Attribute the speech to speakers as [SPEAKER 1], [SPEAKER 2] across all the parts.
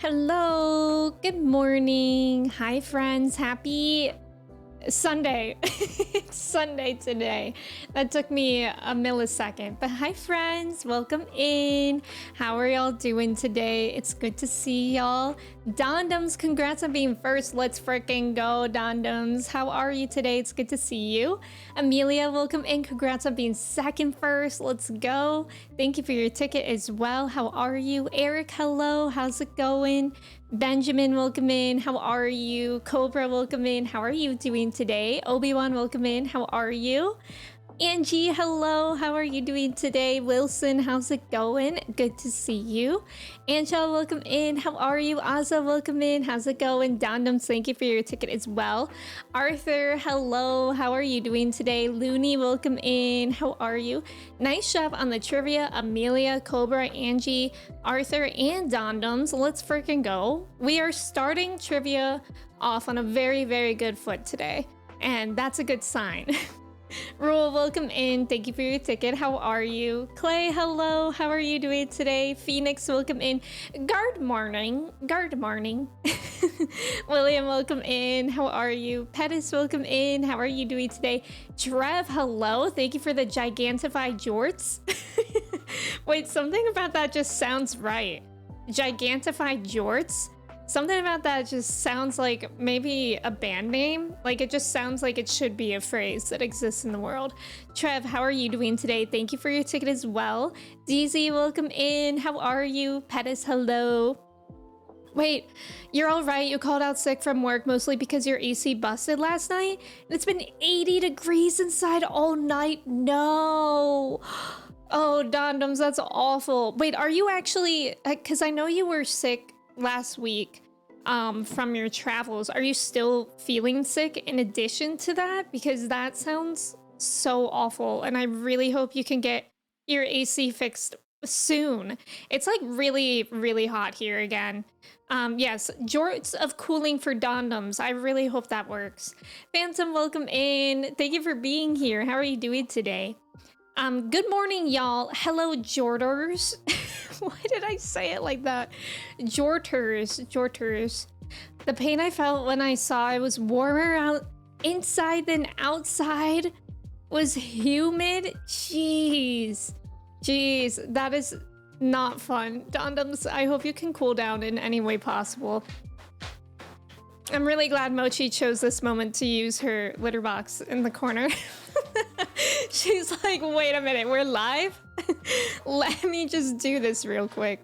[SPEAKER 1] Hello, good morning. Hi, friends. Happy Sunday. It's Sunday today. That took me a millisecond. But hi, friends. Welcome in. How are y'all doing today? It's good to see y'all. Dondums, congrats on being first. Let's freaking go, Dondums. How are you today? It's good to see you. Amelia, welcome in. Congrats on being second first. Let's go. Thank you for your ticket as well. How are you? Eric, hello. How's it going? Benjamin, welcome in. How are you? Cobra, welcome in. How are you doing today? Obi-Wan, welcome in. How are you? Angie, hello. How are you doing today? Wilson, how's it going? Good to see you. Angela, welcome in. How are you? Azza, welcome in. How's it going? Dondums, thank you for your ticket as well. Arthur, hello. How are you doing today? Looney, welcome in. How are you? Nice job on the trivia. Amelia, Cobra, Angie, Arthur, and Dondums. Let's freaking go. We are starting trivia off on a very, very good foot today, and that's a good sign. Rule, welcome in. Thank you for your ticket. How are you? Clay, hello. How are you doing today? Phoenix, welcome in. Guard morning. William, welcome in. How are you? Pettis, welcome in. How are you doing today? Trev, hello. Thank you for the gigantified jorts. Wait, something about that just sounds right. Gigantified jorts? Something about that just sounds like maybe a band name. Like it just sounds like it should be a phrase that exists in the world. Trev, how are you doing today? Thank you for your ticket as well. DZ, welcome in. How are you? Pettis, hello. Wait, you're all right. You called out sick from work mostly because your AC busted last night? It's been 80 degrees inside all night. No. Oh, Dondums, that's awful. Wait, are you actually, because I know you were sick last week from your travels. Are you still feeling sick in addition to that? Because that sounds so awful, and I really hope you can get your AC fixed soon. It's like really, really hot here again. Yes, jorts of cooling for Dondums. I really hope that works. Phantom, welcome in. Thank you for being here. How are you doing today? Good morning, y'all. Hello, Jorters. Why did I say it like that? Jorters. The pain I felt when I saw it was warmer out inside than outside was humid. Jeez, that is not fun. Dondums, I hope you can cool down in any way possible. I'm really glad Mochi chose this moment to use her litter box in the corner. She's like, wait a minute, we're live? Let me just do this real quick.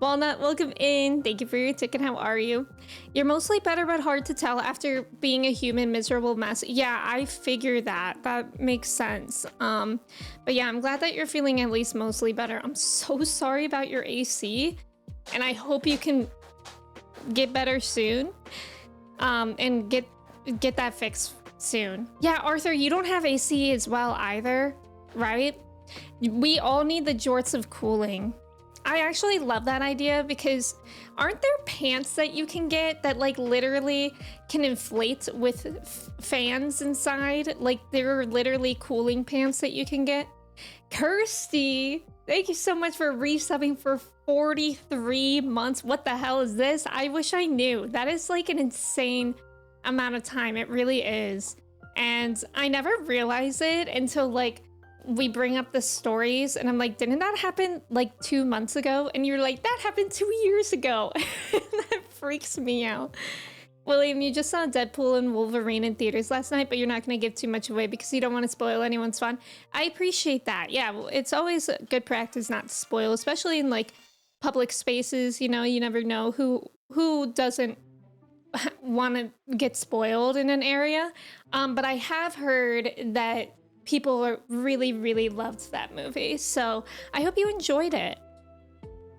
[SPEAKER 1] Walnut, welcome in. Thank you for your ticket. How are you? You're mostly better, but hard to tell after being a human miserable mess. Yeah, I figured that. That makes sense. But yeah, I'm glad that you're feeling at least mostly better. I'm so sorry about your AC, and I hope you can get better soon. And get that fixed soon. Yeah, Arthur, you don't have AC as well either, right? We all need the jorts of cooling. I actually love that idea because aren't there pants that you can get that like literally can inflate with fans inside? Like there are literally cooling pants that you can get. Kirsty, thank you so much for resubbing for 43 months. What the hell is this? I wish I knew. That is like an insane amount of time. It really is. And I never realized it until like we bring up the stories and I'm like, didn't that happen like 2 months ago? And you're like, that happened 2 years ago. That freaks me out. William, you just saw Deadpool and Wolverine in theaters last night, but you're not going to give too much away because you don't want to spoil anyone's fun. I appreciate that. Yeah, well, it's always good practice not to spoil, especially in like public spaces. You know, you never know who doesn't want to get spoiled in an area. But I have heard that people really, really loved that movie. So I hope you enjoyed it.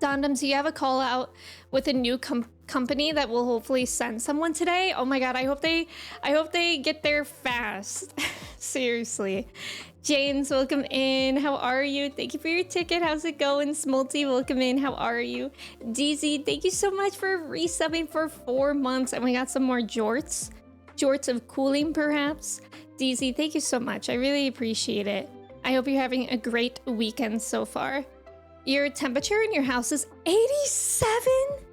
[SPEAKER 1] Dondums, do you have a call out with a new company that will hopefully send someone today? Oh my god, I hope they get there fast. Seriously. James, welcome in. How are you? Thank you for your ticket. How's it going? Smolty, welcome in. How are you? DZ, thank you so much for resubbing for 4 months. And we got some more jorts of cooling, perhaps. DZ, thank you so much. I really appreciate it. I hope you're having a great weekend so far. Your temperature in your house is 87?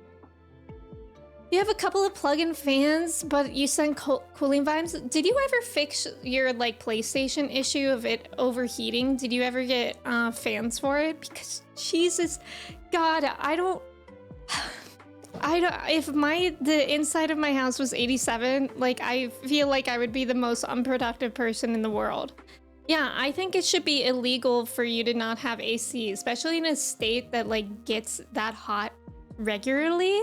[SPEAKER 1] You have a couple of plug-in fans, but you send cooling vibes. Did you ever fix your like PlayStation issue of it overheating? Did you ever get fans for it? Because Jesus, God, I don't. If the inside of my house was 87, like I feel like I would be the most unproductive person in the world. Yeah, I think it should be illegal for you to not have AC, especially in a state that like gets that hot regularly.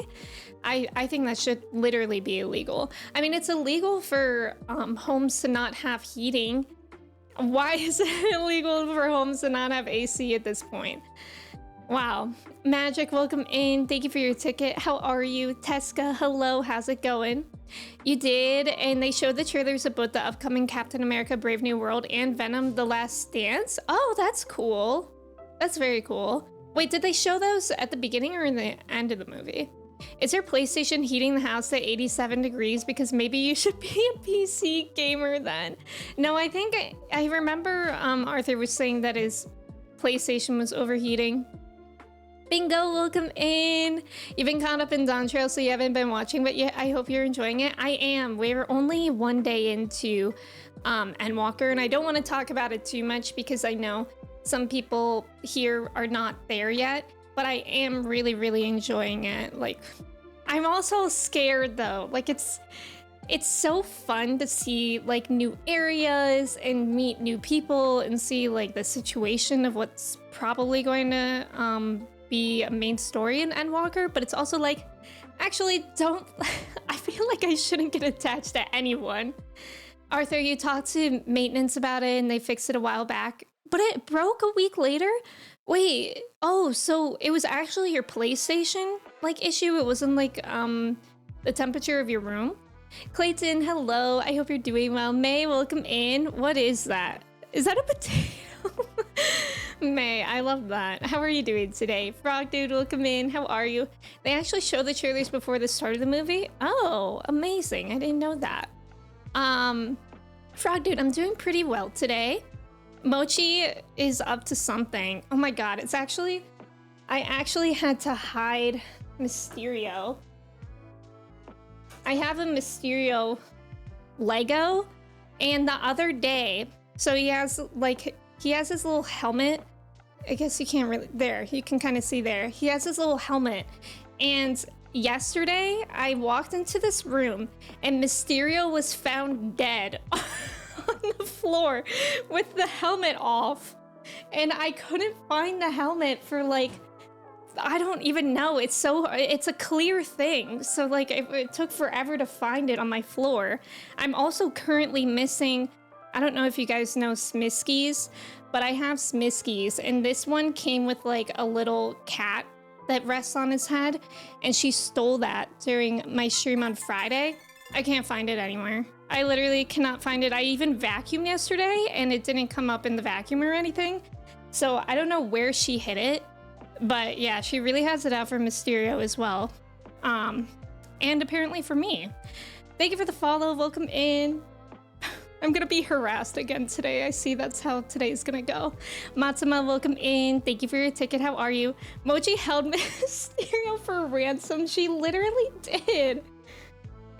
[SPEAKER 1] I think that should literally be illegal. I mean, it's illegal for homes to not have heating. Why is it illegal for homes to not have AC at this point? Wow. Magic, welcome in. Thank you for your ticket. How are you? Teska, hello. How's it going? You did, and they showed the trailers of both the upcoming Captain America Brave New World and Venom The Last Dance. Oh, that's cool. That's very cool. Wait, did they show those at the beginning or in the end of the movie? Is your PlayStation heating the house to 87 degrees? Because maybe you should be a PC gamer then. No, I think I remember Arthur was saying that his PlayStation was overheating. Bingo, welcome in. You've been caught up in Dawn Trail, so you haven't been watching, but yeah, I hope you're enjoying it. I am. We're only one day into Endwalker, and I don't want to talk about it too much because I know some people here are not there yet, but I am really, really enjoying it. Like, I'm also scared though. Like, it's so fun to see like new areas and meet new people and see like the situation of what's probably going to be a main story in Endwalker, but it's also like, actually don't, I feel like I shouldn't get attached to anyone. Arthur, you talked to maintenance about it and they fixed it a while back, but it broke a week later? Wait, oh, so it was actually your PlayStation like issue? It wasn't like the temperature of your room? Clayton, hello. I hope you're doing well. May, welcome in. What is that? Is that a potato? May, I love that. How are you doing today? Frog Dude, welcome in. How are you? They actually show the trailers before the start of the movie? Oh, amazing. I didn't know that. Frog Dude, I'm doing pretty well today. Mochi is up to something. Oh my god, it's actually... I actually had to hide Mysterio. I have a Mysterio Lego, and the other day, so he has his little helmet. I guess you can't really, there, you can kind of see there. He has his little helmet, and yesterday I walked into this room and Mysterio was found dead on the floor with the helmet off, and I couldn't find the helmet for like, I don't even know. It's a clear thing. So like it took forever to find it on my floor. I'm also currently missing, I don't know if you guys know Smiskies, but I have Smiskies, and this one came with like a little cat that rests on his head, and she stole that during my stream on Friday. I can't find it anywhere. I literally cannot find it. I even vacuumed yesterday and it didn't come up in the vacuum or anything. So I don't know where she hid it. But yeah, she really has it out for Mysterio as well. And apparently for me. Thank you for the follow. Welcome in. I'm gonna be harassed again today. I see that's how today's gonna go. Matsuma, welcome in. Thank you for your ticket. How are you? Mochi held Mysterio for ransom. She literally did.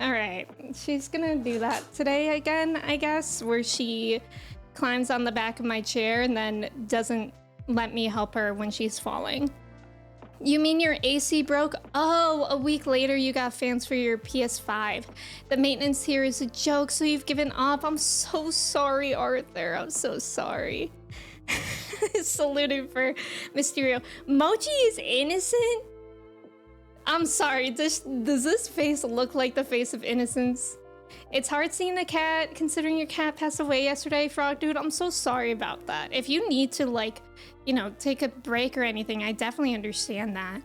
[SPEAKER 1] All right, she's gonna do that today again, I guess, where she climbs on the back of my chair and then doesn't let me help her when she's falling. You mean your AC broke? Oh, a week later you got fans for your PS5. The maintenance here is a joke, so you've given up. I'm so sorry, Arthur. I'm so sorry. Saluting for Mysterio. Mochi is innocent? I'm sorry, does this face look like the face of innocence? It's hard seeing the cat, considering your cat passed away yesterday, Frog Dude. I'm so sorry about that. If you need to, like, you know, take a break or anything, I definitely understand that.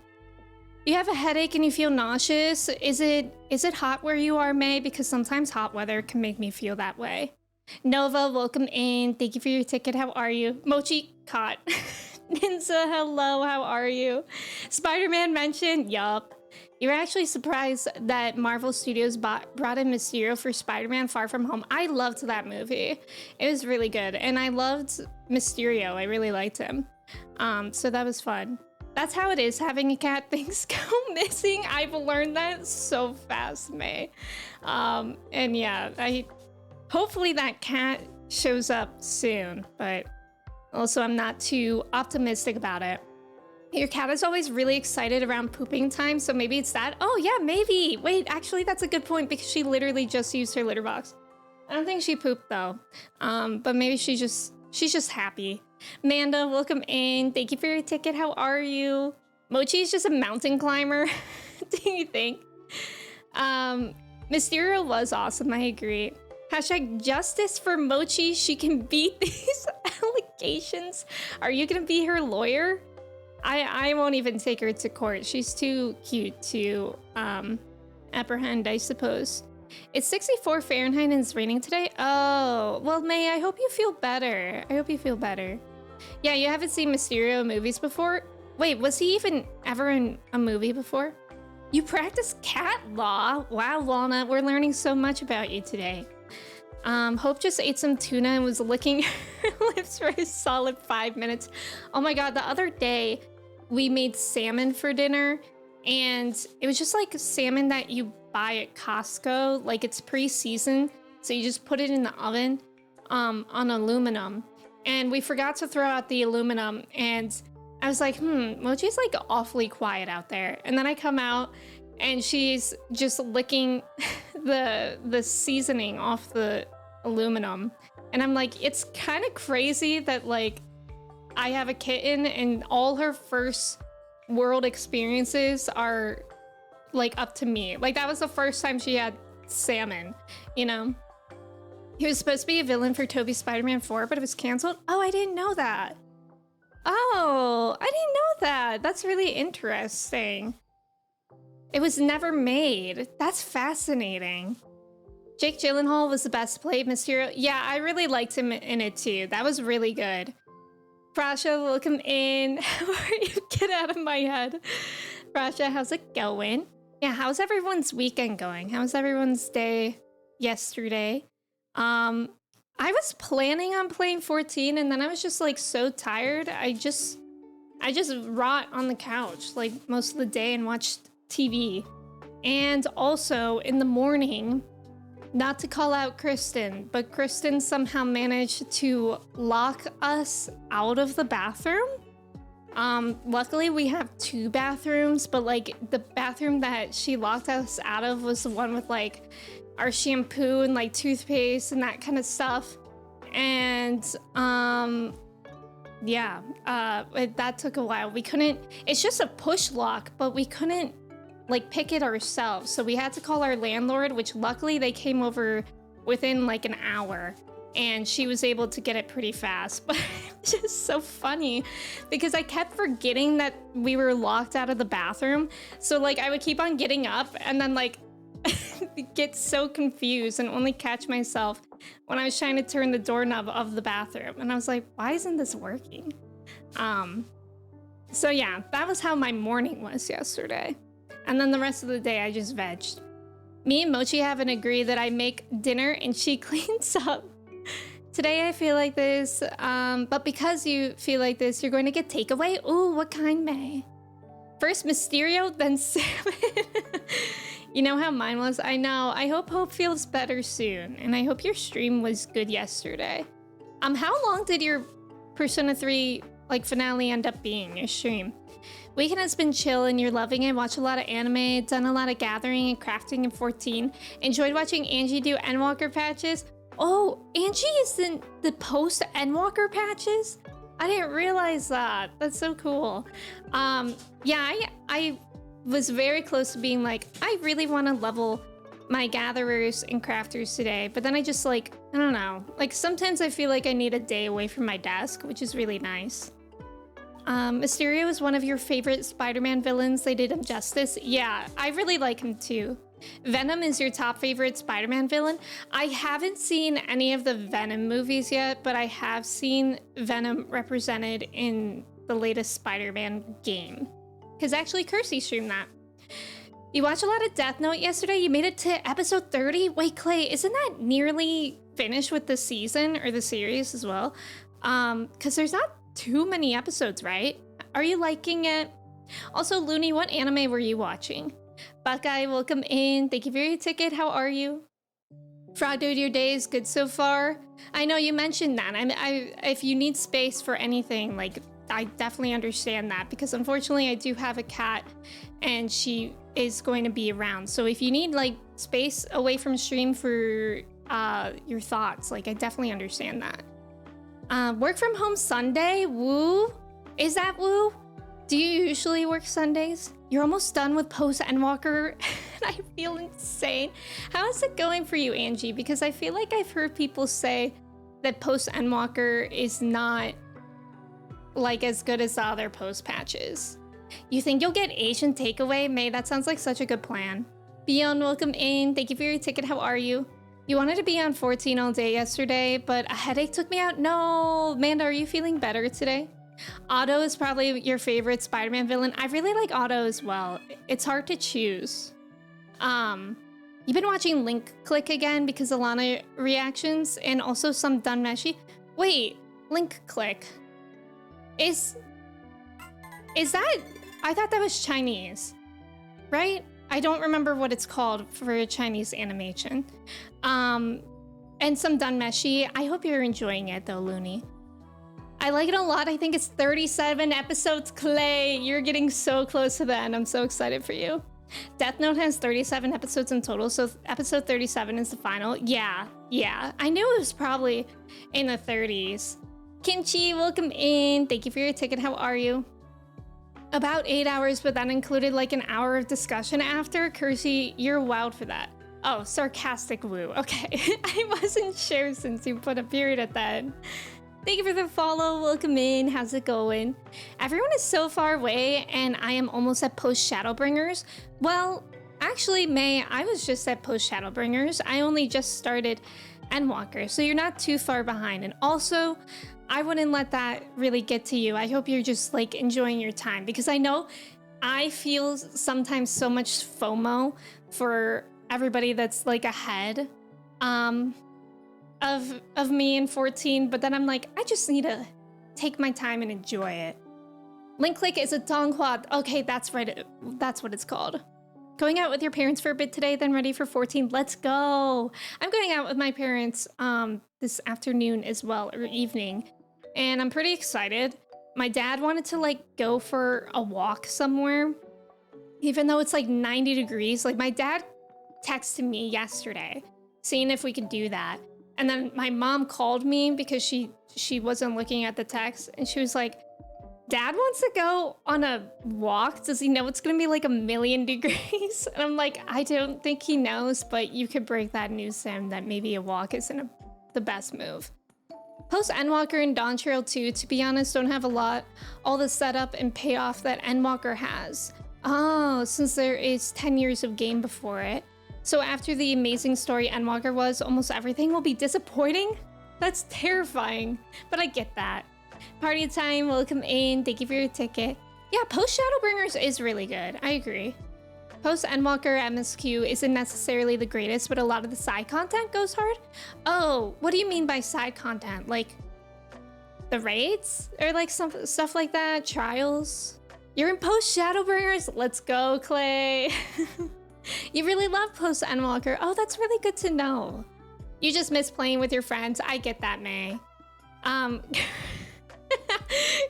[SPEAKER 1] You have a headache and you feel nauseous. Is it hot where you are, May? Because sometimes hot weather can make me feel that way. Nova, welcome in. Thank you for your ticket. How are you? Mochi caught. Ninja, hello. How are you? Spider-Man mentioned. Yup. You're actually surprised that Marvel Studios brought in Mysterio for Spider-Man Far From Home. I loved that movie. It was really good. And I loved Mysterio. I really liked him. So that was fun. That's how it is having a cat. Things go missing. I've learned that so fast, May. And yeah, hopefully that cat shows up soon, but also I'm not too optimistic about it. Your cat is always really excited around pooping time, so maybe it's that. Oh yeah, maybe. Wait, actually that's a good point because she literally just used her litter box. I don't think she pooped though. But maybe she's just happy. Manda, welcome in. Thank you for your ticket. How are you? Mochi is just a mountain climber. Do you think? Mysterio was awesome. I agree. Hashtag justice for Mochi. She can beat these allegations. Are you gonna be her lawyer? I won't even take her to court. She's too cute to apprehend, I suppose. It's 64 Fahrenheit and it's raining today. Oh, well, May, I hope you feel better. I hope you feel better. Yeah, you haven't seen Mysterio movies before? Wait, was he even ever in a movie before? You practice cat law? Wow, Walnut, we're learning so much about you today. Hope just ate some tuna and was licking her lips for a solid 5 minutes. Oh my god, the other day we made salmon for dinner and it was just like salmon that you buy at Costco. Like it's pre-seasoned, so you just put it in the oven on aluminum. And we forgot to throw out the aluminum and I was like, Mochi's like awfully quiet out there. And then I come out and she's just licking the seasoning off the aluminum. And I'm like, it's kind of crazy that like I have a kitten and all her first world experiences are like up to me. Like that was the first time she had salmon, you know? He was supposed to be a villain for Tobey's Spider-Man 4, but it was canceled. Oh, I didn't know that. Oh, I didn't know that. That's really interesting. It was never made. That's fascinating. Jake Gyllenhaal was the best played Mysterio. Yeah, I really liked him in it too. That was really good. Prasha, welcome in. How are you? Get out of my head. Prasha, how's it going? Yeah, how's everyone's weekend going? How's everyone's day yesterday? I was planning on playing 14 and then I was just like so tired. I just rot on the couch like most of the day and watched TV. And also in the morning, not to call out Kristen, but Kristen somehow managed to lock us out of the bathroom. Luckily we have 2 bathrooms, but like the bathroom that she locked us out of was the one with like our shampoo and like toothpaste and that kind of stuff. And yeah, that took a while. We couldn't, it's just a push lock, but we couldn't like pick it ourselves. So we had to call our landlord, which luckily they came over within like an hour and she was able to get it pretty fast. But it's just so funny because I kept forgetting that we were locked out of the bathroom. So like I would keep on getting up and then like get so confused and only catch myself when I was trying to turn the doorknob of the bathroom. And I was like, why isn't this working? So yeah, that was how my morning was yesterday. And then the rest of the day I just vegged. Me and Mochi haven't agreed that I make dinner and she cleans up. Today I feel like this, but because you feel like this, you're going to get takeaway? Ooh, what kind, May? First Mysterio, then salmon. You know how mine was? I know. I hope Hope feels better soon. And I hope your stream was good yesterday. How long did your Persona 3 like finale end up being, your stream? Weekend has been chill and you're loving it. Watched a lot of anime, done a lot of gathering and crafting in 14. Enjoyed watching Angie do Endwalker patches. Oh, Angie is in the post Endwalker patches? I didn't realize that. That's so cool. Yeah, I was very close to being like, I really want to level my gatherers and crafters today, but then I just like, I don't know, like sometimes I feel like I need a day away from my desk, which is really nice. Mysterio is one of your favorite Spider-Man villains. They did him justice. Yeah, I really like him too. Venom is your top favorite Spider-Man villain. I haven't seen any of the Venom movies yet, but I have seen Venom represented in the latest Spider-Man game. Because actually, Kirsty streamed that. You watched a lot of Death Note yesterday. You made it to episode 30. Wait, Clay, isn't that nearly finished with the season or the series as well? Because there's not too many episodes, right? Are you liking it? Also, Looney, what anime were you watching? Buckeye, welcome in. Thank you for your ticket. How are you? Frog Dude, your day is good so far. I know you mentioned that. If you need space for anything, like, I definitely understand that, because unfortunately I do have a cat and she is going to be around. So if you need like space away from stream for your thoughts, like, I definitely understand that. Work from home Sunday? Woo? Is that woo? Do you usually work Sundays? You're almost done with post Endwalker and I feel insane. How is it going for you, Angie? Because I feel like I've heard people say that post Endwalker is not like as good as the other post patches. You think you'll get Asian takeaway? May, that sounds like such a good plan. Beyond, welcome in. Thank you for your ticket. How are you? You wanted to be on 14 all day yesterday, but a headache took me out. No, Amanda, are you feeling better today? Otto is probably your favorite Spider-Man villain. I really like Otto as well. It's hard to choose. You've been watching Link Click again because of Lana reactions and also some Dunmeshi. Wait, Link Click. Is that... I thought that was Chinese, right? I don't remember what it's called for Chinese animation. And some Dunmeshi. I hope you're enjoying it though, Looney. I like it a lot. I think it's 37 episodes, Clay. You're getting so close to the end. I'm so excited for you. Death Note has 37 episodes in total, so episode 37 is the final. Yeah. I knew it was probably in the 30s. Kimchi, welcome in. Thank you for your ticket. How are you? About 8 hours, but that included like an hour of discussion after. Kersey, you're wild for that. Oh, sarcastic woo. Okay. I wasn't sure since you put a period at the end. Thank you for the follow. Welcome in. How's it going? Everyone is so far away and I am almost at post Shadowbringers. Well, actually, May, I was just at post Shadowbringers. I only just started Endwalker, so you're not too far behind. And also, I wouldn't let that really get to you. I hope you're just like enjoying your time, because I know I feel sometimes so much FOMO for everybody that's like ahead. Of me in 14, but then I'm like, I just need to take my time and enjoy it. Link Click is a Donghua. Okay, that's right. That's what it's called. Going out with your parents for a bit today, then ready for 14. Let's go. I'm going out with my parents this afternoon as well, or evening, and I'm pretty excited. My dad wanted to like go for a walk somewhere, even though it's like 90 degrees. Like, my dad texted me yesterday seeing if we could do that. And then my mom called me because she wasn't looking at the text, and she was like, Dad wants to go on a walk. Does he know it's gonna be like 1,000,000 degrees? And I'm like, I don't think he knows, but you could break that news to him that maybe a walk isn't the best move. Post Endwalker and Dawn Trail 2, to be honest, don't have all the setup and payoff that Endwalker has. Oh, since there is 10 years of game before it. So after the amazing story Endwalker was, almost everything will be disappointing? That's terrifying, but I get that. Party time, welcome in, thank you for your ticket. Yeah, post Shadowbringers is really good, I agree. Post Endwalker MSQ isn't necessarily the greatest, but a lot of the side content goes hard. Oh, what do you mean by side content? Like the raids? Or like some stuff like that, trials? You're in post Shadowbringers, let's go, Clay. You really love post Endwalker. Oh, that's really good to know. You just miss playing with your friends. I get that, May.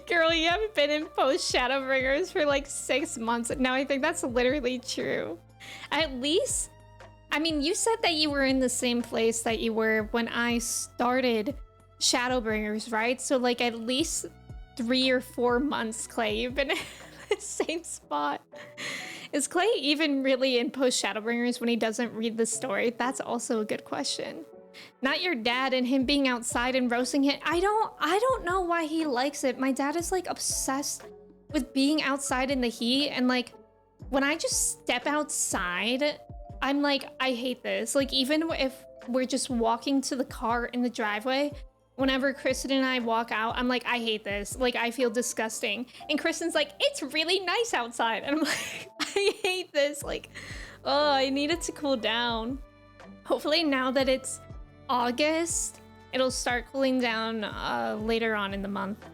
[SPEAKER 1] Girl, you haven't been in post Shadowbringers for like 6 months. No, I think that's literally true. At least, I mean, you said that you were in the same place that you were when I started Shadowbringers, right? So like at least 3 or 4 months, Clay, you've been in the same spot. Is Clay even really in post Shadowbringers when he doesn't read the story? That's also a good question. Not your dad and him being outside and roasting him. I don't know why he likes it. My dad is like obsessed with being outside in the heat, and like when I just step outside, I'm like, I hate this. Like, even if we're just walking to the car in the driveway, whenever Kristen and I walk out, I'm like, I hate this. Like, I feel disgusting. And Kristen's like, it's really nice outside. And I'm like, I hate this. Like, oh, I need it to cool down. Hopefully now that it's August, it'll start cooling down later on in the month.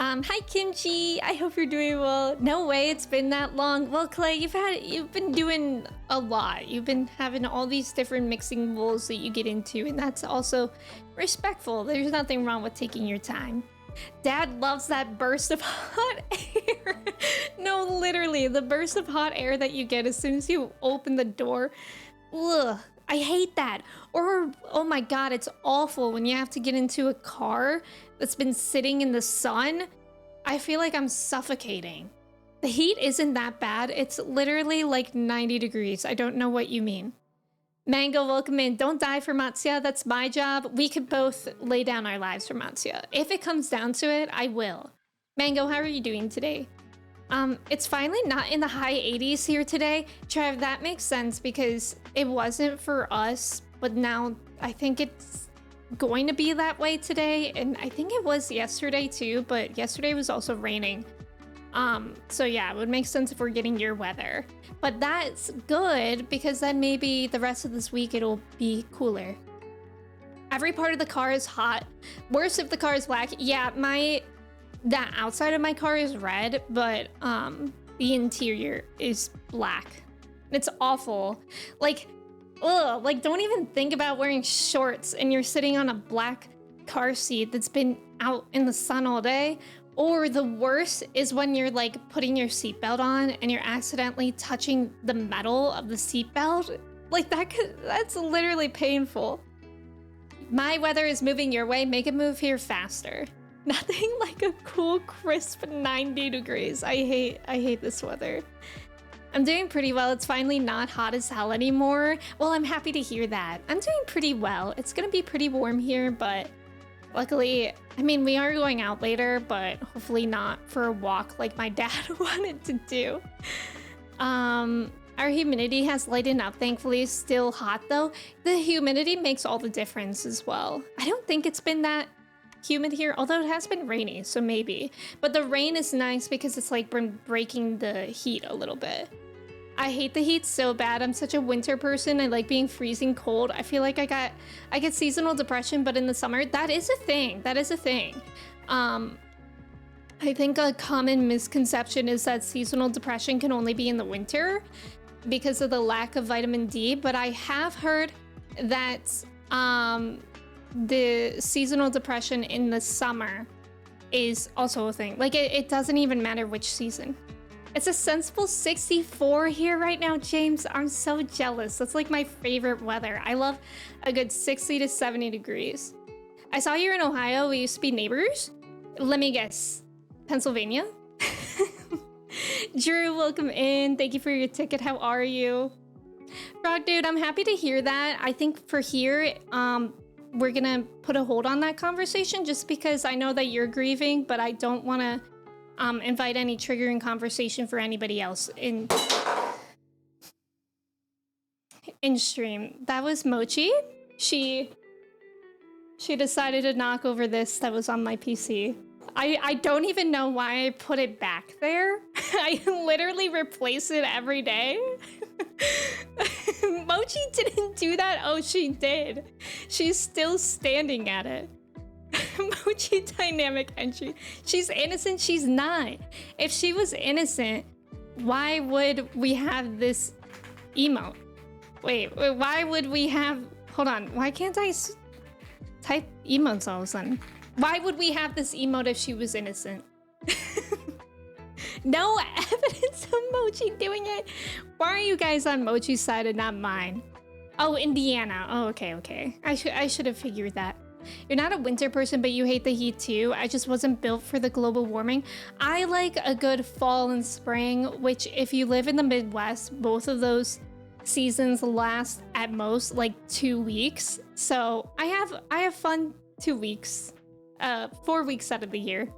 [SPEAKER 1] Hi Kimchi, I hope you're doing well. No way it's been that long. Well, Clay, you've been doing a lot. You've been having all these different mixing bowls that you get into, and that's also respectful. There's nothing wrong with taking your time. Dad loves that burst of hot air. No, literally, the burst of hot air that you get as soon as you open the door. Ugh, I hate that. Or, oh my god, it's awful when you have to get into a car that's been sitting in the sun. I feel like I'm suffocating. The heat isn't that bad. It's literally like 90 degrees. I don't know what you mean. Mango, welcome in. Don't die for Matsuya. That's my job. We could both lay down our lives for Matsuya. If it comes down to it, I will. Mango, how are you doing today? It's finally not in the high 80s here today. Trev, that makes sense because it wasn't for us, but now I think it's going to be that way today. And I think it was yesterday too, but yesterday was also raining. So yeah, it would make sense if we're getting your weather. But that's good because then maybe the rest of this week it'll be cooler. Every part of the car is hot. Worse if the car is black. Yeah, the outside of my car is red, but the interior is black. It's awful. Like, ugh, like don't even think about wearing shorts and you're sitting on a black car seat that's been out in the sun all day. Or the worst is when you're like putting your seatbelt on and you're accidentally touching the metal of the seatbelt. Like that's literally painful. My weather is moving your way. Make it move here faster. Nothing like a cool, crisp 90 degrees. I hate this weather. I'm doing pretty well. It's finally not hot as hell anymore. Well, I'm happy to hear that. I'm doing pretty well. It's gonna be pretty warm here, but luckily, I mean, we are going out later, but hopefully not for a walk like my dad wanted to do. Our humidity has lightened up, thankfully. Still hot though. The humidity makes all the difference as well. I don't think it's been that humid here, although it has been rainy, so maybe. But the rain is nice because it's like been breaking the heat a little bit. I hate the heat so bad. I'm such a winter person. I like being freezing cold. I feel like I get seasonal depression, but in the summer, that is a thing. That is a thing. I think a common misconception is that seasonal depression can only be in the winter because of the lack of vitamin D, but I have heard that the seasonal depression in the summer is also a thing. Like it doesn't even matter which season. It's a sensible 64 here right now, James. I'm so jealous. That's like my favorite weather. I love a good 60 to 70 degrees. I saw you're in Ohio. We used to be neighbors. Let me guess. Pennsylvania? Drew, welcome in. Thank you for your ticket. How are you? Frog Dude, I'm happy to hear that. I think for here, we're gonna put a hold on that conversation just because I know that you're grieving, but I don't want to invite any triggering conversation for anybody else in stream. That was Mochi. She decided to knock over this that was on my PC. I don't even know why I put it back there. I literally replace it every day. Mochi didn't do that. Oh, she did. She's still standing at it. Mochi dynamic entry. She's innocent. She's not. If she was innocent, why would we have this emote? Wait, why would we have... Hold on. Why can't I type emotes all of a sudden? Why would we have this emote if she was innocent? No evidence of Mochi doing it. Why are you guys on Mochi's side and not mine? Oh, Indiana. Oh, okay. I should have figured that. You're not a winter person, but you hate the heat too. I just wasn't built for the global warming. I like a good fall and spring, which if you live in the Midwest, both of those seasons last at most like 2 weeks. So I have fun 2 weeks, 4 weeks out of the year.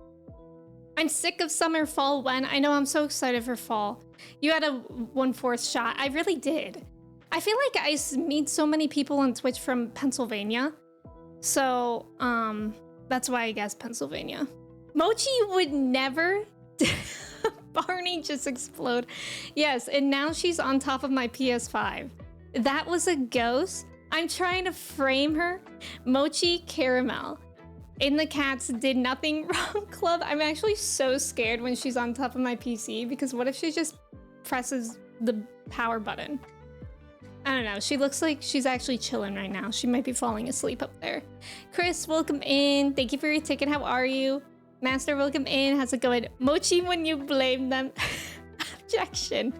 [SPEAKER 1] I'm sick of summer, fall, when. I know, I'm so excited for fall. You had a 1/4 shot. I really did. I feel like I meet so many people on Twitch from Pennsylvania. So, that's why I guess Pennsylvania. Mochi would never... Barney just explode. Yes, and now she's on top of my PS5. That was a ghost. I'm trying to frame her. Mochi Caramel. In the Cats Did Nothing Wrong Club. I'm actually so scared when she's on top of my PC because what if she just presses the power button? I don't know. She looks like she's actually chilling right now. She might be falling asleep up there. Chris, welcome in. Thank you for your ticket. How are you? Master, welcome in. How's it going? Mochi when you blame them. Objection.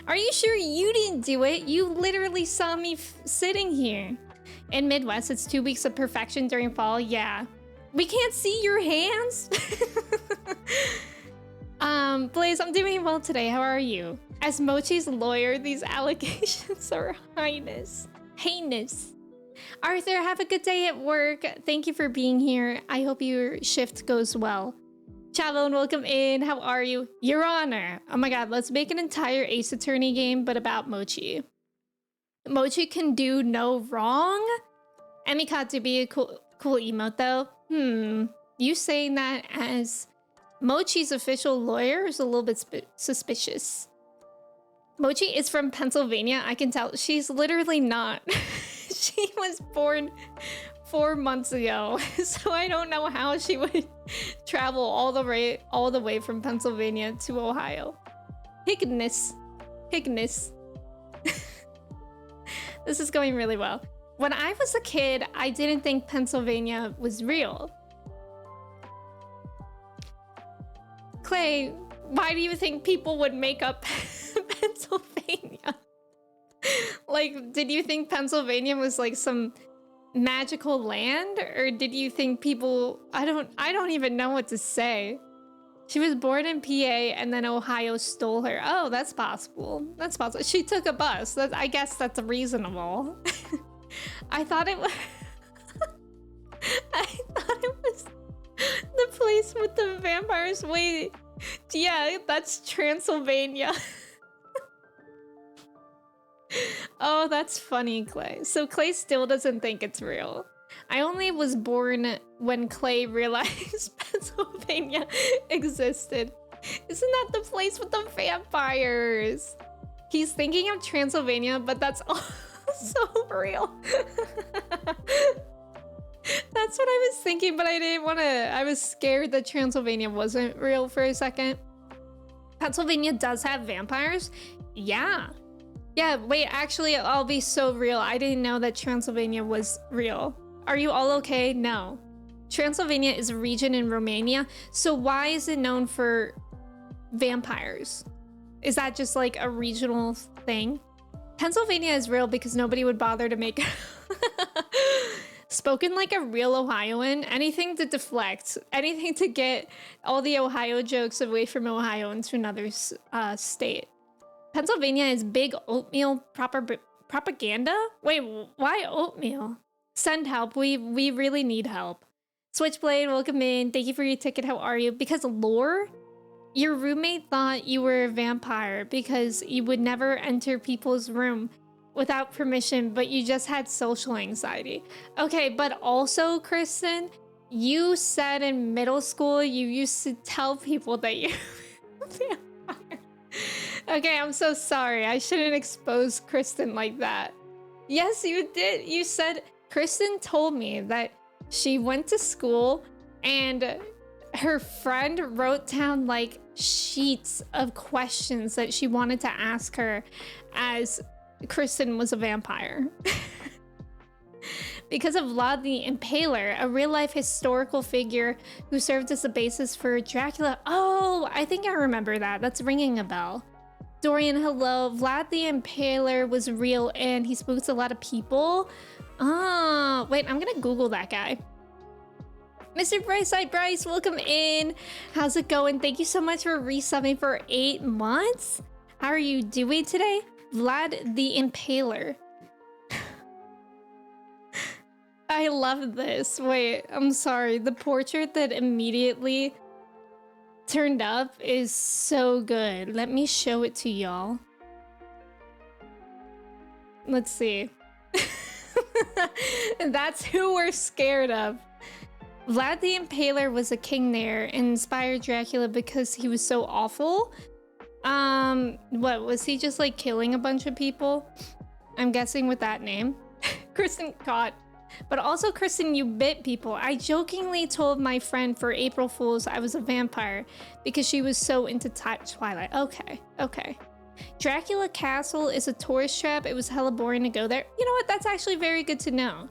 [SPEAKER 1] Are you sure you didn't do it? You literally saw me sitting here. In Midwest, it's 2 weeks of perfection during fall. Yeah. We can't see your hands. Blaze, I'm doing well today. How are you? As Mochi's lawyer, these allegations are heinous. Arthur, have a good day at work. Thank you for being here. I hope your shift goes well. Chavon, welcome in. How are you? Your Honor. Oh my god, let's make an entire Ace Attorney game, but about Mochi. Mochi can do no wrong? Emikatsu be a cool emote though. You saying that as Mochi's official lawyer is a little bit suspicious. Mochi is from Pennsylvania. I can tell. She's literally not. She was born 4 months ago, so I don't know how she would travel all the way from Pennsylvania to Ohio. Higness. This is going really well. When I was a kid, I didn't think Pennsylvania was real. Clay, why do you think people would make up Pennsylvania? Like, did you think Pennsylvania was like some magical land? Or did you think people... I don't even know what to say. She was born in PA and then Ohio stole her. Oh, that's possible. That's possible. She took a bus. I guess that's reasonable. I thought it was... I thought it was the place with the vampires. Wait. Yeah, that's Transylvania. Oh, that's funny, Clay. So Clay still doesn't think it's real. I only was born when Clay realized Pennsylvania existed. Isn't that the place with the vampires? He's thinking of Transylvania, but that's also real. That's what I was thinking, but I didn't want to... I was scared that Transylvania wasn't real for a second. Pennsylvania does have vampires? Yeah. Yeah, wait, actually, I'll be so real. I didn't know that Transylvania was real. Are you all okay? No. Transylvania is a region in Romania, so why is it known for vampires? Is that just like a regional thing? Pennsylvania is real because nobody would bother to make... Spoken like a real Ohioan, anything to deflect, anything to get all the Ohio jokes away from Ohio into another state. Pennsylvania is big oatmeal propaganda? Wait, why oatmeal? Send help. We really need help. Switchblade, welcome in. Thank you for your ticket. How are you? Because lore? Your roommate thought you were a vampire because you would never enter people's room without permission, but you just had social anxiety. Okay, but also, Kristen, you said in middle school you used to tell people that you were a vampire. Okay, I'm so sorry. I shouldn't expose Kristen like that. Yes, you did. You said, Kristen told me that she went to school and her friend wrote down like sheets of questions that she wanted to ask her as Kristen was a vampire. Because of Vlad the Impaler, a real-life historical figure who served as the basis for Dracula. Oh, I think I remember that. That's ringing a bell. Dorian, hello. Vlad the Impaler was real and he spooked a lot of people. Oh, wait, I'm gonna Google that guy. Mr. Brightside Bryce, welcome in. How's it going? Thank you so much for resubbing for 8 months. How are you doing today? Vlad the Impaler. I love this. Wait, I'm sorry. The portrait that immediately turned up is so good. Let me show it to y'all. Let's see. That's who we're scared of. Vlad the Impaler was a king there and inspired Dracula because he was so awful. What, was he just like killing a bunch of people? I'm guessing with that name. Kristen caught But also, Kristen, you bit people. I jokingly told my friend for April Fool's I was a vampire because she was so into Twilight. Okay, okay. Dracula Castle is a tourist trap. It was hella boring to go there. You know what? That's actually very good to know.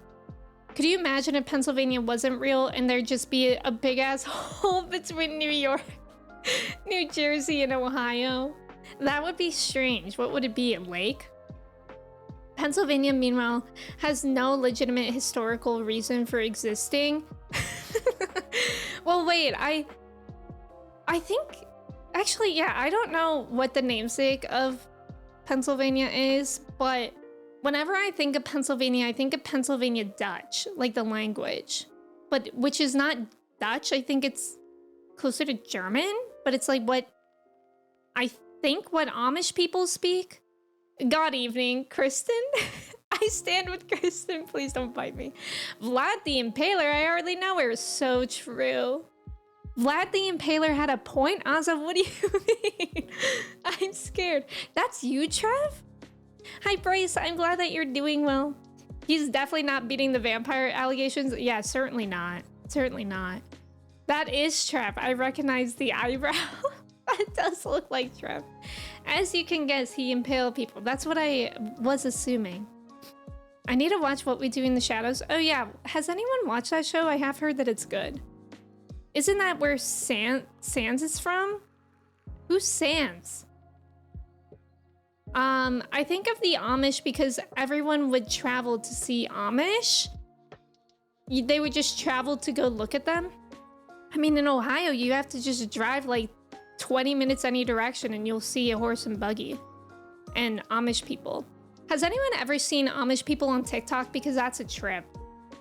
[SPEAKER 1] Could you imagine if Pennsylvania wasn't real and there'd just be a big ass hole between New York, New Jersey, and Ohio? That would be strange. What would it be? A lake? Pennsylvania, meanwhile, has no legitimate historical reason for existing. Well, wait, I think, actually, yeah, I don't know what the namesake of Pennsylvania is, but whenever I think of Pennsylvania, I think of Pennsylvania Dutch, like the language, but which is not Dutch. I think it's closer to German, but it's like what I think what Amish people speak. God evening, Kristen. I stand with Kristen. Please don't bite me. Vlad the Impaler, I hardly know her. So true. Vlad the Impaler had a point. Asa, what do you mean? I'm scared. That's you, Trev? Hi, Bryce. I'm glad that you're doing well. He's definitely not beating the vampire allegations. Yeah, certainly not. Certainly not. That is Trev. I recognize the eyebrow. That does look like Trev. As you can guess, he impaled people. That's what I was assuming. I need to watch What We Do in the Shadows. Oh yeah, has anyone watched that show? I have heard that it's good. Isn't that where Sans is from? Who's Sans? I think of the Amish because everyone would travel to see Amish. They would just travel to go look at them. I mean, in Ohio, you have to just drive like 20 minutes any direction and you'll see a horse and buggy and Amish people. Has anyone ever seen Amish people on TikTok? Because that's a trip.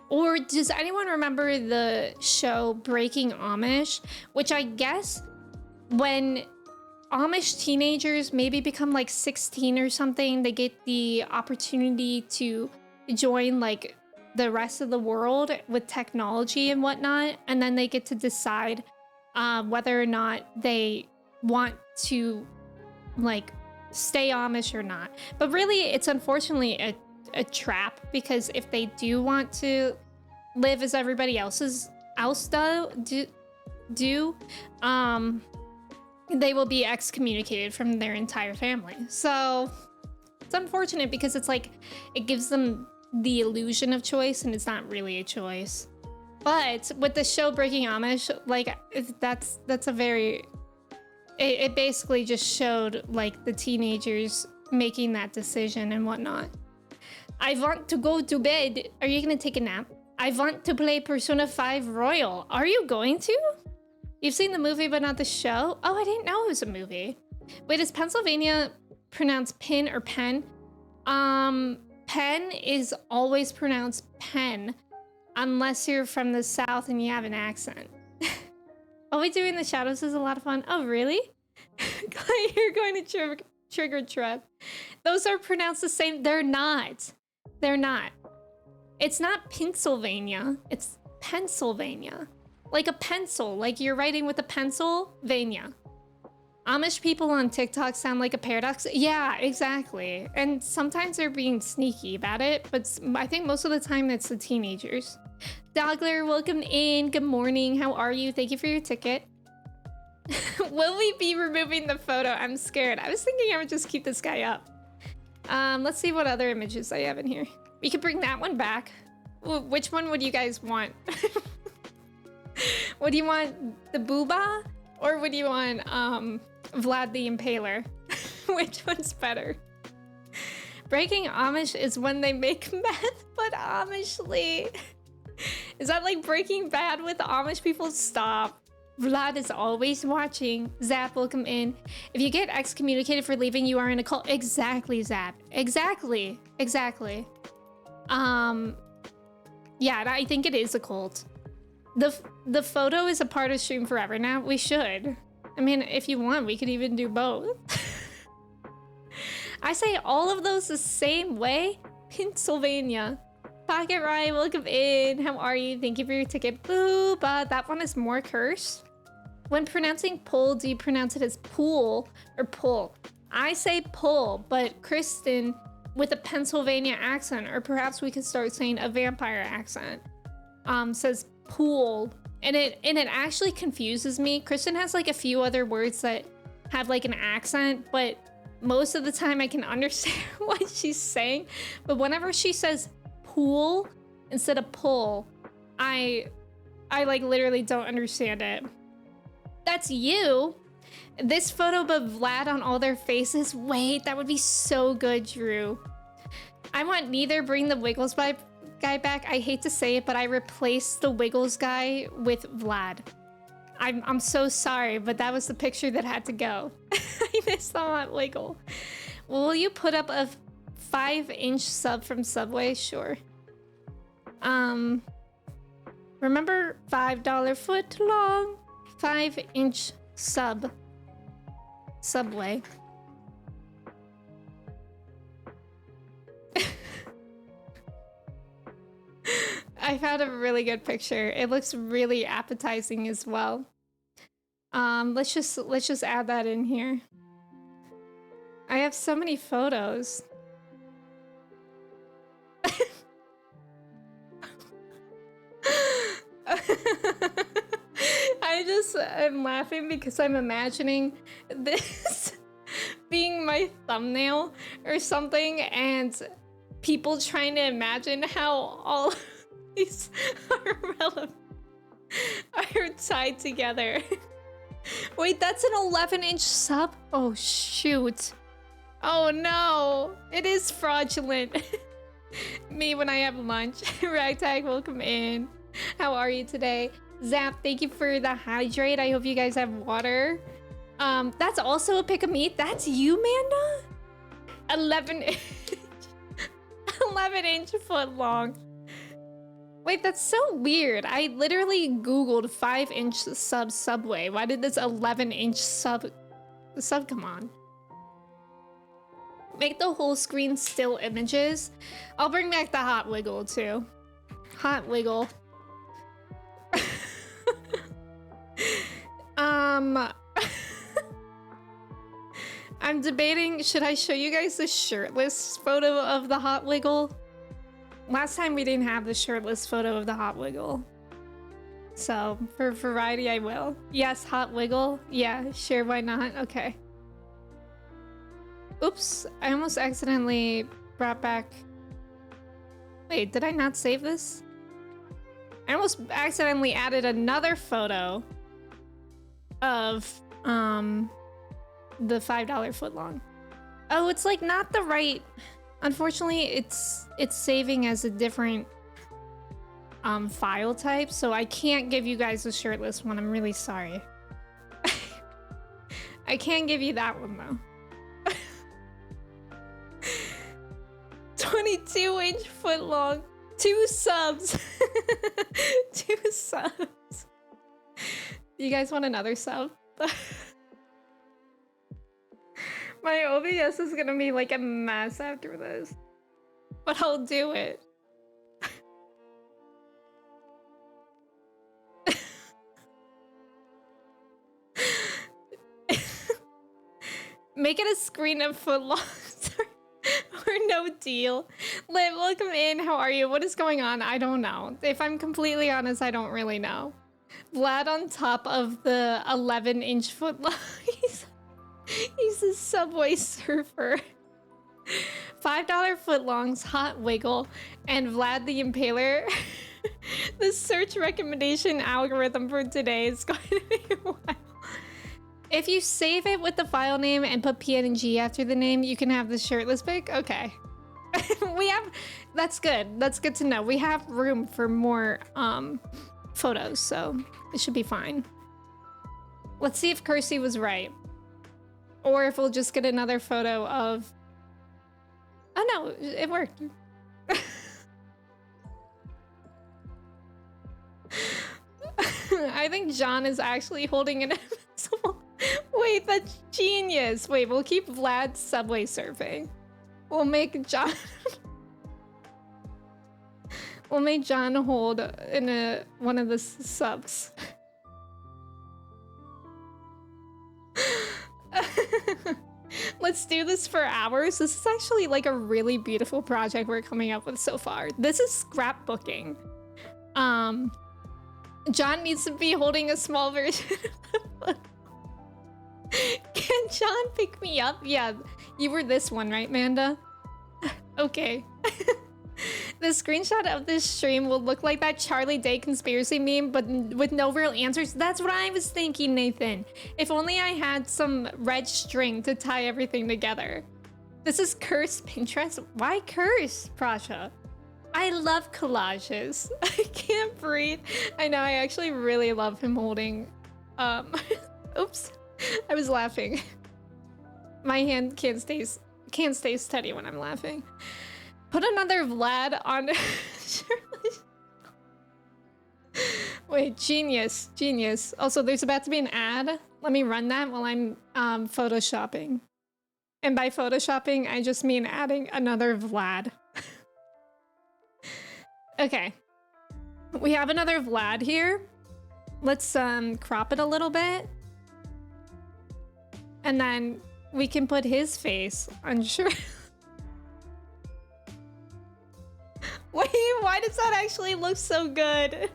[SPEAKER 1] Or does anyone remember the show Breaking Amish? Which I guess when Amish teenagers maybe become like 16 or something, they get the opportunity to join like the rest of the world with technology and whatnot. And then they get to decide whether or not they want to like stay Amish or not. But really, it's unfortunately a trap, because if they do want to live as everybody else do, they will be excommunicated from their entire family. So it's unfortunate because it's like it gives them the illusion of choice and it's not really a choice. But with the show Breaking Amish, like that's a very, it basically just showed like the teenagers making that decision and whatnot. I want to go to bed. Are you gonna take a nap? I want to play Persona 5 Royal. Are you going to? You've seen the movie but not the show? Oh, I didn't know it was a movie. Wait, is Pennsylvania pronounced pin or pen? Pen is always pronounced pen, unless you're from the South and you have an accent. What We Do in the Shadows is a lot of fun. Oh, really? You're going to trigger Trev. Those are pronounced the same. They're not. They're not. It's not Pennsylvania. It's Pennsylvania. Like a pencil. Like you're writing with a pencil. Vania. Amish people on TikTok sound like a paradox. Yeah, exactly. And sometimes they're being sneaky about it, but I think most of the time it's the teenagers. Dogler, welcome in. Good morning. How are you? Thank you for your ticket. Will we be removing the photo? I'm scared. I was thinking I would just keep this guy up. Let's see what other images I have in here. We could bring that one back. Which one would you guys want? Would you want the booba? Or would you want Vlad the Impaler? Which one's better? Breaking Amish is when they make meth, but Amishly. Is that like Breaking Bad with Amish people? Stop. Vlad is always watching. Zap, welcome in. If you get excommunicated for leaving, you are in a cult. Exactly, Zap. Exactly. Exactly. Yeah, I think it is a cult. The photo is a part of Stream Forever now. We should. I mean, if you want, we could even do both. I say all of those the same way. Pennsylvania. Pocket Ryan, welcome in. How are you? Thank you for your ticket. Booba. That one is more cursed. When pronouncing pull, do you pronounce it as pool or pull? I say pull, but Kristen with a Pennsylvania accent, or perhaps we could start saying a vampire accent. Says pool, and it actually confuses me. Kristen has like a few other words that have like an accent, but most of the time I can understand what she's saying. But whenever she says pool instead of pull, I like literally don't understand it. That's you. This photo of Vlad on all their faces. Wait, that would be so good, Drew. I want neither. Bring the Wiggles guy back. I hate to say it, but I replaced the Wiggles guy with Vlad. I'm so sorry, but that was the picture that had to go. I missed the hot Wiggle. Will you put up a 5-inch sub from Subway? Sure. Remember $5 foot long, 5-inch sub. Subway. I found a really good picture. It looks really appetizing as well. Let's just add that in here. I have so many photos. I just am laughing because I'm imagining this being my thumbnail or something, and people trying to imagine how all these are relevant, are tied together. Wait, that's an 11-inch sub? Oh shoot. Oh no, it is fraudulent. Me when I have lunch. Ragtag, welcome in. How are you today? Zap, thank you for the hydrate. I hope you guys have water. That's also a pick of meat. That's you, Manda? 11-inch 11-inch foot long. Wait, that's so weird. I literally Googled 5-inch sub Subway. Why did this 11-inch sub come on? Make the whole screen still images. I'll bring back the hot wiggle too. Hot wiggle. I'm debating, should I show you guys the shirtless photo of the hot wiggle? Last time we didn't have the shirtless photo of the hot wiggle. So for variety, I will. Yes, hot wiggle. Yeah, sure, why not? Okay. Oops, I almost accidentally brought back... Wait, did I not save this? I almost accidentally added another photo of the $5 footlong. Oh, it's like not the right... Unfortunately, it's saving as a different file type, so I can't give you guys the shirtless one. I'm really sorry. I can't give you that one though. 22-inch footlong. 2 subs. 2 subs. You guys want another sub? My OBS is gonna be like a mess after this, but I'll do it. Make it a screen of footlongs or no deal. Liv, welcome in. How are you? What is going on? I don't know. If I'm completely honest, I don't really know. Vlad on top of the 11-inch footlong. He's a Subway surfer. $5 footlongs, hot wiggle, and Vlad the Impaler. The search recommendation algorithm for today is going to be wild. If you save it with the file name and put PNG after the name, you can have the shirtless pic. Okay. We have... That's good. That's good to know. We have room for more photos, so it should be fine. Let's see if Kirsty was right. Or if we'll just get another photo of... Oh no, it worked. I think John is actually holding an invisible... Wait, that's genius. Wait, we'll keep Vlad Subway surfing. We'll make John... We'll make John hold in one of the subs. Let's do this for hours. This is actually like a really beautiful project we're coming up with so far. This is scrapbooking. John needs to be holding a small version of Can John pick me up? Yeah, you were this one, right, Manda? Okay. The screenshot of this stream will look like that Charlie Day conspiracy meme, but with no real answers. That's what I was thinking, Nathan. If only I had some red string to tie everything together. This is cursed Pinterest. Why curse, Prasha? I love collages. I can't breathe. I know, I actually really love him holding... Oops. I was laughing. My hand can't stay steady when I'm laughing. Put another Vlad on... Wait, genius. Genius. Also, there's about to be an ad. Let me run that while I'm photoshopping. And by photoshopping, I just mean adding another Vlad. Okay. We have another Vlad here. Let's crop it a little bit. And then we can put his face on sure. Wait, why does that actually look so good?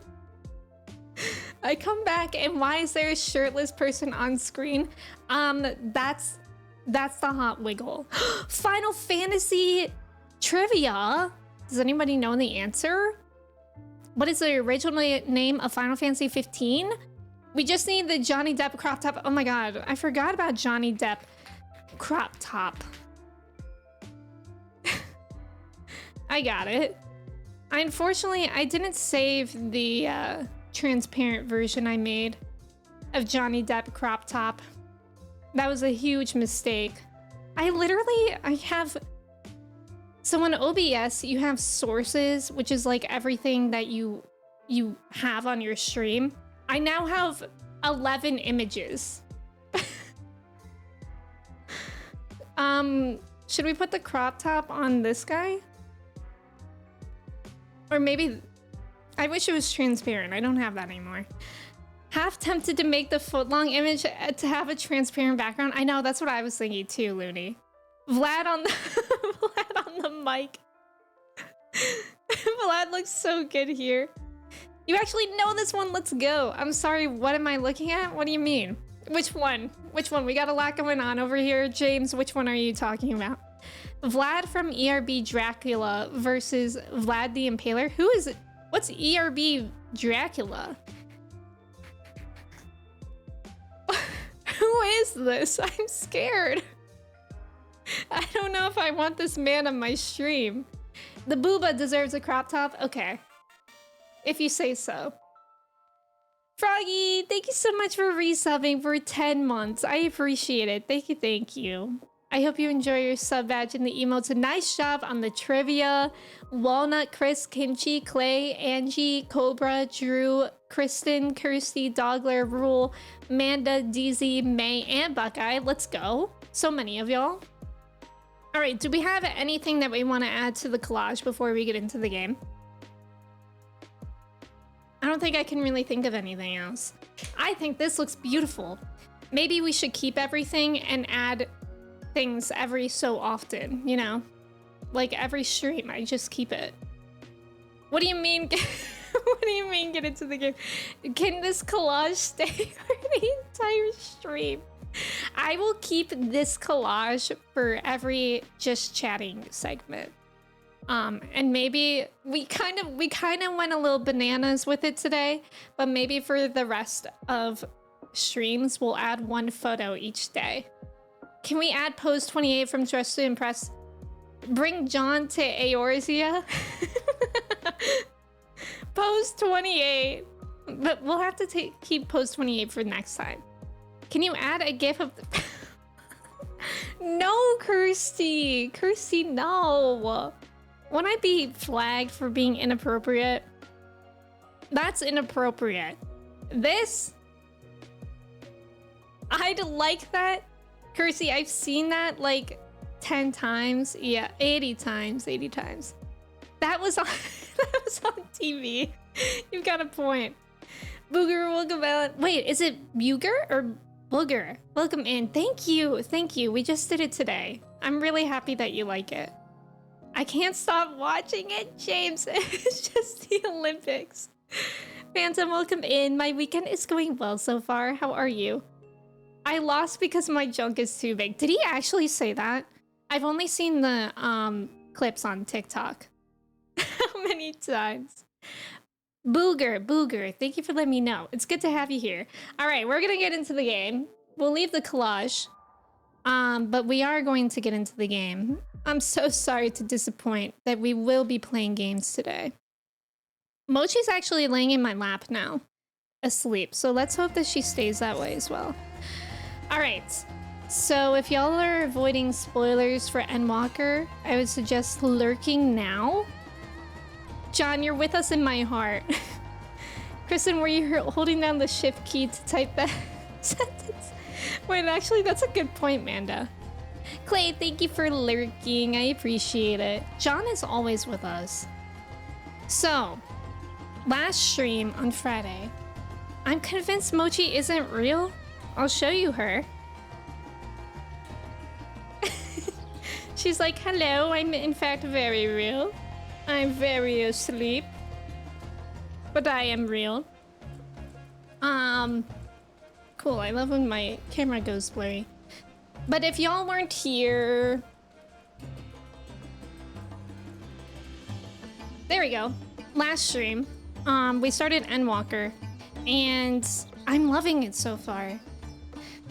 [SPEAKER 1] I come back and why is there a shirtless person on screen? That's the hot wiggle. Final Fantasy trivia. Does anybody know the answer? What is the original name of Final Fantasy 15? We just need the Johnny Depp crop top. Oh my god, I forgot about Johnny Depp crop top. I got it. Unfortunately, I didn't save the transparent version I made of Johnny Depp crop top. That was a huge mistake. I have... So in OBS, you have sources, which is like everything that you have on your stream. I now have 11 images. Should we put the crop top on this guy? Or maybe... I wish it was transparent. I don't have that anymore. Half tempted to make the footlong image to have a transparent background. I know, that's what I was thinking too, Looney. Vlad on the Vlad on the mic. Vlad looks so good here. You actually know this one. Let's go. I'm sorry. What am I looking at? What do you mean? Which one? Which one? We got a lot going on over here. James, which one are you talking about? Vlad from ERB Dracula versus Vlad the Impaler. Who is it? What's ERB Dracula? Who is this? I'm scared. I don't know if I want this man on my stream. The booba deserves a crop top? Okay. If you say so. Froggy, thank you so much for resubbing for 10 months. I appreciate it. Thank you, thank you. I hope you enjoy your sub badge and the emotes. Nice job on the trivia. Walnut, Chris, Kimchi, Clay, Angie, Cobra, Drew, Kristen, Kirsty, Dogler, Rule, Manda, DZ, May, and Buckeye. Let's go. So many of y'all. All right, do we have anything that we want to add to the collage before we get into the game? I don't think I can really think of anything else. I think this looks beautiful. Maybe we should keep everything and add things every so often, you know? Like every stream, I just keep it. What do you mean? What do you mean get into the game? Can this collage stay for the entire stream? I will keep this collage for every just chatting segment. And maybe we kind of went a little bananas with it today, but maybe for the rest of streams, we'll add one photo each day. Can we add pose 28 from Dress to Impress? Bring John to Eorzea? Pose 28. But we'll have to keep pose 28 for next time. Can you add a gif of the... No, Kirsty! Kirsty, no! Won't I be flagged for being inappropriate? That's inappropriate. This... I'd like that. Kirsty, I've seen that like 10 times. Yeah, 80 times. 80 times. That was on, that was on TV. You've got a point. Booger will go out. Wait, is it Buger or Booger, welcome in. Thank you, thank you. We just did it today. I'm really happy that you like it. I can't stop watching it, James. It's just the Olympics. Phantom, welcome in. My weekend is going well so far. How are you? I lost because my junk is too big. Did he actually say that? I've only seen the clips on TikTok. How many times? Booger, thank you for letting me know. It's good to have you here. All right, we're gonna get into the game. We'll leave the collage, but we are going to get into the game. I'm so sorry to disappoint that we will be playing games today. Mochi's actually laying in my lap now, asleep. So let's hope that she stays that way as well. All right, so if y'all are avoiding spoilers for Endwalker, I would suggest lurking now. John, you're with us in my heart. Kristen, were you holding down the shift key to type that sentence? Wait, actually, that's a good point, Manda. Clay, thank you for lurking. I appreciate it. John is always with us. So, last stream on Friday, I'm convinced Mochi isn't real. I'll show you her. She's like, hello, I'm in fact very real. I'm very asleep, but I am real. Cool, I love when my camera goes blurry. But if y'all weren't here... There we go. Last stream, we started Endwalker, and I'm loving it so far.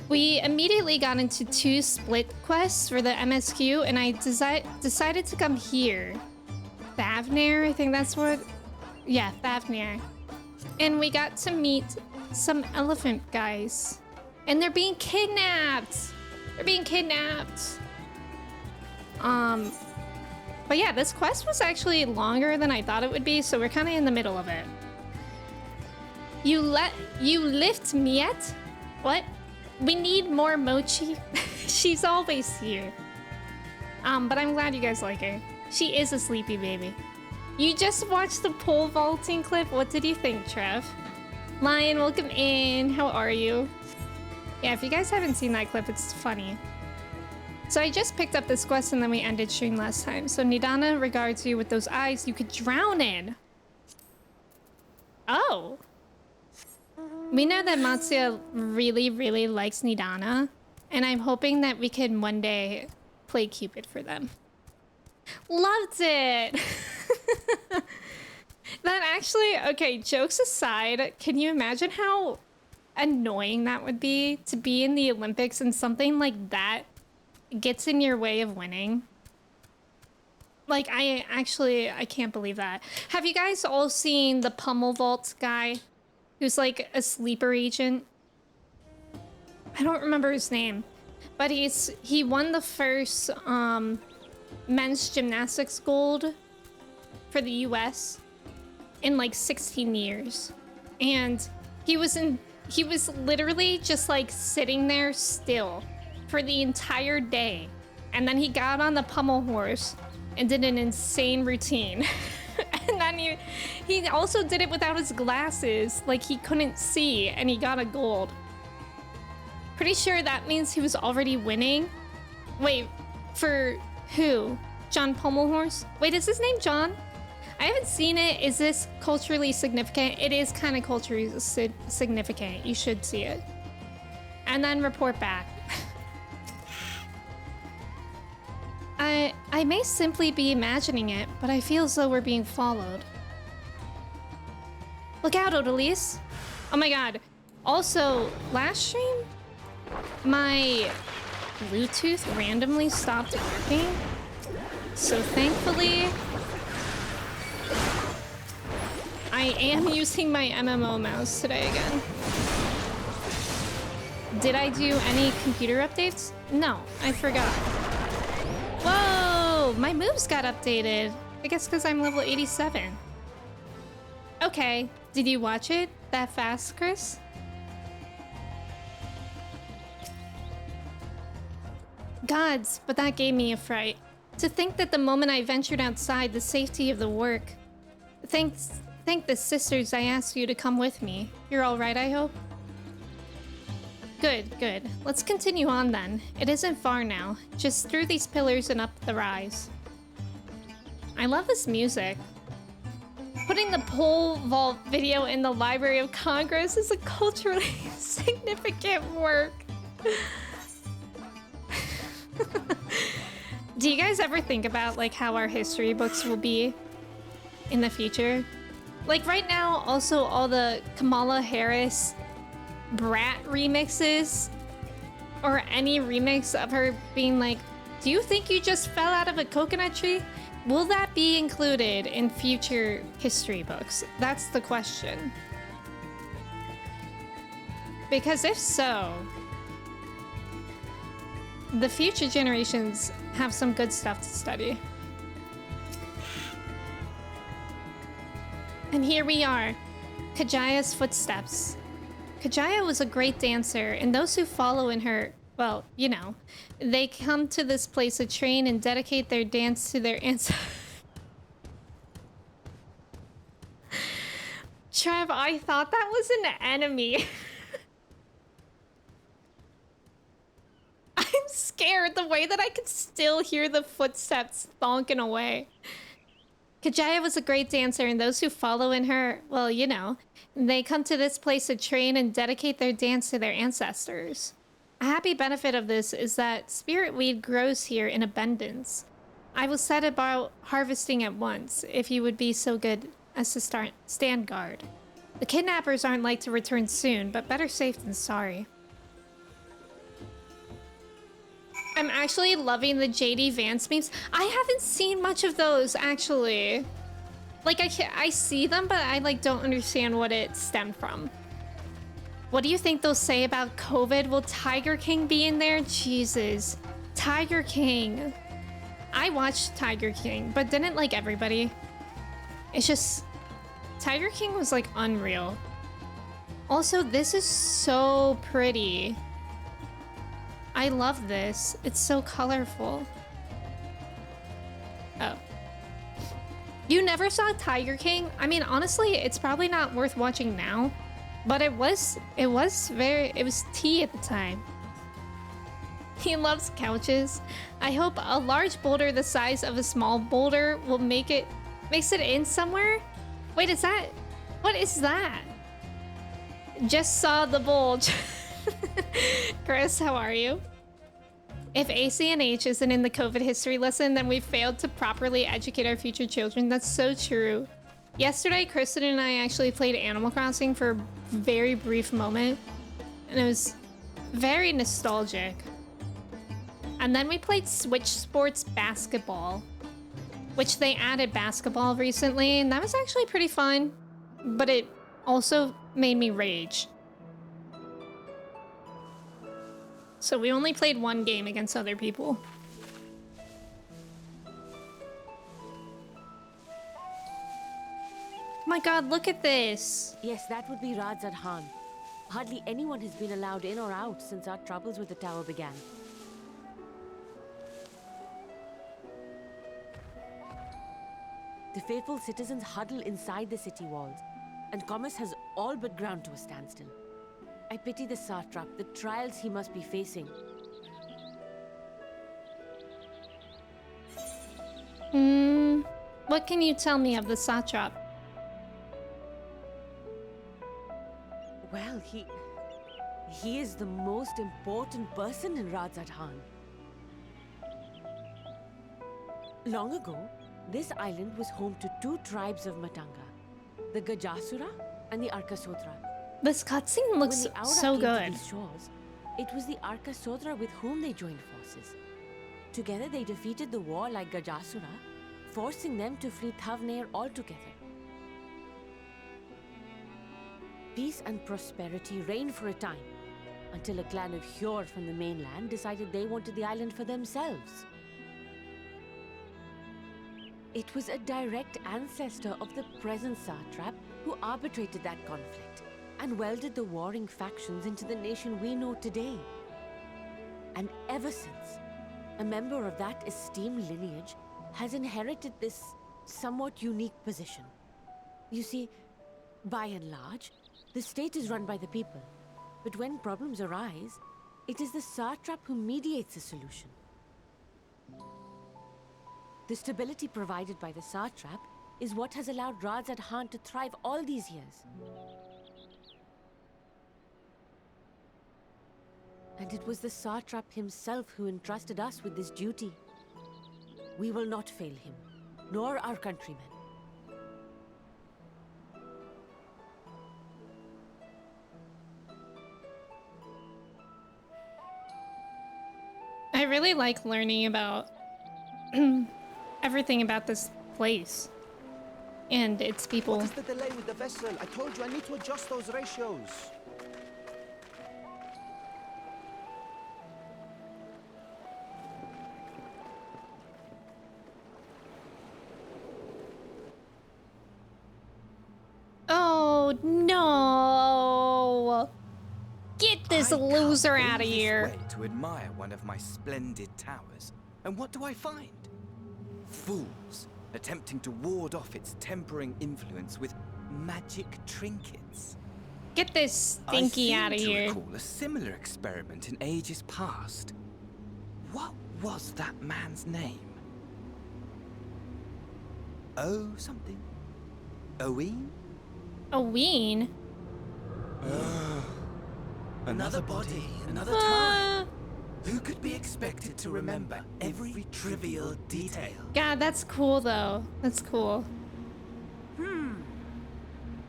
[SPEAKER 1] We immediately got into 2 split quests for the MSQ, and I decided to come here. Thavnir, I think that's what... Yeah, Thavnir. And we got to meet some elephant guys. And they're being kidnapped! They're being kidnapped! But yeah, this quest was actually longer than I thought it would be, so we're kind of in the middle of it. You lift Miet? What? We need more Mochi. She's always here. But I'm glad you guys like her. She is a sleepy baby. You just watched the pole vaulting clip. What did you think, Trev? Lion, welcome in. How are you? Yeah, if you guys haven't seen that clip, it's funny. So I just picked up this quest and then we ended stream last time. So Nidana regards you with those eyes you could drown in. Oh. We know that Matsuya really, really likes Nidana. And I'm hoping that we can one day play Cupid for them. Loved it! That actually, okay, jokes aside, can you imagine how annoying that would be to be in the Olympics and something like that gets in your way of winning? Like, I can't believe that. Have you guys all seen the Pummel Vault guy who's like a sleeper agent? I don't remember his name, but he won the first men's gymnastics gold for the US in like 16 years. And he was literally just like sitting there still for the entire day. And then he got on the pommel horse and did an insane routine. And then he also did it without his glasses, like he couldn't see, and he got a gold. Pretty sure that means he was already winning. Wait, for who? John Pommelhorse? Wait, is his name John? I haven't seen it. Is this culturally significant? It is kind of culturally significant. You should see it. And then report back. I may simply be imagining it, but I feel as though we're being followed. Look out, Odalise. Oh my god. Also, last stream, my Bluetooth randomly stopped working. So thankfully, I am using my MMO mouse today again. Did I do any computer updates? No, I forgot. Whoa, my moves got updated. I guess because I'm level 87. Okay, did you watch it that fast, Chris? Gods, but that gave me a fright. To think that the moment I ventured outside the safety of the work. Thank the sisters I asked you to come with me. You're all right, I hope? Good, good. Let's continue on then. It isn't far now. Just through these pillars and up the rise. I love this music. Putting the pole vault video in the Library of Congress is a culturally significant work. Do you guys ever think about like how our history books will be in the future? Like right now, also all the Kamala Harris Brat remixes or any remix of her being like, do you think you just fell out of a coconut tree? Will that be included in future history books? That's the question. Because if so, the future generations have some good stuff to study. And here we are, Kajaya's footsteps. Kajaya was a great dancer, and those who follow in her, well, you know, they come to this place to train and dedicate their dance to their ancestors. Trev, I thought that was an enemy. I'm scared the way that I could still hear the footsteps thonking away. Kajaya was a great dancer, and those who follow in her, well, you know, they come to this place to train and dedicate their dance to their ancestors. A happy benefit of this is that spirit weed grows here in abundance. I will set about harvesting at once, if you would be so good as to stand guard. The kidnappers aren't like to return soon, but better safe than sorry. I'm actually loving the JD Vance memes. I haven't seen much of those, actually. Like, I see them, but I, like, don't understand what it stemmed from. What do you think they'll say about COVID? Will Tiger King be in there? Jesus. Tiger King. I watched Tiger King, but didn't like everybody. It's just... Tiger King was, like, unreal. Also, this is so pretty. I love this. It's so colorful. Oh. You never saw Tiger King? I mean, honestly, it's probably not worth watching now, but it was tea at the time. He loves couches. I hope a large boulder the size of a small boulder will makes it in somewhere. Wait, what is that? Just saw the bulge. Chris, how are you? If ACNH isn't in the COVID history lesson, then we failed to properly educate our future children. That's so true. Yesterday, Kristen and I actually played Animal Crossing for a very brief moment, and it was very nostalgic. And then we played Switch Sports Basketball, which they added basketball recently, and that was actually pretty fun, but it also made me rage. So we only played one game against other people. My god, look at this!
[SPEAKER 2] Yes, that would be Radzad Khan. Hardly anyone has been allowed in or out since our troubles with the tower began. The faithful citizens huddle inside the city walls, and commerce has all but ground to a standstill. I pity the satrap, the trials he must be facing.
[SPEAKER 1] What can you tell me of the satrap?
[SPEAKER 2] Well, he is the most important person in Radzad Khan. Long ago, this island was home to two tribes of Matanga, the Gajasura and the Arkasodra.
[SPEAKER 1] This cutscene looks so good.
[SPEAKER 2] These shores, it was the Arkasodra with whom they joined forces. Together they defeated the warlike Gajasura, forcing them to flee Thavnair altogether. Peace and prosperity reigned for a time, until a clan of Hjor from the mainland decided they wanted the island for themselves. It was a direct ancestor of the present satrap who arbitrated that conflict and welded the warring factions into the nation we know today. And ever since, a member of that esteemed lineage has inherited this somewhat unique position. You see, by and large, the state is run by the people, But when problems arise, it is the satrap who mediates a solution. The stability provided by the satrap is what has allowed Radzad Khan to thrive all these years. And it was the satrap himself who entrusted us with this duty. We will not fail him, nor our countrymen.
[SPEAKER 1] I really like learning about everything about this place and its people.
[SPEAKER 3] What is the delay with the vessel? I told you I need to adjust those ratios.
[SPEAKER 1] Oh no! Get this loser out of here!
[SPEAKER 4] To admire one of my splendid towers, and what do I find? Fools attempting to ward off its tempering influence with magic trinkets.
[SPEAKER 1] Get this stinky out of here!
[SPEAKER 4] I seem to recall a similar experiment in ages past. What was that man's name? Oh, something. Owen?
[SPEAKER 1] Owen?
[SPEAKER 4] Another body, another time. Who could be expected to remember every trivial detail?
[SPEAKER 1] God, that's cool though. That's cool.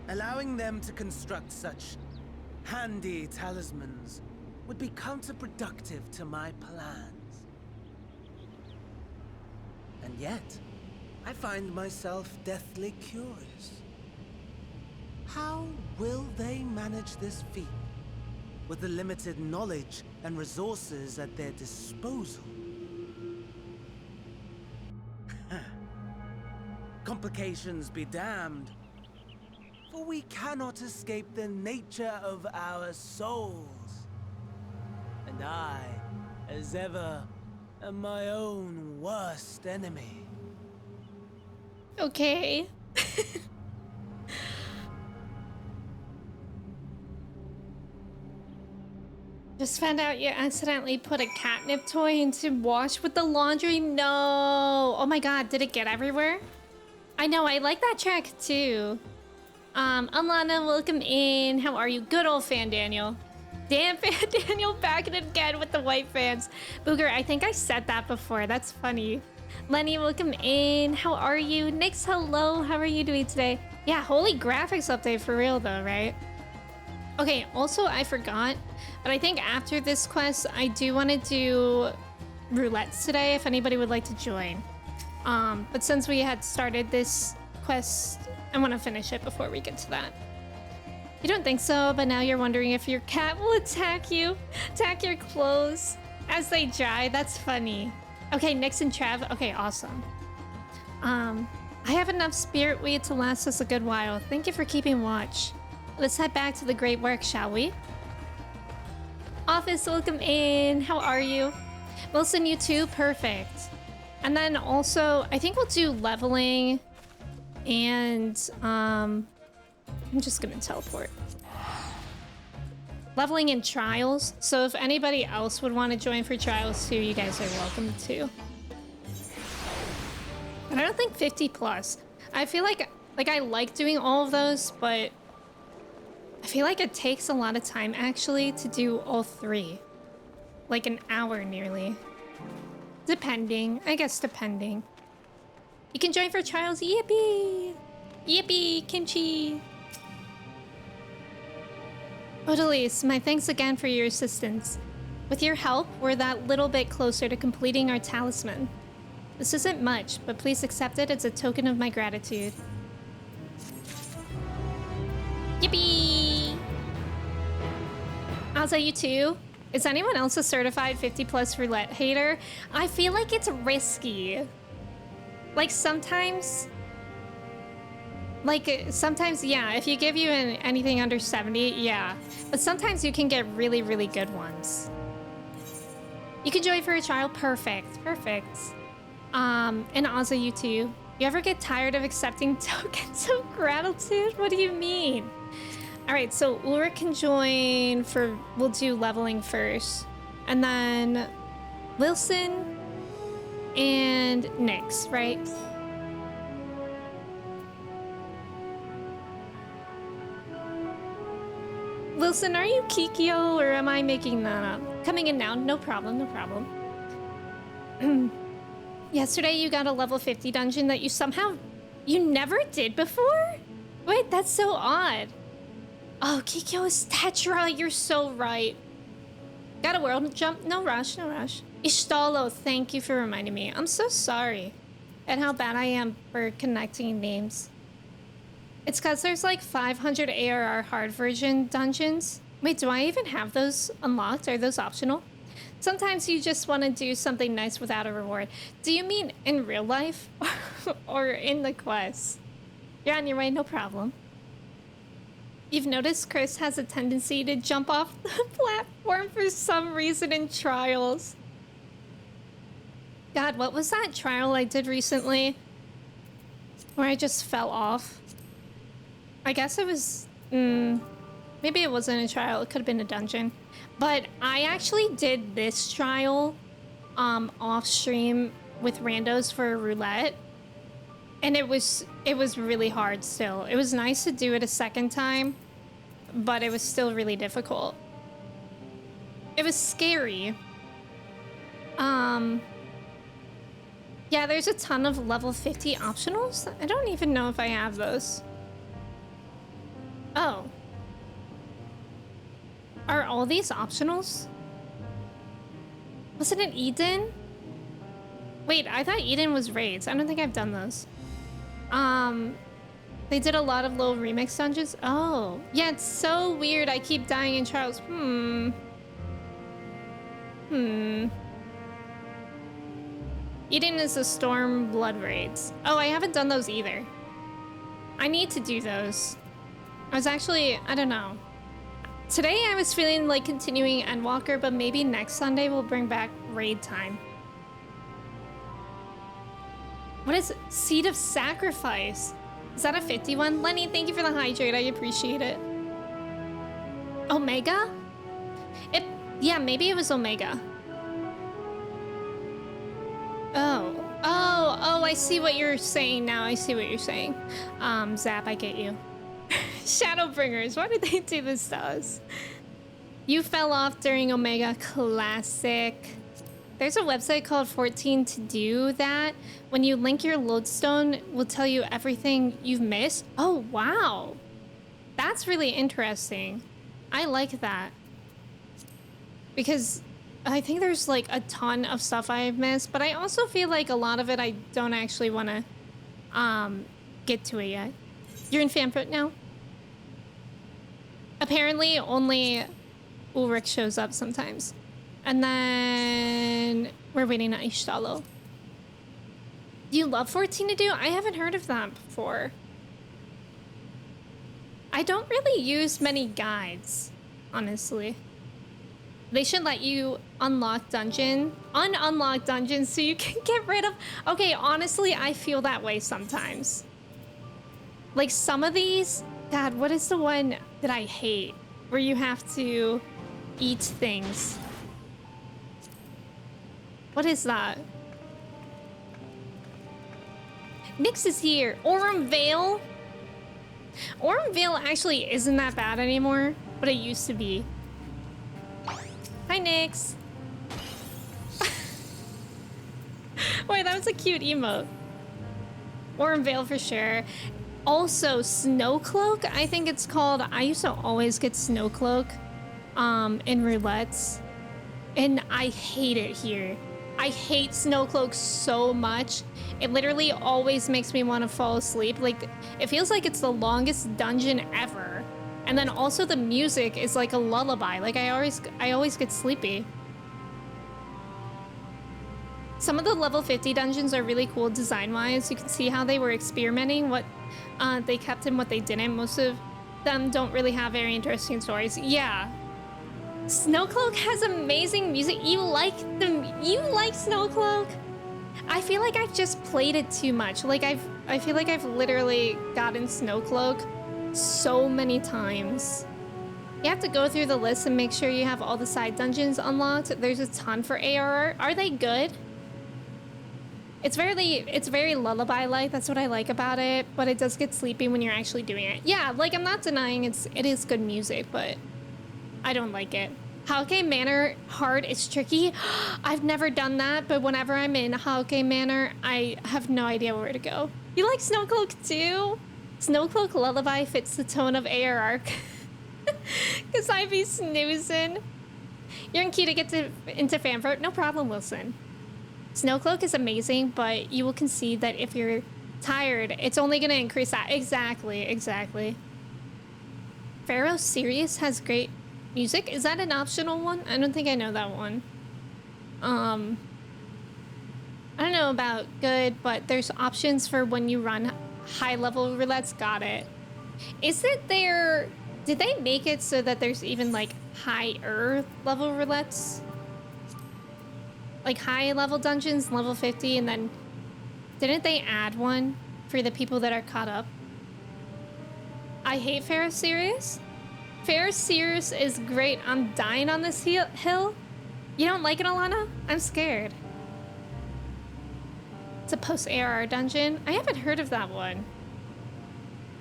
[SPEAKER 5] Allowing them to construct such handy talismans would be counterproductive to my plans. And yet, I find myself deathly curious. How will they manage this feat with the limited knowledge and resources at their disposal? Complications be damned, for we cannot escape the nature of our souls. And I, as ever, am my own worst enemy.
[SPEAKER 1] Okay. Just found out you accidentally put a catnip toy into wash with the laundry. No. Oh my god, did it get everywhere? I know, I like that track too. Alana, welcome in. How are you? Good old Fan Daniel. Damn, Fan Daniel back at it again with the white fans. Booger, I think I said that before. That's funny. Lenny, welcome in. How are you? Nyx, hello. How are you doing today? Yeah, holy graphics update for real though, right? Okay, also I forgot, but I think after this quest, I do want to do roulettes today if anybody would like to join. But since we had started this quest, I want to finish it before we get to that. You don't think so, but now you're wondering if your cat will attack you, attack your clothes as they dry. That's funny. Okay, Nyx and Trev. Okay, awesome. I have enough spirit weed to last us a good while. Thank you for keeping watch. Let's head back to the great work, shall we? Office, welcome in. How are you? Wilson, you too? Perfect. And then also, I think we'll do leveling and, I'm just gonna teleport. Leveling and trials. So if anybody else would want to join for trials too, you guys are welcome to. But I don't think 50 plus. I feel like I like doing all of those, but I feel like it takes a lot of time actually to do all three. Like an hour nearly. Depending, I guess depending. You can join for trials, yippee! Yippee, kimchi! Odalise, my thanks again for your assistance. With your help, we're that little bit closer to completing our talisman. This isn't much, but please accept it as a token of my gratitude. Yippee! Alza, you too? Is anyone else a certified 50 plus roulette hater? I feel like it's risky. Like sometimes, yeah, if you give you anything under 70, yeah. But sometimes you can get really, really good ones. You can join for a trial, perfect, perfect. And also you too. You ever get tired of accepting tokens of gratitude? What do you mean? All right, so Ulrich can join for, we'll do leveling first. And then Wilson and Nyx, right? Wilson, are you Kikyo or am I making that up? Coming in now, no problem, no problem. Yesterday you got a level 50 dungeon that you never did before? Wait, that's so odd. Oh, Kikyo is Tetra, you're so right. Got a world jump? No rush, no rush. Ishtalo, thank you for reminding me. I'm so sorry at how bad I am for connecting names. It's because there's like 500 ARR hard version dungeons. Wait, do I even have those unlocked? Are those optional? Sometimes you just want to do something nice without a reward. Do you mean in real life or in the quest? You're on your way, no problem. You've noticed Chris has a tendency to jump off the platform for some reason in trials. God, what was that trial I did recently where I just fell off? I guess it was, maybe it wasn't a trial, it could have been a dungeon. But I actually did this trial off stream with randos for roulette. And it was really hard still. It was nice to do it a second time, but it was still really difficult. It was scary. Yeah, there's a ton of level 50 optionals. I don't even know if I have those. Oh. Are all these optionals? Wasn't it Eden? Wait, I thought Eden was raids. I don't think I've done those. They did a lot of little remix dungeons. Oh, yeah, it's so weird. I keep dying in trials. Eden is the Storm Blood raids. Oh, I haven't done those either. I need to do those. I was actually, I don't know. Today I was feeling like continuing Endwalker, but maybe next Sunday we'll bring back raid time. What is it? Seed of Sacrifice? Is that a 51? Lenny, thank you for the hydrate. I appreciate it. Omega? Yeah, maybe it was Omega. Oh, I see what you're saying now. I see what you're saying. Zap, I get you. Shadowbringers, why did they do this to us? You fell off during Omega. Classic. There's a website called 14 to do that. When you link your lodestone, it will tell you everything you've missed. Oh, wow. That's really interesting. I like that. Because I think there's like a ton of stuff I've missed, but I also feel like a lot of it I don't actually want to get to it yet. You're in Fanfoot now? Apparently only Ulrich shows up sometimes. And then we're waiting on Ishtalo. Do you love 14 to do? I haven't heard of that before. I don't really use many guides, honestly. They should let you unlock ununlock dungeons so you can get rid of... Okay, honestly, I feel that way sometimes. Like some of these... God, what is the one that I hate? Where you have to eat things. What is that? Nyx is here. Aurum Vale? Aurum Vale actually isn't that bad anymore, but it used to be. Hi, Nyx. Wait, that was a cute emote. Aurum Vale for sure. Also, Snowcloak, I think it's called. I used to always get Snowcloak in roulettes. And I hate it here. I hate Snowcloak so much. It literally always makes me want to fall asleep. Like, it feels like it's the longest dungeon ever. And then also the music is like a lullaby. Like, I always get sleepy. Some of the level 50 dungeons are really cool design-wise. You can see how they were experimenting, what they kept and what they didn't. Most of them don't really have very interesting stories. Yeah. Snowcloak has amazing music. You like Snowcloak? I feel like I've just played it too much. Like I feel like I've literally gotten Snowcloak so many times. You have to go through the list and make sure you have all the side dungeons unlocked. There's a ton for ARR. Are they good? It's very lullaby-like. That's what I like about it. But it does get sleepy when you're actually doing it. Yeah, like I'm not denying it is good music, but I don't like it. Haoke Manor hard is tricky. I've never done that, but whenever I'm in Haoke Manor, I have no idea where to go. You like Snowcloak too? Snowcloak Lullaby fits the tone of ARR. Cause I be snoozing. You're in queue to get into Fanfort. No problem, Wilson. Snowcloak is amazing, but you will concede that if you're tired, it's only gonna increase that. Exactly. Pharaoh Sirius has great music. Is that an optional one? I don't think I know that one. I don't know about good, but there's options for when you run high level roulettes. Got it. Is it there? Did they make it so that there's even like higher level roulettes? Like high level dungeons, level 50, and then didn't they add one for the people that are caught up? I hate Pharaoh Sirius. Pharaoh Sirius is great. I'm dying on this hill. You don't like it, Alana? I'm scared. It's a post-ARR dungeon. I haven't heard of that one.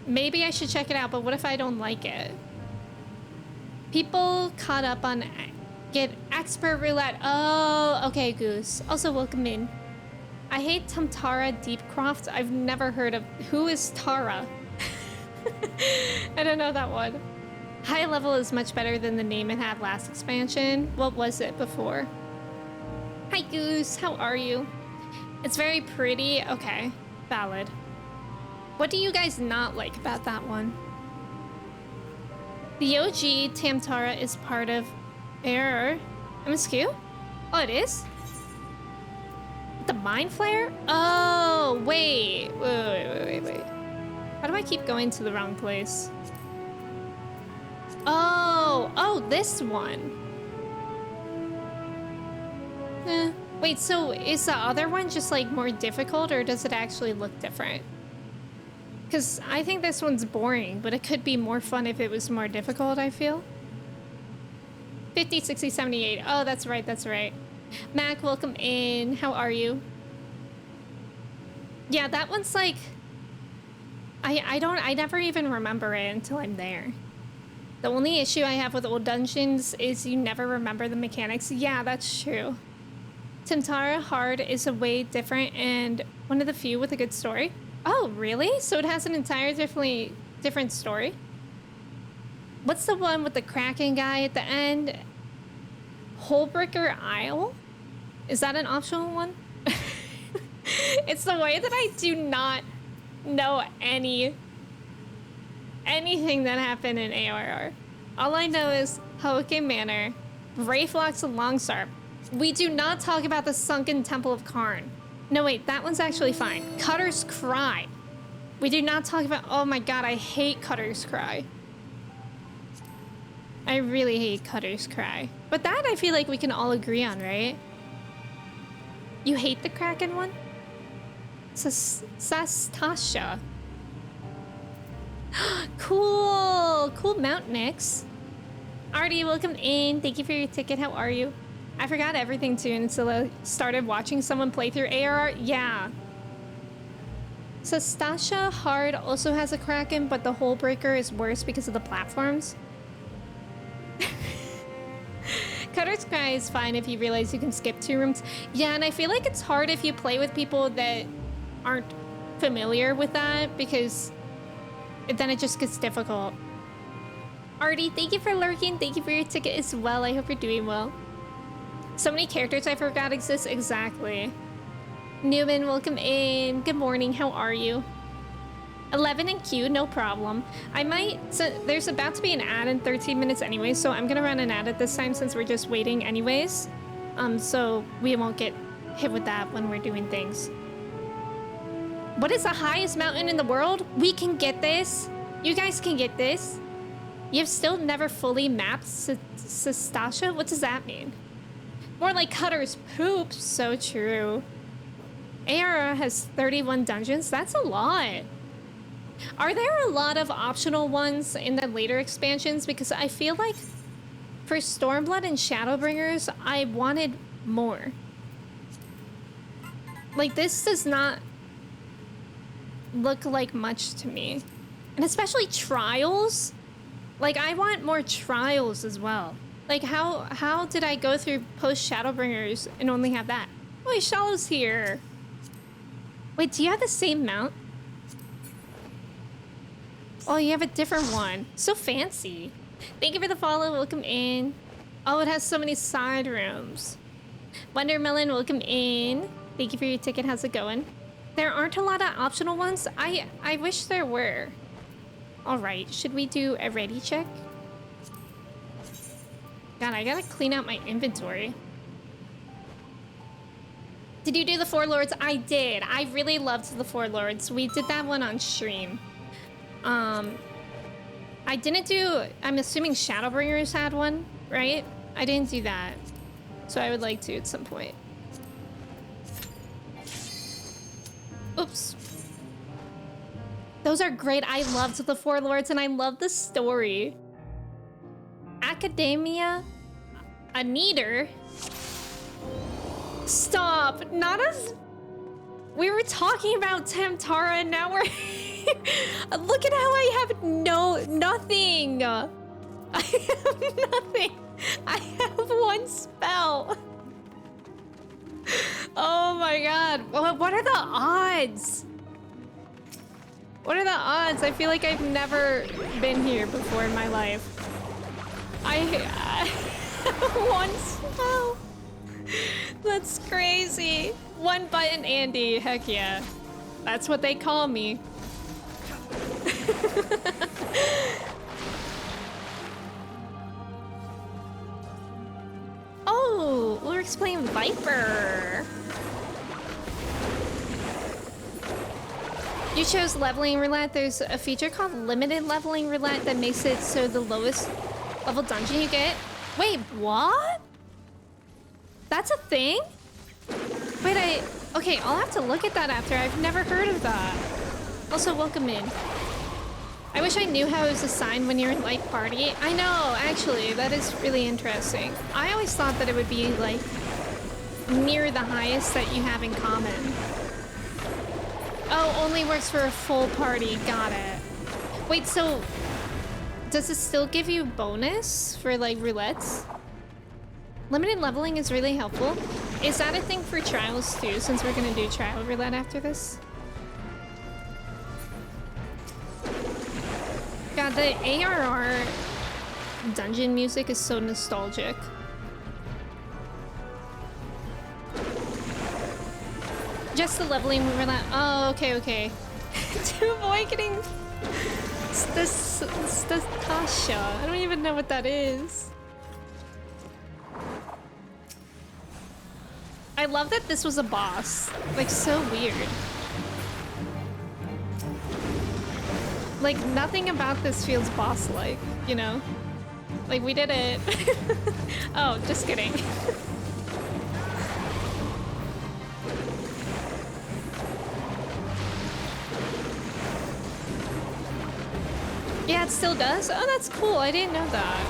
[SPEAKER 1] Maybe I should check it out, but what if I don't like it? People caught up on get expert roulette. Oh, okay, Goose. Also, welcome in. I hate Tamtara Deepcroft. I've never heard of. Who is Tara? I don't know that one. High level is much better than the name it had last expansion. What was it before? Hi, Goose. How are you? It's very pretty. Okay, valid. What do you guys not like about that one? The OG Tamtara is part of Error. MSQ? Oh, it is? The Mind Flayer? Oh, wait. Wait. How do I keep going to the wrong place? Oh, this one. Wait, so is the other one just like more difficult, or does it actually look different? Because I think this one's boring, but it could be more fun if it was more difficult, I feel. 50, 60, 78. Oh, that's right. Mac, welcome in. How are you? Yeah, that one's like... I never even remember it until I'm there. The only issue I have with old dungeons is you never remember the mechanics. Yeah, that's true. Tamtara Hard is a way different and one of the few with a good story. Oh, really? So it has an entirely different story? What's the one with the Kraken guy at the end? Holebreaker Isle? Is that an optional one? It's the way that I do not know anything that happened in ARR. All I know is Haoke Manor, Wraithlock's Longsarp. We do not talk about the Sunken Temple of Karn. No, wait, that one's actually fine. Cutter's Cry. We do not talk about... Oh my god, I hate Cutter's Cry. I really hate Cutter's Cry. But that I feel like we can all agree on, right? You hate the Kraken one? Sastasha. Cool Mount Nix. Artie, welcome in. Thank you for your ticket. How are you? I forgot everything too until I started watching someone play through ARR. Yeah. Sastasha Hard also has a Kraken, but the Holebreaker is worse because of the platforms. Cutter's Cry is fine if you realize you can skip 2 rooms. Yeah, and I feel like it's hard if you play with people that aren't familiar with that, because then it just gets difficult. Artie, thank you for lurking. Thank you for your ticket as well. I hope you're doing well. So many characters I forgot exist. Exactly. Newman, welcome in. Good morning. How are you? 11 in queue, no problem. I might... So there's about to be an ad in 13 minutes anyway, so I'm gonna run an ad at this time since we're just waiting anyways. So we won't get hit with that when we're doing things. What is the highest mountain in the world? We can get this. You guys can get this. You've still never fully mapped Sastasha? What does that mean? More like Cutter's Poop. So true. ARR has 31 dungeons. That's a lot. Are there a lot of optional ones in the later expansions? Because I feel like for Stormblood and Shadowbringers, I wanted more. Like, this does not look like much to me. And especially Trials. Like, I want more Trials as well. Like, how did I go through post Shadowbringers and only have that? Wait, Shallow's here. Wait, do you have the same mount? Oh, you have a different one. So fancy. Thank you for the follow. Welcome in. Oh, it has so many side rooms. Wondermelon, welcome in. Thank you for your ticket. How's it going? There aren't a lot of optional ones. I wish there were. All right, should we do a ready check? God, I gotta clean out my inventory. Did you do the Four Lords? I did. I really loved the Four Lords. We did that one on stream. I didn't do, I'm assuming Shadowbringers had one, right? I didn't do that. So I would like to at some point. Oops. Those are great. I loved the Four Lords and I love the story. Academia, a Neater. Stop, not us. We were talking about Tamtara and now we're look at how I have nothing. I have nothing. I have one spell. Oh my god. What are the odds? What are the odds? I feel like I've never been here before in my life. I have one spell. That's crazy. One button Andy. Heck yeah. That's what they call me. Oh, we're playing Viper. You chose leveling roulette. There's a feature called limited leveling roulette that makes it so the lowest level dungeon you get. Wait, what? That's a thing? Wait, okay, I'll have to look at that after. I've never heard of that. Also, welcome in. I wish I knew how it was assigned when you're in like party. I know, actually, that is really interesting. I always thought that it would be like near the highest that you have in common. Oh, only works for a full party. Got it. Wait, so does it still give you bonus for like roulettes? Limited leveling is really helpful. Is that a thing for trials too, since we're gonna do trial roulette after this? God, the ARR dungeon music is so nostalgic. Just the leveling roulette. Oh, okay. To avoid getting Stastasha. I don't even know what that is. I love that this was a boss. Like, so weird. Like, nothing about this feels boss-like, you know? Like, we did it. Oh, just kidding. Yeah, it still does? Oh, that's cool. I didn't know that.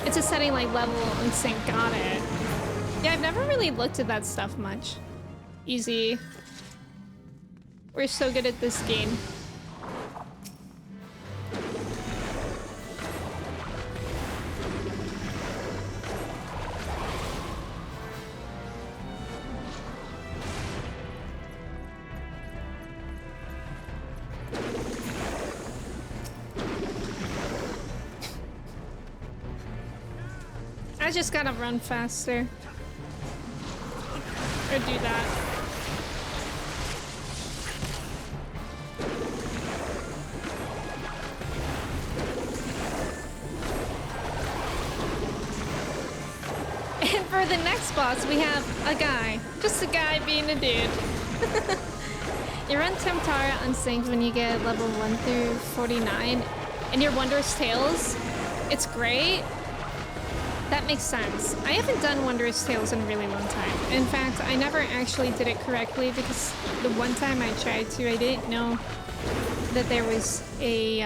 [SPEAKER 1] It's a setting like level and sync. Got it. Yeah, I've never really looked at that stuff much. Easy. We're so good at this game. I just gotta run faster. Or do that. And for the next boss, we have a guy. Just a guy being a dude. You run Temtara unsynced when you get level 1 through 49. And your Wondrous Tales, it's great. That that makes sense. I haven't done Wondrous Tales in a really long time. In fact, I never actually did it correctly because the one time I tried to, I didn't know that there was a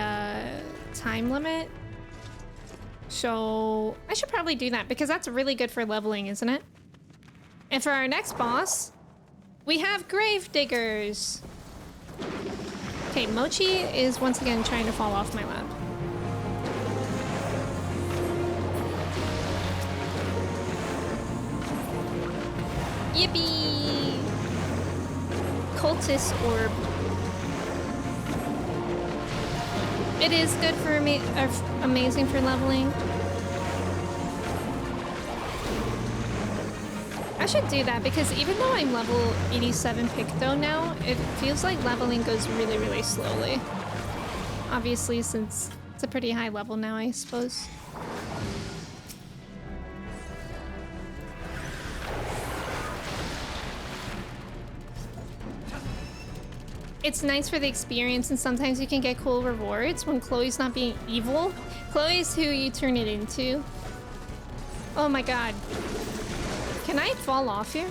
[SPEAKER 1] time limit. So I should probably do that because that's really good for leveling, isn't it? And for our next boss, we have Grave Diggers. Okay, Mochi is once again trying to fall off my lap. Yippee! Cultist Orb. It is good for amazing for leveling. I should do that because even though I'm level 87 Picto now, it feels like leveling goes really, really slowly. Obviously, since it's a pretty high level now, I suppose. It's nice for the experience, and sometimes you can get cool rewards when Chloe's not being evil. Chloe's who you turn it into. Oh my god. Can I fall off here?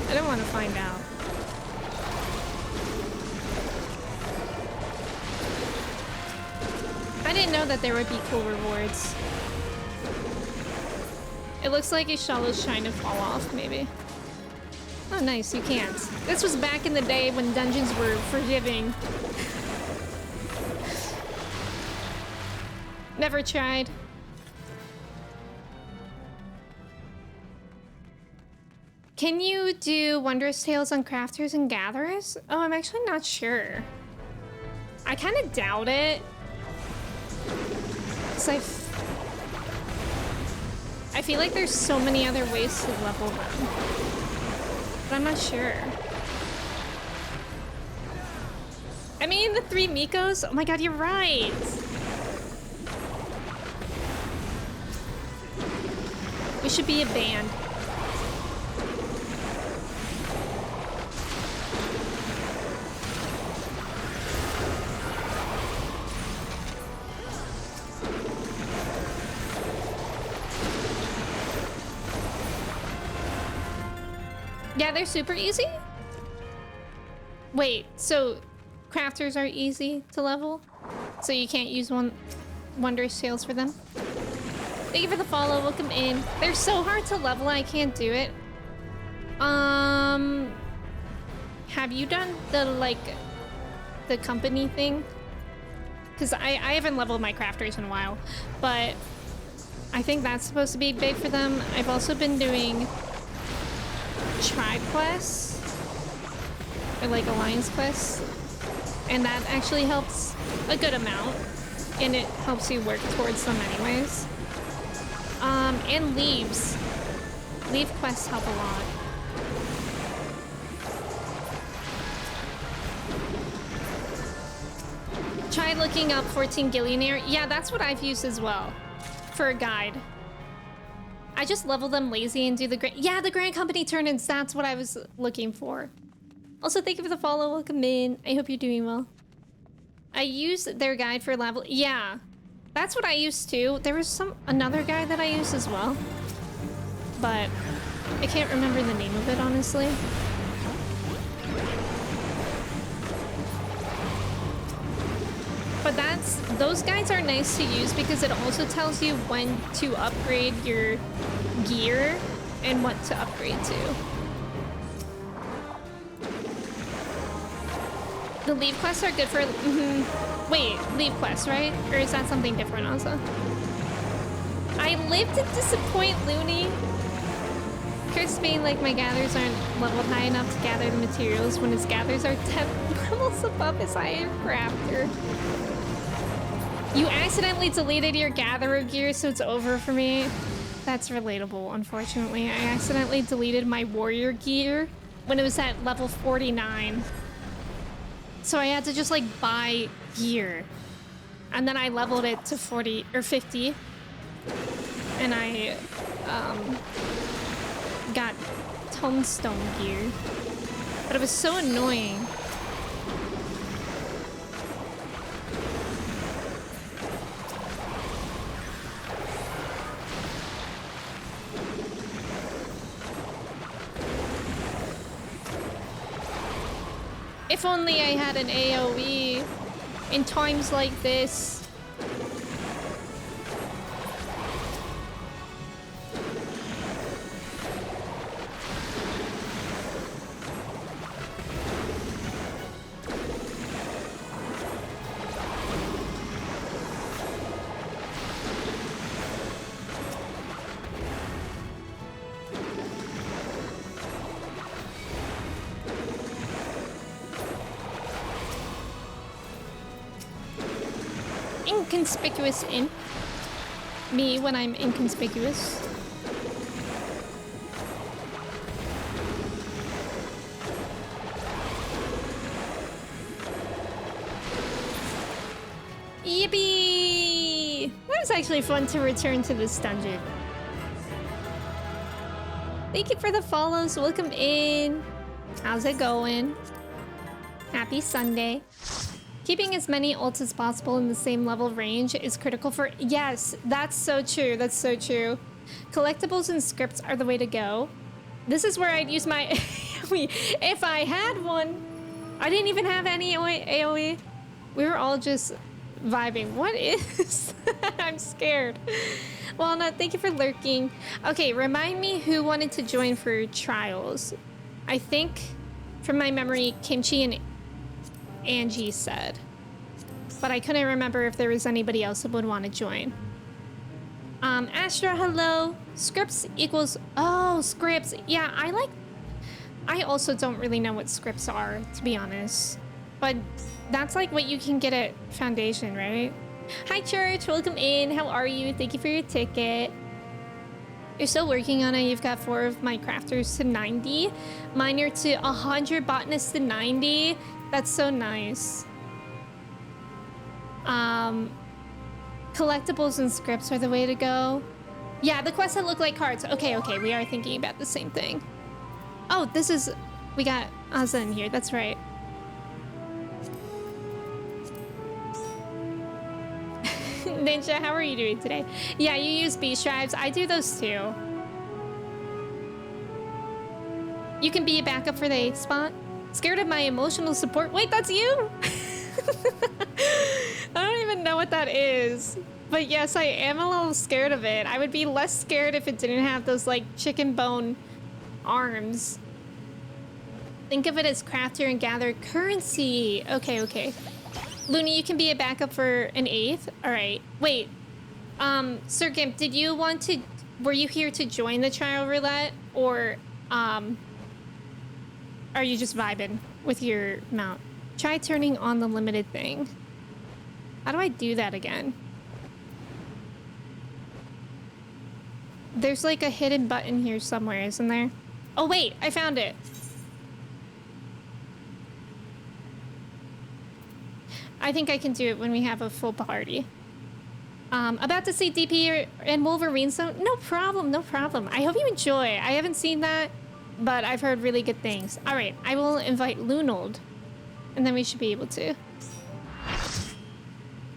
[SPEAKER 1] I don't want to find out. I didn't know that there would be cool rewards. It looks like Ishala's trying to fall off, maybe. Oh, nice, you can't. This was back in the day when dungeons were forgiving. Never tried. Can you do Wondrous Tales on Crafters and Gatherers? Oh, I'm actually not sure. I kind of doubt it. 'Cause I feel like there's so many other ways to level them. But I'm not sure. I mean, the 3 Mikos? Oh my god, you're right! We should be a band. Yeah, they're super easy? Wait, so crafters are easy to level? So you can't use Wondrous Tales for them? Thank you for the follow, welcome in. They're so hard to level, I can't do it. Have you done the company thing? Because I haven't leveled my crafters in a while, but I think that's supposed to be big for them. I've also been doing tribe quests or like alliance quests, and that actually helps a good amount, and it helps you work towards them anyways. And leaves. Leave quests help a lot. Try looking up 14 Gillionaire. Yeah, that's what I've used as well for a guide. I just level them lazy and do the the Grand Company turn-ins. That's what I was looking for. Also, thank you for the follow. Welcome in. I hope you're doing well. I used their guide for level. Yeah, that's what I used too. There was another guide that I used as well, but I can't remember the name of it, honestly. But those guides are nice to use because it also tells you when to upgrade your gear and what to upgrade to. The leave quests are good for... Wait, leave quests, right? Or is that something different also? I live to disappoint Looney. Chris being like, my gathers aren't leveled high enough to gather the materials when his gathers are 10 levels above his iron crafter. You accidentally deleted your gatherer gear, so it's over for me. That's relatable, unfortunately. I accidentally deleted my warrior gear when it was at level 49. So I had to just like buy gear. And then I leveled it to 40 or 50. And I got tombstone gear. But it was so annoying. If only I had an AoE in times like this. Inconspicuous imp. Me when I'm inconspicuous. Yippee! That was actually fun to return to this dungeon. Thank you for the follows. Welcome in. How's it going? Happy Sunday. Keeping as many ults as possible in the same level range is critical for... Yes, that's so true. That's so true. Collectibles and scripts are the way to go. This is where I'd use my AoE if I had one. I didn't even have any AoE. We were all just vibing. What is... I'm scared. Walnut, thank you for lurking. Okay, remind me who wanted to join for trials. I think, from my memory, Kimchi and Angie said, but I couldn't remember if there was anybody else that would want to join. Astra, hello. Scripts equals... Oh, scripts. Yeah, I also don't really know what scripts are, to be honest. But that's like what you can get at Foundation, right? Hi, Church. Welcome in. How are you? Thank you for your ticket. You're still working on it. You've got 4 of my crafters to 90. Mine are to 100, botanists to 90. That's so nice. Collectibles and scripts are the way to go. Yeah, the quests that look like cards. Okay, okay, we are thinking about the same thing. Oh, this is... We got Asa in here, that's right. Ninja, how are you doing today? Yeah, you use beast drives. I do those too. You can be a backup for the 8th spot. Scared of my emotional support. Wait, that's you? I don't even know what that is. But yes, I am a little scared of it. I would be less scared if it didn't have those like chicken bone arms. Think of it as crafter and gather currency. Okay, okay. Looney, you can be a backup for an 8th. All right. Wait. Sir Gimp, did you want to... Were you here to join the trial roulette? Or, are you just vibing with your mount? Try turning on the limited thing. How do I do that again? There's like a hidden button here somewhere, isn't there? Oh wait, I found it. I think I can do it when we have a full party. About to see DP and Wolverine, so no problem, no problem. I hope you enjoy. I haven't seen that, but I've heard really good things. All right, I will invite Lunold, and then we should be able to.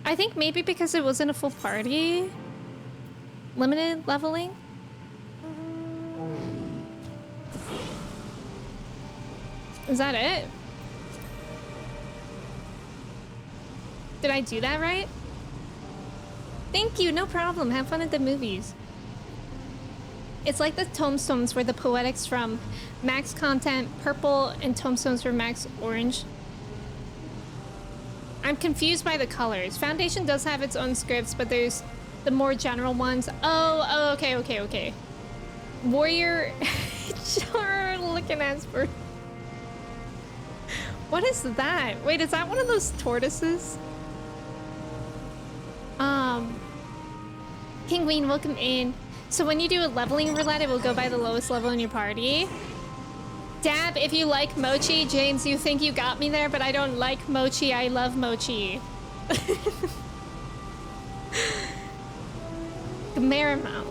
[SPEAKER 1] I think maybe because it wasn't a full party, limited leveling. Is that it? Did I do that right? Thank you, no problem. Have fun at the movies. It's like the tomestones were the poetics from max content purple and tomestones were max orange. I'm confused by the colors. Foundation does have its own scripts, but there's the more general ones. Oh, okay, okay, okay. Warrior Char looking as for... What is that? Wait, is that one of those tortoises? Kingween, welcome in. So when you do a leveling roulette, it will go by the lowest level in your party. Dab, if you like mochi. James, you think you got me there, but I don't like mochi. I love mochi. Gamaramo.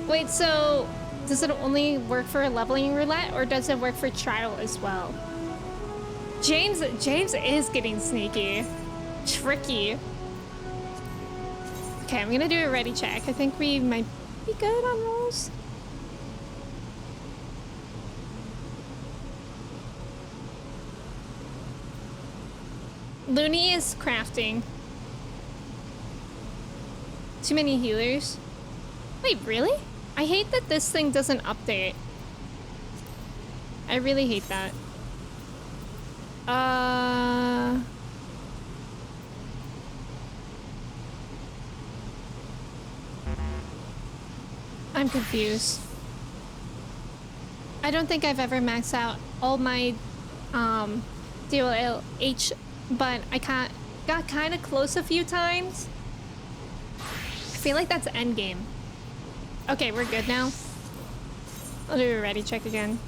[SPEAKER 1] Wait, so does it only work for a leveling roulette, or does it work for trial as well? James is getting sneaky. Tricky. Okay, I'm gonna do a ready check. I think we might be good on rolls. Looney is crafting. Too many healers. Wait, really? I hate that this thing doesn't update. I really hate that. I'm confused. I don't think I've ever maxed out all my DLH, but I got kind of close a few times. I feel like that's endgame. Okay, we're good now. I'll do a ready check again.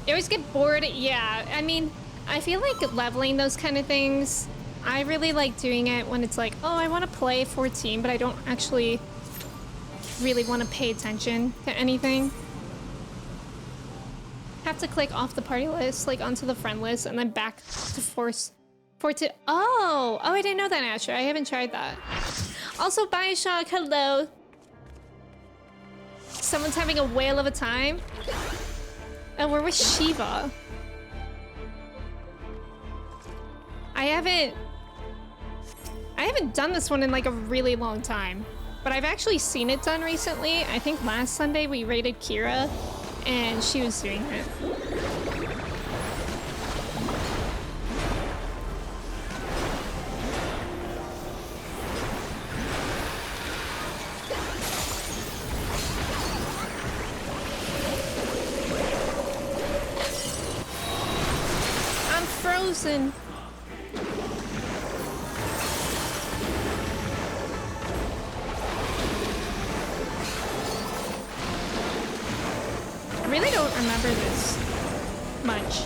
[SPEAKER 1] You always get bored. Yeah, I mean, I feel like leveling those kind of things, I really like doing it when it's like, oh, I want to play 14, but I don't actually really want to pay attention to anything. Have to click off the party list, like onto the friend list, and then back to oh, I didn't know that, Asher. I haven't tried that. Also, Bioshock, hello. Someone's having a whale of a time. Oh, where was Shiva? I haven't done this one in like a really long time, but I've actually seen it done recently. I think last Sunday we raided Kira, and she was doing it. I'm frozen. I really don't remember this much.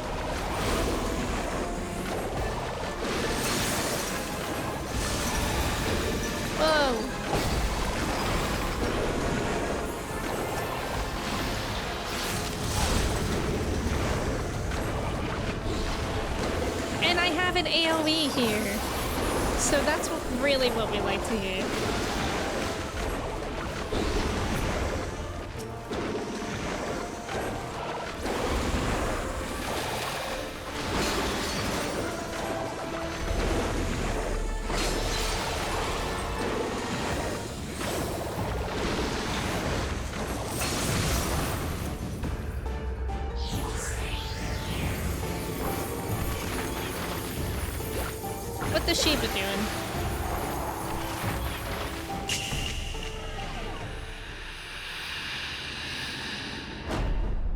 [SPEAKER 1] Whoa. And I have an AoE here. So that's really what we like to hear. What the Shiva doing?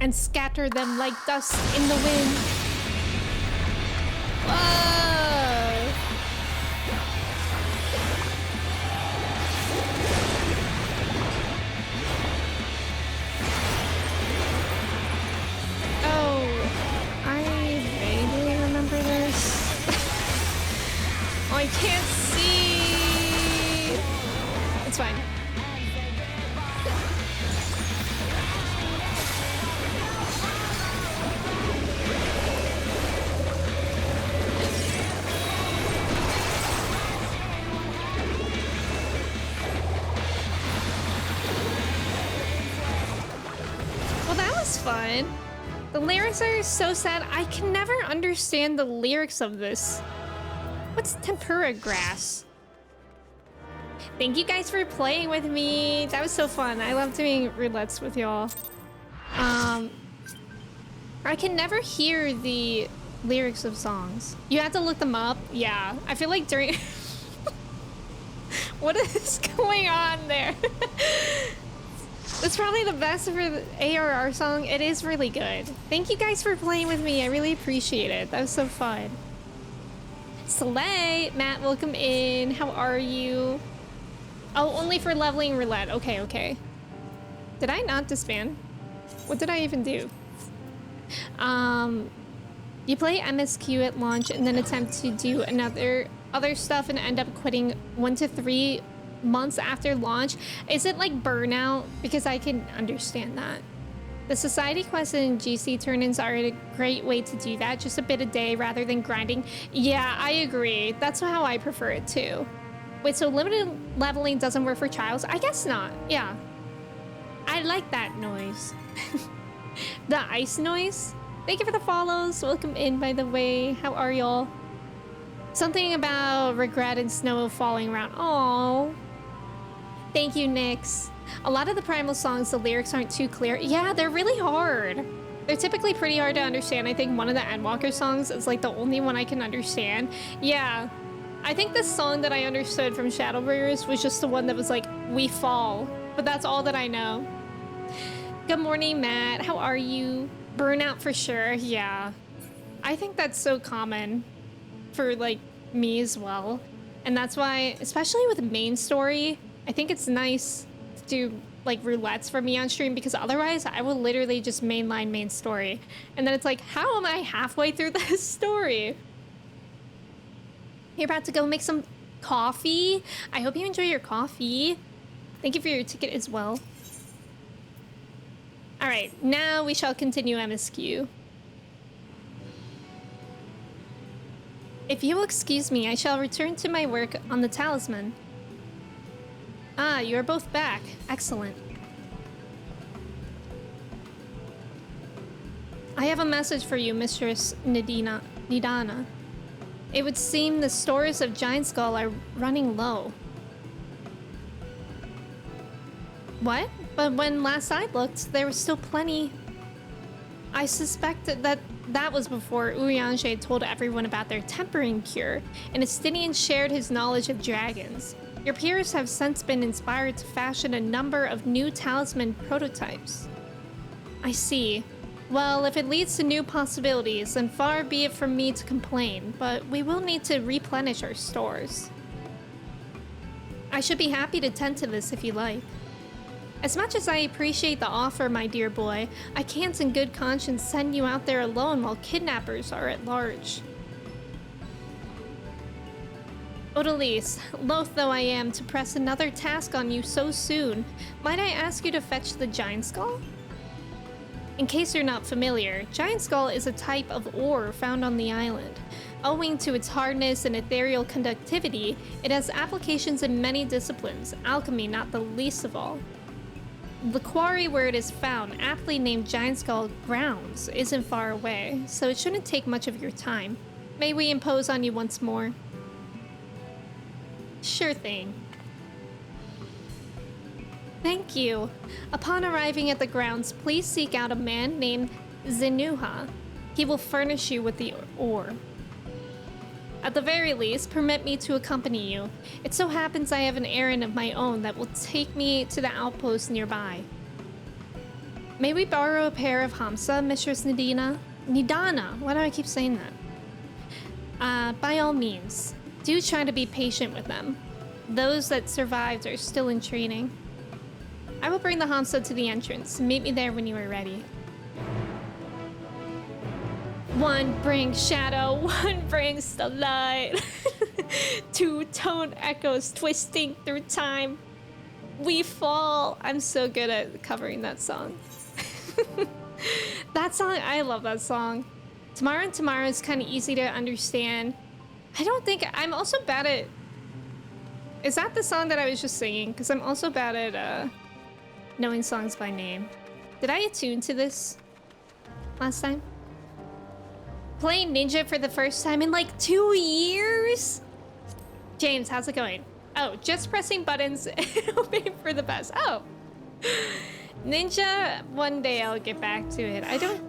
[SPEAKER 1] And scatter them like dust in the wind. Whoa! Oh, I vaguely remember this. Oh, I can't see. It's fine. Well, that was fun. The lyrics are so sad. I can never understand the lyrics of this. What's tempura grass? Thank you guys for playing with me. That was so fun. I love doing roulettes with y'all. I can never hear the lyrics of songs. You have to look them up. Yeah, I feel like during... What is going on there? That's probably the best for the ARR song. It is really good. Thank you guys for playing with me. I really appreciate it. That was so fun. Slay! Matt, welcome in. How are you? Oh, only for leveling roulette. Okay, okay. Did I not disband? What did I even do? You play MSQ at launch and then attempt to do other stuff and end up quitting 1 to 3 months after launch. Is it like burnout? Because I can understand that. The Society quests and GC turn-ins are a great way to do that. Just a bit a day rather than grinding. Yeah, I agree. That's how I prefer it too. Wait, so limited leveling doesn't work for trials? I guess not. Yeah. I like that noise. The ice noise. Thank you for the follows. Welcome in, by the way. How are y'all? Something about regret and snow falling around. Oh, thank you, Nyx. A lot of the Primal songs, the lyrics aren't too clear. Yeah, they're really hard. They're typically pretty hard to understand. I think one of the Endwalker songs is like the only one I can understand. Yeah, I think the song that I understood from Shadowbringers was just the one that was like, we fall. But that's all that I know. Good morning, Matt. How are you? Burnout for sure, yeah. I think that's so common for like me as well. And that's why, especially with main story, I think it's nice to do like roulettes for me on stream, because otherwise I will literally just mainline main story. And then it's like, how am I halfway through this story? You're about to go make some coffee. I hope you enjoy your coffee. Thank you for your ticket as well. All right, now we shall continue MSQ. If you will excuse me, I shall return to my work on the talisman. Ah, you are both back. Excellent. I have a message for you, Mistress Nidana. It would seem the stores of Giant Skull are running low. What? But when last I looked, there was still plenty. I suspected that was before Urianger told everyone about their tempering cure, and Estinian shared his knowledge of dragons. Your peers have since been inspired to fashion a number of new talisman prototypes. I see. Well, if it leads to new possibilities, then far be it from me to complain, but we will need to replenish our stores. I should be happy to tend to this if you like. As much as I appreciate the offer, my dear boy, I can't in good conscience send you out there alone while kidnappers are at large. Odalise, loath though I am to press another task on you so soon, might I ask you to fetch the Giant Skull? In case you're not familiar, Giant Skull is a type of ore found on the island. Owing to its hardness and ethereal conductivity, it has applications in many disciplines, alchemy not the least of all. The quarry where it is found, aptly named Giant Skull Grounds, isn't far away, so it shouldn't take much of your time. May we impose on you once more? Sure thing. Thank you. Upon arriving at the grounds, please seek out a man named Zenuha. He will furnish you with the ore. At the very least, permit me to accompany you. It so happens I have an errand of my own that will take me to the outpost nearby. May we borrow a pair of Hamsa, Mistress Nidana? Why do I keep saying that? By all means, do try to be patient with them. Those that survived are still in training. I will bring the Hamsa to the entrance. Meet me there when you are ready. One brings shadow, one brings the light. Two-tone echoes twisting through time. We fall. I'm so good at covering that song. That song, I love that song. Tomorrow and Tomorrow is kind of easy to understand. I don't think, I'm also bad at... Is that the song that I was just singing? Because I'm also bad at knowing songs by name. Did I attune to this last time? Playing Ninja for the first time in like 2 years? James, how's it going? Oh, just pressing buttons and hoping for the best. Oh. Ninja, one day I'll get back to it. I don't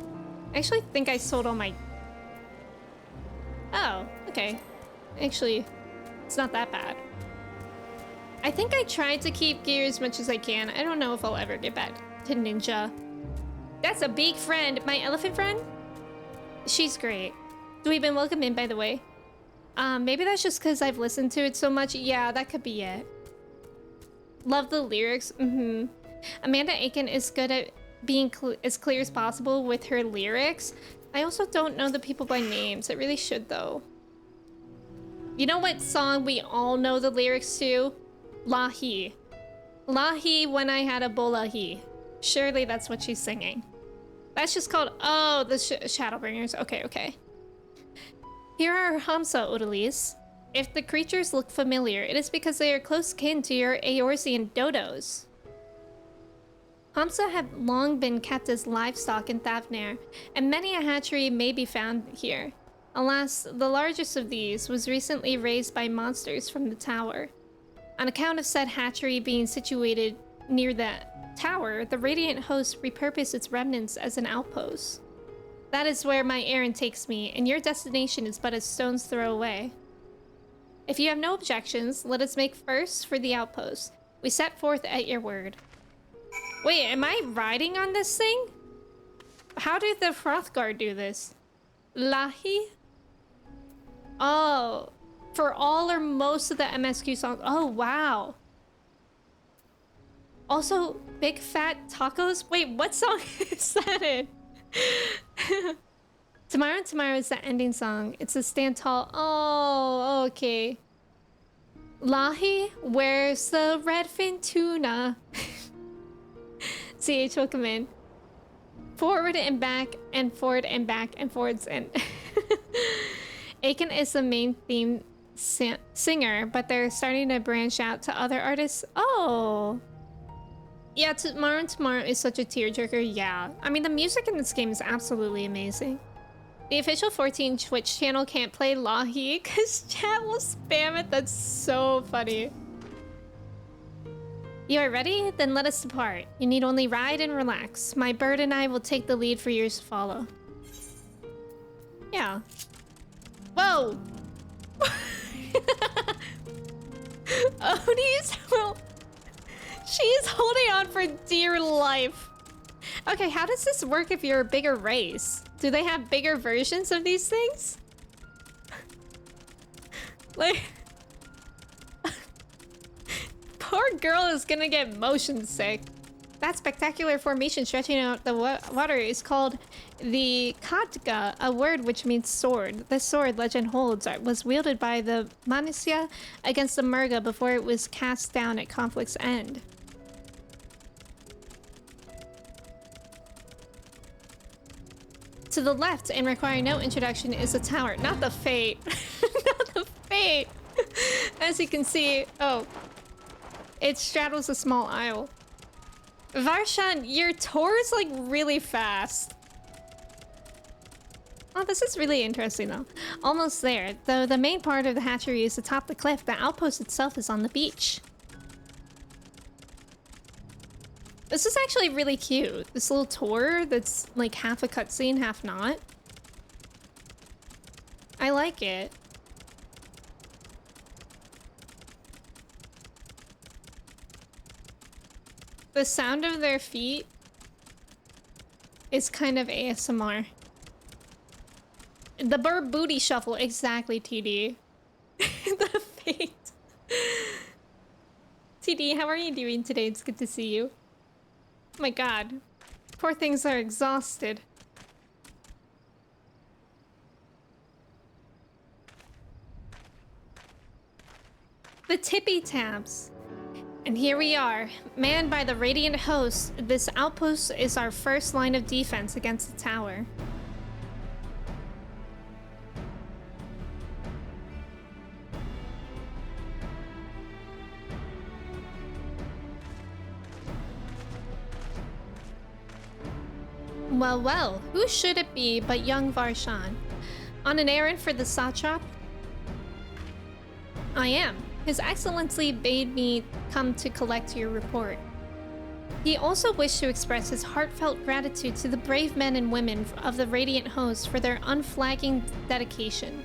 [SPEAKER 1] actually think I sold all my... Oh, okay. Actually, it's not that bad. I think I tried to keep gear as much as I can. I don't know if I'll ever get back to Ninja. That's a big friend. My elephant friend? She's great. We've been welcomed in, by the way. Maybe that's just because I've listened to it so much. Yeah, that could be it. Love the lyrics. Amanda Aiken is good at being as clear as possible with her lyrics. I also don't know the people by names. I really should, though. You know what song we all know the lyrics to? Lahi. Lahi when I had a bolahi. Surely that's what she's singing. That's just called... Oh, the Shadowbringers. Okay. Here are Hamsa, Odalise. If the creatures look familiar, it is because they are close kin to your Eorzean dodos. Hamsa have long been kept as livestock in Thavnair, and many a hatchery may be found here. Alas, the largest of these was recently razed by monsters from the tower. On account of said hatchery being situated near the tower, the Radiant Host repurposed its remnants as an outpost. That is where my errand takes me, and your destination is but a stone's throw away. If you have no objections, let us make first for the outpost. We set forth at your word. Wait, am I riding on this thing? How did the Hrothgar do this? Lahi? Oh, for all or most of the MSQ songs. Oh, wow. Also, Big Fat Tacos? Wait, what song is that in? Tomorrow is the ending song. It's a Stand Tall. Oh, okay. Lahi, where's the redfin tuna? CH will come in. Forward and back, and forward and back, and forwards and... Aiken is the main theme singer, but they're starting to branch out to other artists. Oh! Yeah, Tomorrow is such a tearjerker, yeah. I mean, the music in this game is absolutely amazing. The official 14 Twitch channel can't play Lahi because chat will spam it. That's so funny. You are ready? Then let us depart. You need only ride and relax. My bird and I will take the lead for yours to follow. Yeah. Whoa! Odie's... Well, she is holding on for dear life. Okay, how does this work if you're a bigger race? Do they have bigger versions of these things? Like... Poor girl is gonna get motion sick. That spectacular formation stretching out the water is called the Khadga, a word which means sword. This sword, legend holds, was wielded by the Manisya against the Murga before it was cast down at conflict's end. To the left, and requiring no introduction, is a tower. Not the Fate. Not the Fate. As you can see, oh, it straddles a small isle. Varshan, your tour is like really fast. Oh, this is really interesting though. Almost there. Though the main part of the hatchery is atop the cliff, the outpost itself is on the beach. This is actually really cute. This little tour that's like half a cutscene, half not. I like it. The sound of their feet is kind of ASMR. The bird booty shuffle, exactly, TD. The fate. TD, how are you doing today? It's good to see you. Oh my god. Poor things are exhausted. The tippy taps. And here we are, manned by the Radiant Host. This outpost is our first line of defense against the tower. Well, well, who should it be but young Varshan? On an errand for the Satrap? I am. His Excellency bade me come to collect your report. He also wished to express his heartfelt gratitude to the brave men and women of the Radiant Host for their unflagging dedication.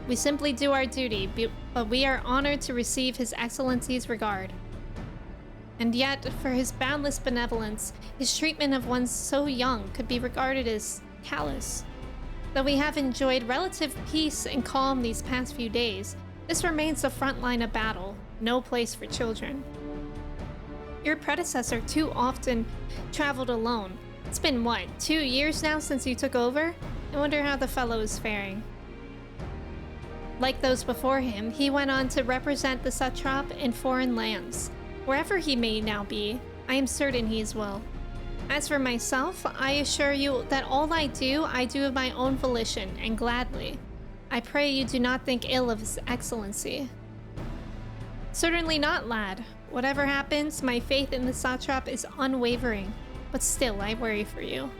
[SPEAKER 1] We simply do our duty, but we are honored to receive His Excellency's regard. And yet, for his boundless benevolence, his treatment of one so young could be regarded as callous. Though we have enjoyed relative peace and calm these past few days, this remains the front line of battle, no place for children. Your predecessor too often traveled alone. It's been, what, 2 years now since you took over? I wonder how the fellow is faring. Like those before him, he went on to represent the Satrap in foreign lands. Wherever he may now be, I am certain he is well. As for myself, I assure you that all I do of my own volition and gladly. I pray you do not think ill of His Excellency. Certainly not, lad. Whatever happens, my faith in the Satrap is unwavering, but still I worry for you.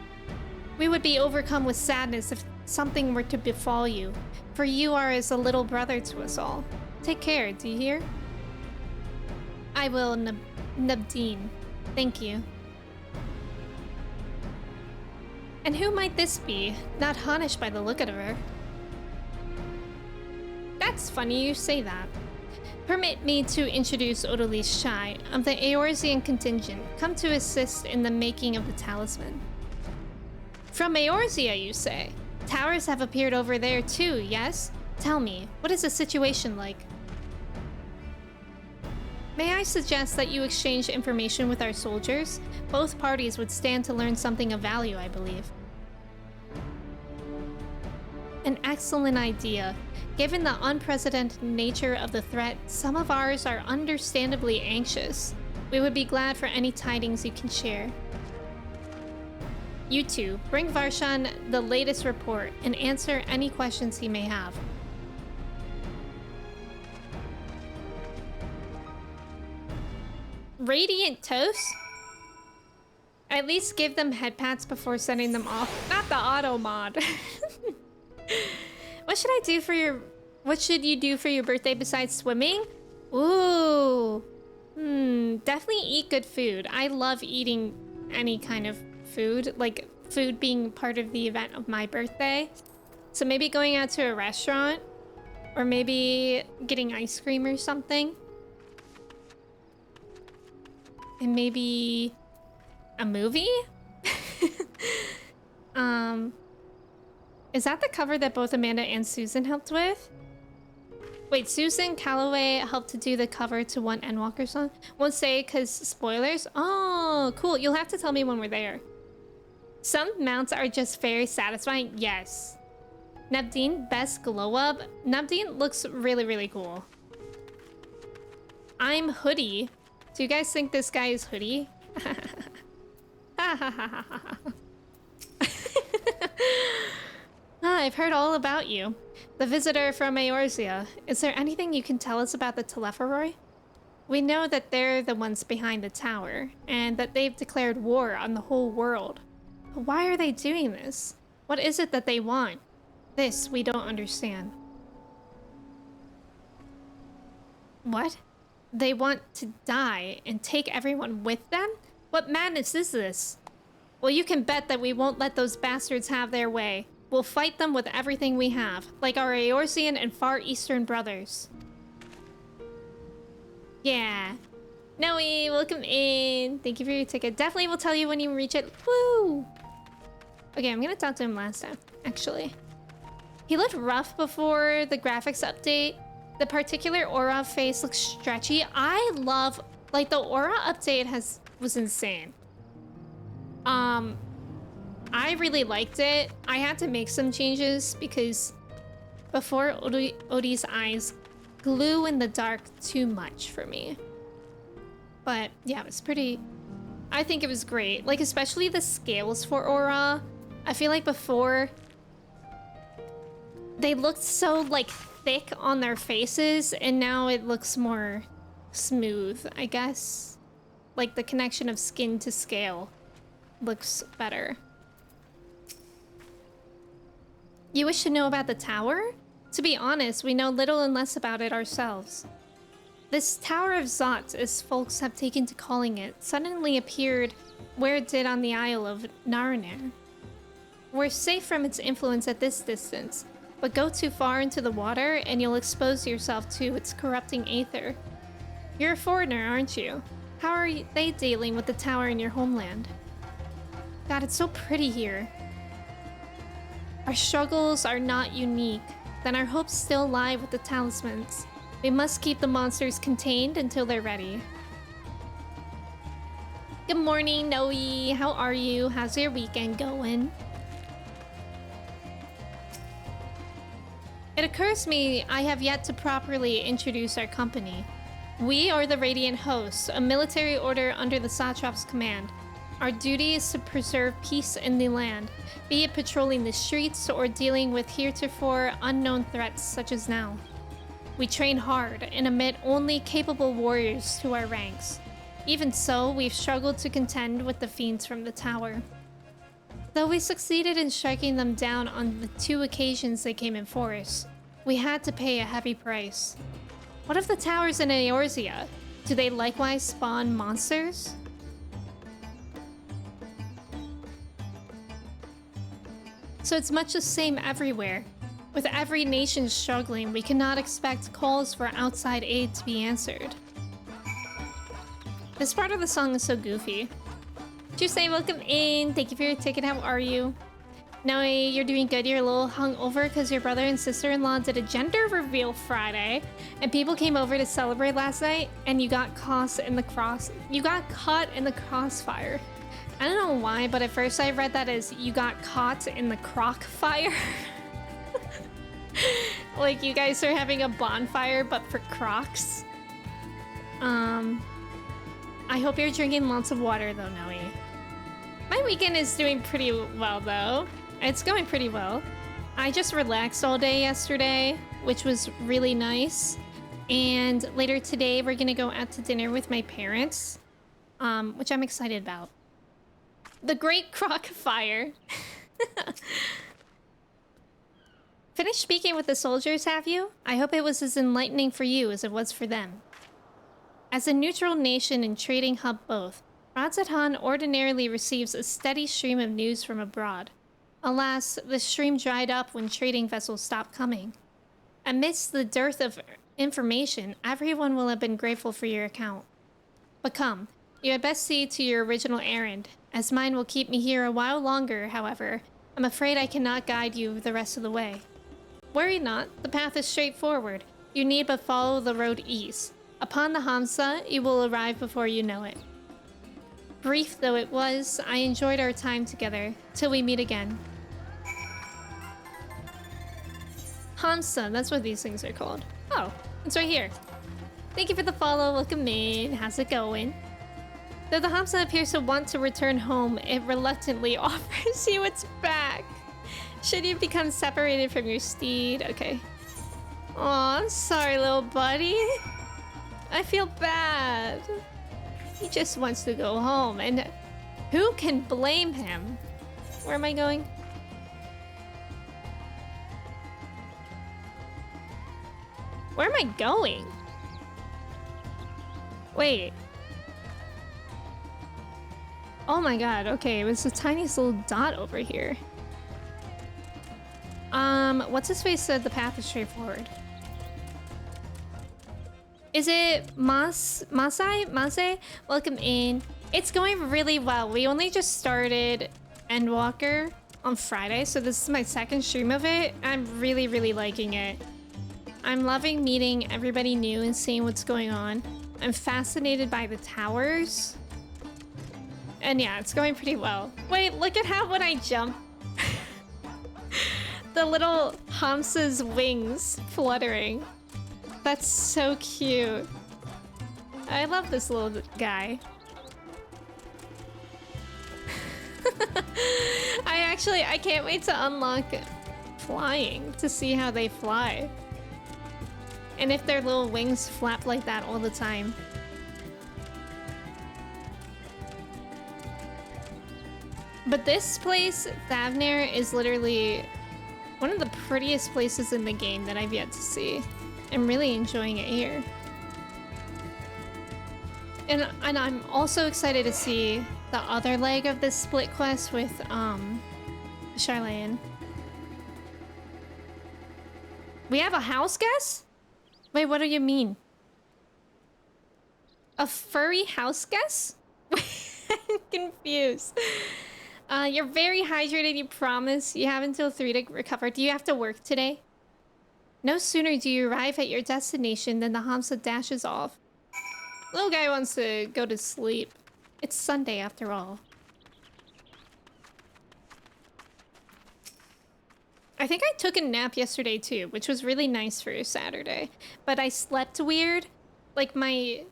[SPEAKER 1] We would be overcome with sadness if something were to befall you, for you are as a little brother to us all. Take care, do you hear? I will, Nabdeen. Thank you. And who might this be? Not Hanish by the look of her. That's funny you say that. Permit me to introduce Odalise Shai of the Eorzean contingent, come to assist in the making of the talisman. From Eorzea, you say? Towers have appeared over there too, yes? Tell me, what is the situation like? May I suggest that you exchange information with our soldiers? Both parties would stand to learn something of value, I believe. An excellent idea. Given the unprecedented nature of the threat, some of ours are understandably anxious. We would be glad for any tidings you can share. You two, bring Varshan the latest report and answer any questions he may have. Radiant toast? At least give them head pats before sending them off. Not the auto mod. What should you do for your birthday besides swimming? Ooh. Definitely eat good food. I love eating any kind of food, like food being part of the event of my birthday. So maybe going out to a restaurant or maybe getting ice cream or something. And maybe a movie? Is that the cover that both Amanda and Susan helped with? Wait, Susan Calloway helped to do the cover to one Endwalker song? Won't say because spoilers? Oh, cool. You'll have to tell me when we're there. Some mounts are just very satisfying. Yes. Nabdeen, best glow up. Nabdeen looks really, really cool. I'm Hoodie. Do you guys think this guy is Hoodie? I've heard all about you. The visitor from Eorzea. Is there anything you can tell us about the Telepharoi? We know that they're the ones behind the tower, and that they've declared war on the whole world. But why are they doing this? What is it that they want? This we don't understand. What? They want to die and take everyone with them? What madness is this? Well, you can bet that we won't let those bastards have their way. We'll fight them with everything we have, like our Eorzean and Far Eastern brothers. Yeah. Noe, welcome in. Thank you for your ticket. Definitely will tell you when you reach it. Woo! Okay, I'm gonna talk to him last time, actually. He looked rough before the graphics update. The particular aura face looks stretchy. I love, like, the aura update was insane. I really liked it. I had to make some changes because before Odie's eyes glue in the dark too much for me. But yeah, it was pretty, I think it was great. Like, especially the scales for aura. I feel like before they looked so like thick on their faces and now it looks more smooth, I guess. Like the connection of skin to scale looks better. You wish to know about the tower? To be honest, we know little and less about it ourselves. This Tower of Zot, as folks have taken to calling it, suddenly appeared where it did on the Isle of Nariner. We're safe from its influence at this distance, but go too far into the water and you'll expose yourself to its corrupting aether. You're a foreigner, aren't you? How are they dealing with the tower in your homeland? God, it's so pretty here. Our struggles are not unique, then our hopes still lie with the talismans. We must keep the monsters contained until they're ready. Good morning, Noe. How are you? How's your weekend going? It occurs to me I have yet to properly introduce our company. We are the Radiant Hosts, a military order under the Satrap's command. Our duty is to preserve peace in the land, be it patrolling the streets or dealing with heretofore unknown threats such as now. We train hard and admit only capable warriors to our ranks. Even so, we've struggled to contend with the fiends from the tower. Though we succeeded in striking them down on the 2 occasions they came in force, we had to pay a heavy price. What of the towers in Eorzea? Do they likewise spawn monsters? So it's much the same everywhere. With every nation struggling, we cannot expect calls for outside aid to be answered. This part of the song is so goofy. Say welcome in. Thank you for your ticket. How are you? Noe, you're doing good. You're a little hungover because your brother and sister-in-law did a gender reveal Friday, and people came over to celebrate last night, and you got caught in the crossfire. I don't know why, but at first I read that as you got caught in the crock fire. Like you guys are having a bonfire, but for crocs. I hope you're drinking lots of water though, Noe. My weekend is doing pretty well though. It's going pretty well. I just relaxed all day yesterday, which was really nice. And later today, we're gonna go out to dinner with my parents, which I'm excited about. The Great Crock Fire. Finished speaking with the soldiers, have you? I hope it was as enlightening for you as it was for them. As a neutral nation and trading hub both, Radz-at-Han ordinarily receives a steady stream of news from abroad. Alas, the stream dried up when trading vessels stopped coming. Amidst the dearth of information, everyone will have been grateful for your account. But come, you had best see to your original errand. As mine will keep me here a while longer, however, I'm afraid I cannot guide you the rest of the way. Worry not, the path is straightforward. You need but follow the road east. Upon the Hamsa, you will arrive before you know it. Brief though it was, I enjoyed our time together. Till we meet again. Hamsa, that's what these things are called. Oh, it's right here. Thank you for the follow, welcome in. How's it going? Though the Hamsa appears to want to return home, it reluctantly offers you its back. Should you become separated from your steed? Okay. Aw, I'm sorry, little buddy. I feel bad. He just wants to go home, and who can blame him? Where am I going? Where am I going? Wait. Oh my god, okay, it was the tiniest little dot over here. What's his face said the path is straightforward. Is it Masai? Welcome in. It's going really well. We only just started Endwalker on Friday, so this is my second stream of it. I'm really, really liking it. I'm loving meeting everybody new and seeing what's going on. I'm fascinated by the towers. And yeah, it's going pretty well. Wait, look at how when I jump, the little Hamsa's wings fluttering. That's so cute. I love this little guy. I can't wait to unlock flying to see how they fly. And if their little wings flap like that all the time. But this place, Thavnir, is literally one of the prettiest places in the game that I've yet to see. I'm really enjoying it here. And I'm also excited to see the other leg of this split quest with Charlene. We have a house guest? Wait, what do you mean? A furry house guest? I'm confused. You're very hydrated, you promise. You have until 3 to recover. Do you have to work today? No sooner do you arrive at your destination than the Hamsa dashes off. Little guy wants to go to sleep. It's Sunday after all. I think I took a nap yesterday too, which was really nice for a Saturday. But I slept weird. Like my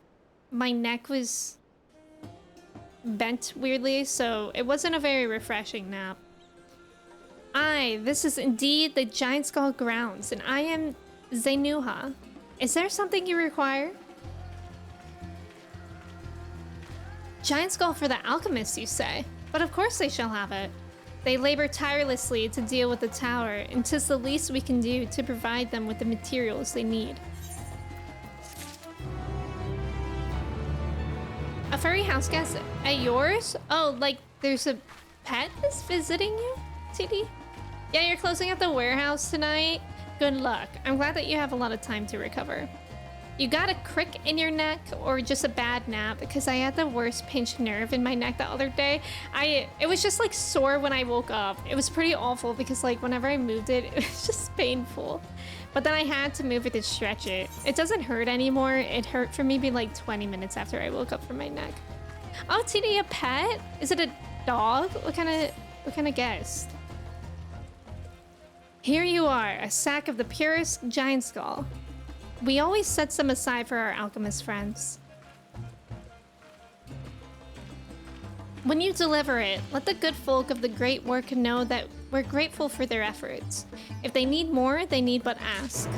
[SPEAKER 1] neck was bent weirdly, so it wasn't a very refreshing nap. This is indeed the Giant Skull grounds, and I am Zenuha. Is there something you require? Giant Skull for the alchemist, you say? But of course they shall have it. They labor tirelessly to deal with the tower, and 'tis the least we can do to provide them with the materials they need. A furry house guest at yours? Oh, like there's a pet that's visiting you, TD? Yeah, you're closing at the warehouse tonight. Good luck. I'm glad that you have a lot of time to recover. You got a crick in your neck or just a bad nap? Because I had the worst pinched nerve in my neck the other day. It was just like sore when I woke up. It was pretty awful because like whenever I moved it, it was just painful. But then I had to move it to stretch it. It doesn't hurt anymore. It hurt for maybe like 20 minutes after I woke up from my neck. Oh, TD, a pet? Is it a dog? What kind of guest? Here you are, a sack of the purest giant skull. We always set some aside for our alchemist friends. When you deliver it, let the good folk of the great work know that we're grateful for their efforts. If they need more, they need but ask.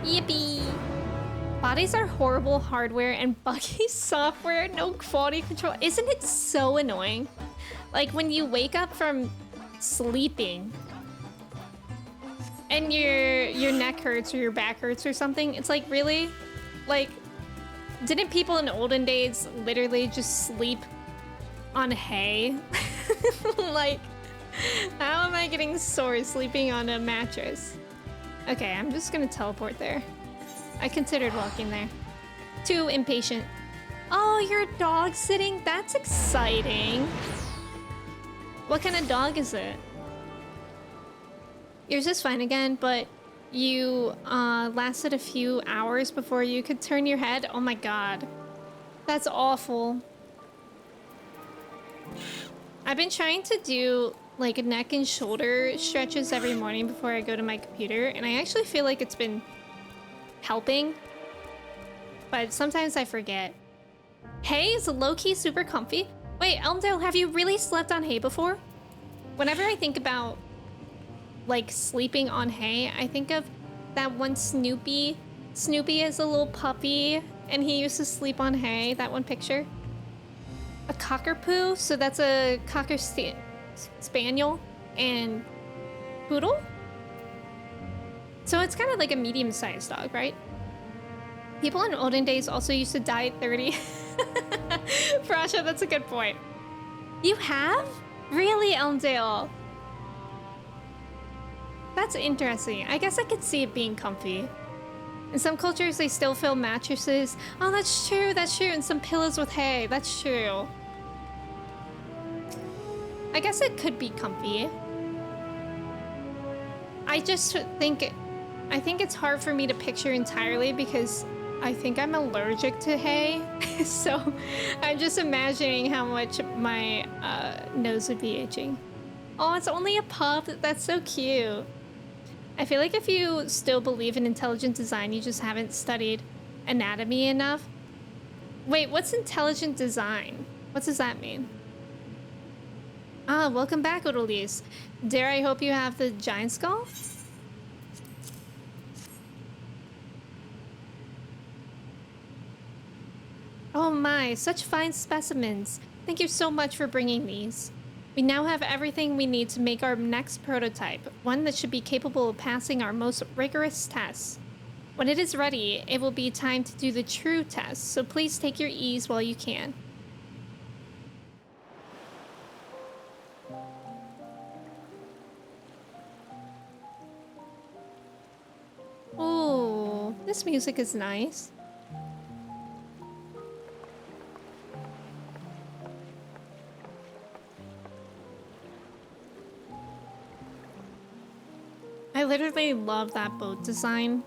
[SPEAKER 1] Yippee! Bodies are horrible hardware and buggy software, no quality control. Isn't it so annoying? Like when you wake up from sleeping and your neck hurts or your back hurts or something, it's like, really? Like, didn't people in olden days literally just sleep on hay? Like, how am I getting sore sleeping on a mattress? Okay, I'm just gonna teleport there. I considered walking there. Too impatient. Oh, you're dog sitting? That's exciting. What kind of dog is it? Yours is fine again, but you lasted a few hours before you could turn your head. Oh my god. That's awful. I've been trying to do like neck and shoulder stretches every morning before I go to my computer, and I actually feel like it's been helping, but sometimes I forget. Hay is low-key super comfy. Wait, Elmdale, have you really slept on hay before? Whenever I think about like sleeping on hay, I think of that one Snoopy. Snoopy is a little puppy and he used to sleep on hay, that one picture. A cockapoo, so that's a cocker spaniel and poodle. So it's kind of like a medium-sized dog, right? People in olden days also used to die at 30. Frasha, that's a good point. You have? Really, Elmdale? That's interesting. I guess I could see it being comfy. In some cultures, they still fill mattresses. Oh, that's true, and some pillows with hay. That's true. I guess it could be comfy. I think it's hard for me to picture entirely because I think I'm allergic to hay. So I'm just imagining how much my nose would be itching. Oh, it's only a pup. That's so cute. I feel like if you still believe in intelligent design, you just haven't studied anatomy enough. Wait, what's intelligent design? What does that mean? Ah, welcome back, Odalise. Dare I hope you have the giant skull? Oh my, such fine specimens. Thank you so much for bringing these. We now have everything we need to make our next prototype, one that should be capable of passing our most rigorous tests. When it is ready, it will be time to do the true test, so please take your ease while you can. Oh, this music is nice. I literally love that boat design.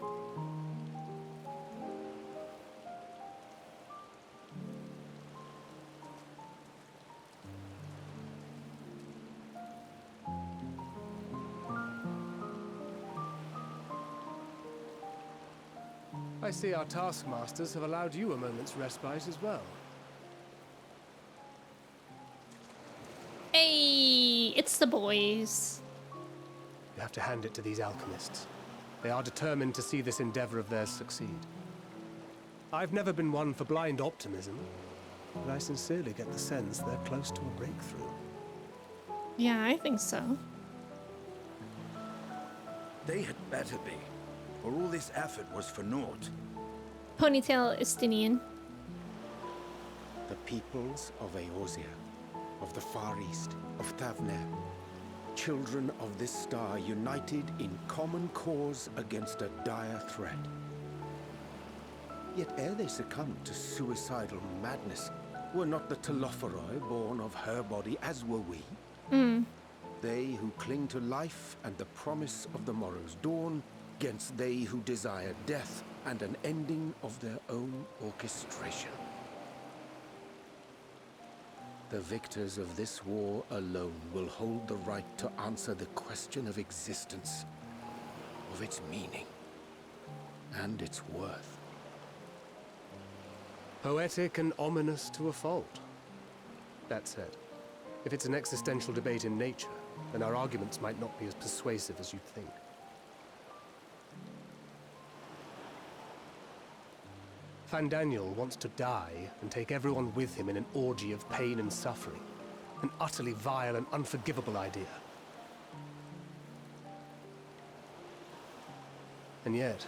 [SPEAKER 6] I see our taskmasters have allowed you a moment's respite as well.
[SPEAKER 1] Hey, it's the boys.
[SPEAKER 6] You have to hand it to these alchemists. They are determined to see this endeavor of theirs succeed. I've never been one for blind optimism, but I sincerely get the sense they're close to a breakthrough.
[SPEAKER 1] Yeah, I think so.
[SPEAKER 7] They had better be, or all this effort was for naught.
[SPEAKER 1] Ponytail Estinian.
[SPEAKER 3] The peoples of Eorzea, of the Far East, of Thavner, children of this star united in common cause against a dire threat. Yet ere they succumbed to suicidal madness, were not the Telophoroi born of her body as were we? They who cling to life and the promise of the morrow's dawn, against they who desire death and an ending of their own orchestration. The victors of this war alone will hold the right to answer the question of existence, of its meaning, and its worth.
[SPEAKER 6] Poetic and ominous to a fault. That said, if it's an existential debate in nature, then our arguments might not be as persuasive as you'd think. Fandaniel wants to die and take everyone with him in an orgy of pain and suffering. An utterly vile and unforgivable idea. And yet,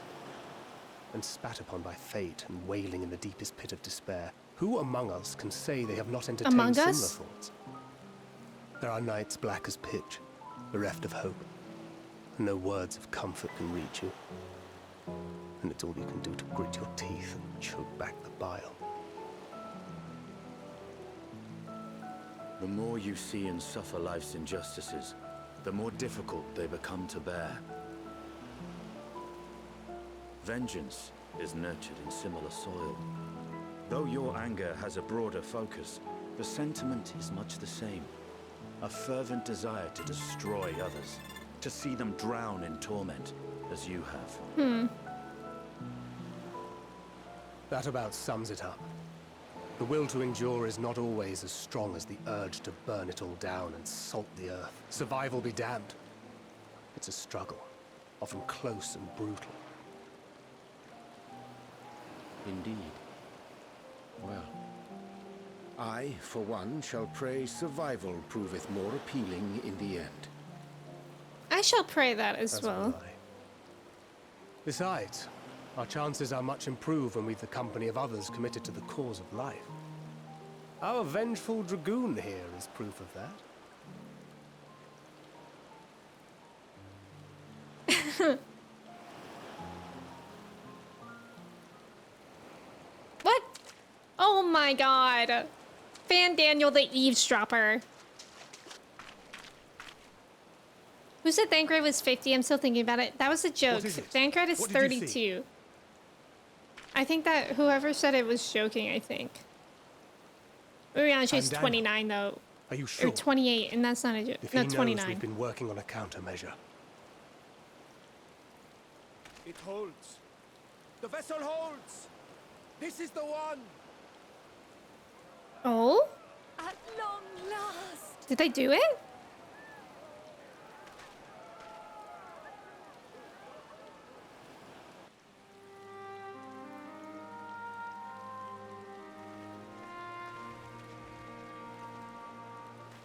[SPEAKER 6] when spat upon by fate and wailing in the deepest pit of despair, who among us can say they have not entertained
[SPEAKER 1] Among
[SPEAKER 6] similar
[SPEAKER 1] us?
[SPEAKER 6] thoughts? There are nights black as pitch, bereft of hope, and no words of comfort can reach you. And it's all you can do to grit your teeth and choke back the bile.
[SPEAKER 7] The more you see and suffer life's injustices, the more difficult they become to bear. Vengeance is nurtured in similar soil. Though your anger has a broader focus, the sentiment is much the same. A fervent desire to destroy others, to see them drown in torment, as you have.
[SPEAKER 6] That about sums it up. The will to endure is not always as strong as the urge to burn it all down and salt the earth. Survival be damned. It's a struggle, often close and brutal.
[SPEAKER 3] Indeed. Well, I, for one, shall pray survival proveth more appealing in the end.
[SPEAKER 1] I shall pray that as well.
[SPEAKER 6] will I. Besides, our chances are much improved when we've the company of others committed to the cause of life. Our vengeful dragoon here is proof of that.
[SPEAKER 1] What? Oh my god. Fandaniel the eavesdropper. Who said Thancred was 50? I'm still thinking about it. That was a joke.
[SPEAKER 6] What is it?
[SPEAKER 1] Thancred is
[SPEAKER 6] What did you see?
[SPEAKER 1] 32. I think that whoever said it was joking, I think. Urianshi's
[SPEAKER 6] Fandaniel,
[SPEAKER 1] 29 though.
[SPEAKER 6] Are you sure?
[SPEAKER 1] Or 28, and that's not a joke.
[SPEAKER 6] If
[SPEAKER 1] No,
[SPEAKER 6] he knows
[SPEAKER 1] 29.
[SPEAKER 6] we've been working on a countermeasure.
[SPEAKER 3] It holds. The vessel holds. This is the one.
[SPEAKER 1] Oh?
[SPEAKER 2] At long last!
[SPEAKER 1] Did they do it?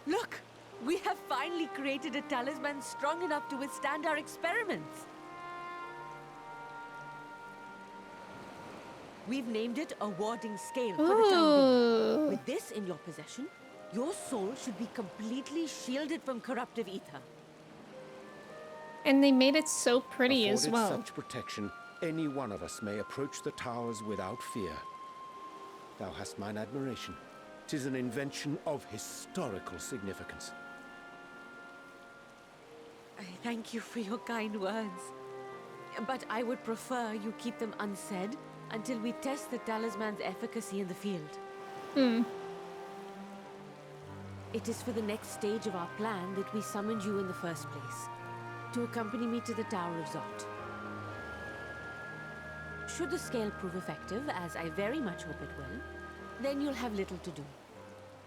[SPEAKER 2] Look! We have finally created a talisman strong enough to withstand our experiments. We've named it a warding scale for the time being.
[SPEAKER 1] Ooh.
[SPEAKER 2] With this in your possession, your soul should be completely shielded from corruptive ether.
[SPEAKER 1] And they made it so pretty as
[SPEAKER 3] Afforded
[SPEAKER 1] well.
[SPEAKER 3] such protection, any one of us may approach the towers without fear. Thou hast mine admiration. 'Tis an invention of historical significance.
[SPEAKER 2] I thank you for your kind words. But I would prefer you keep them unsaid until we test the talisman's efficacy in the field. It is for the next stage of our plan that we summoned you in the first place, to accompany me to the Tower of Zot. Should the scale prove effective, as I very much hope it will, then you'll have little to do.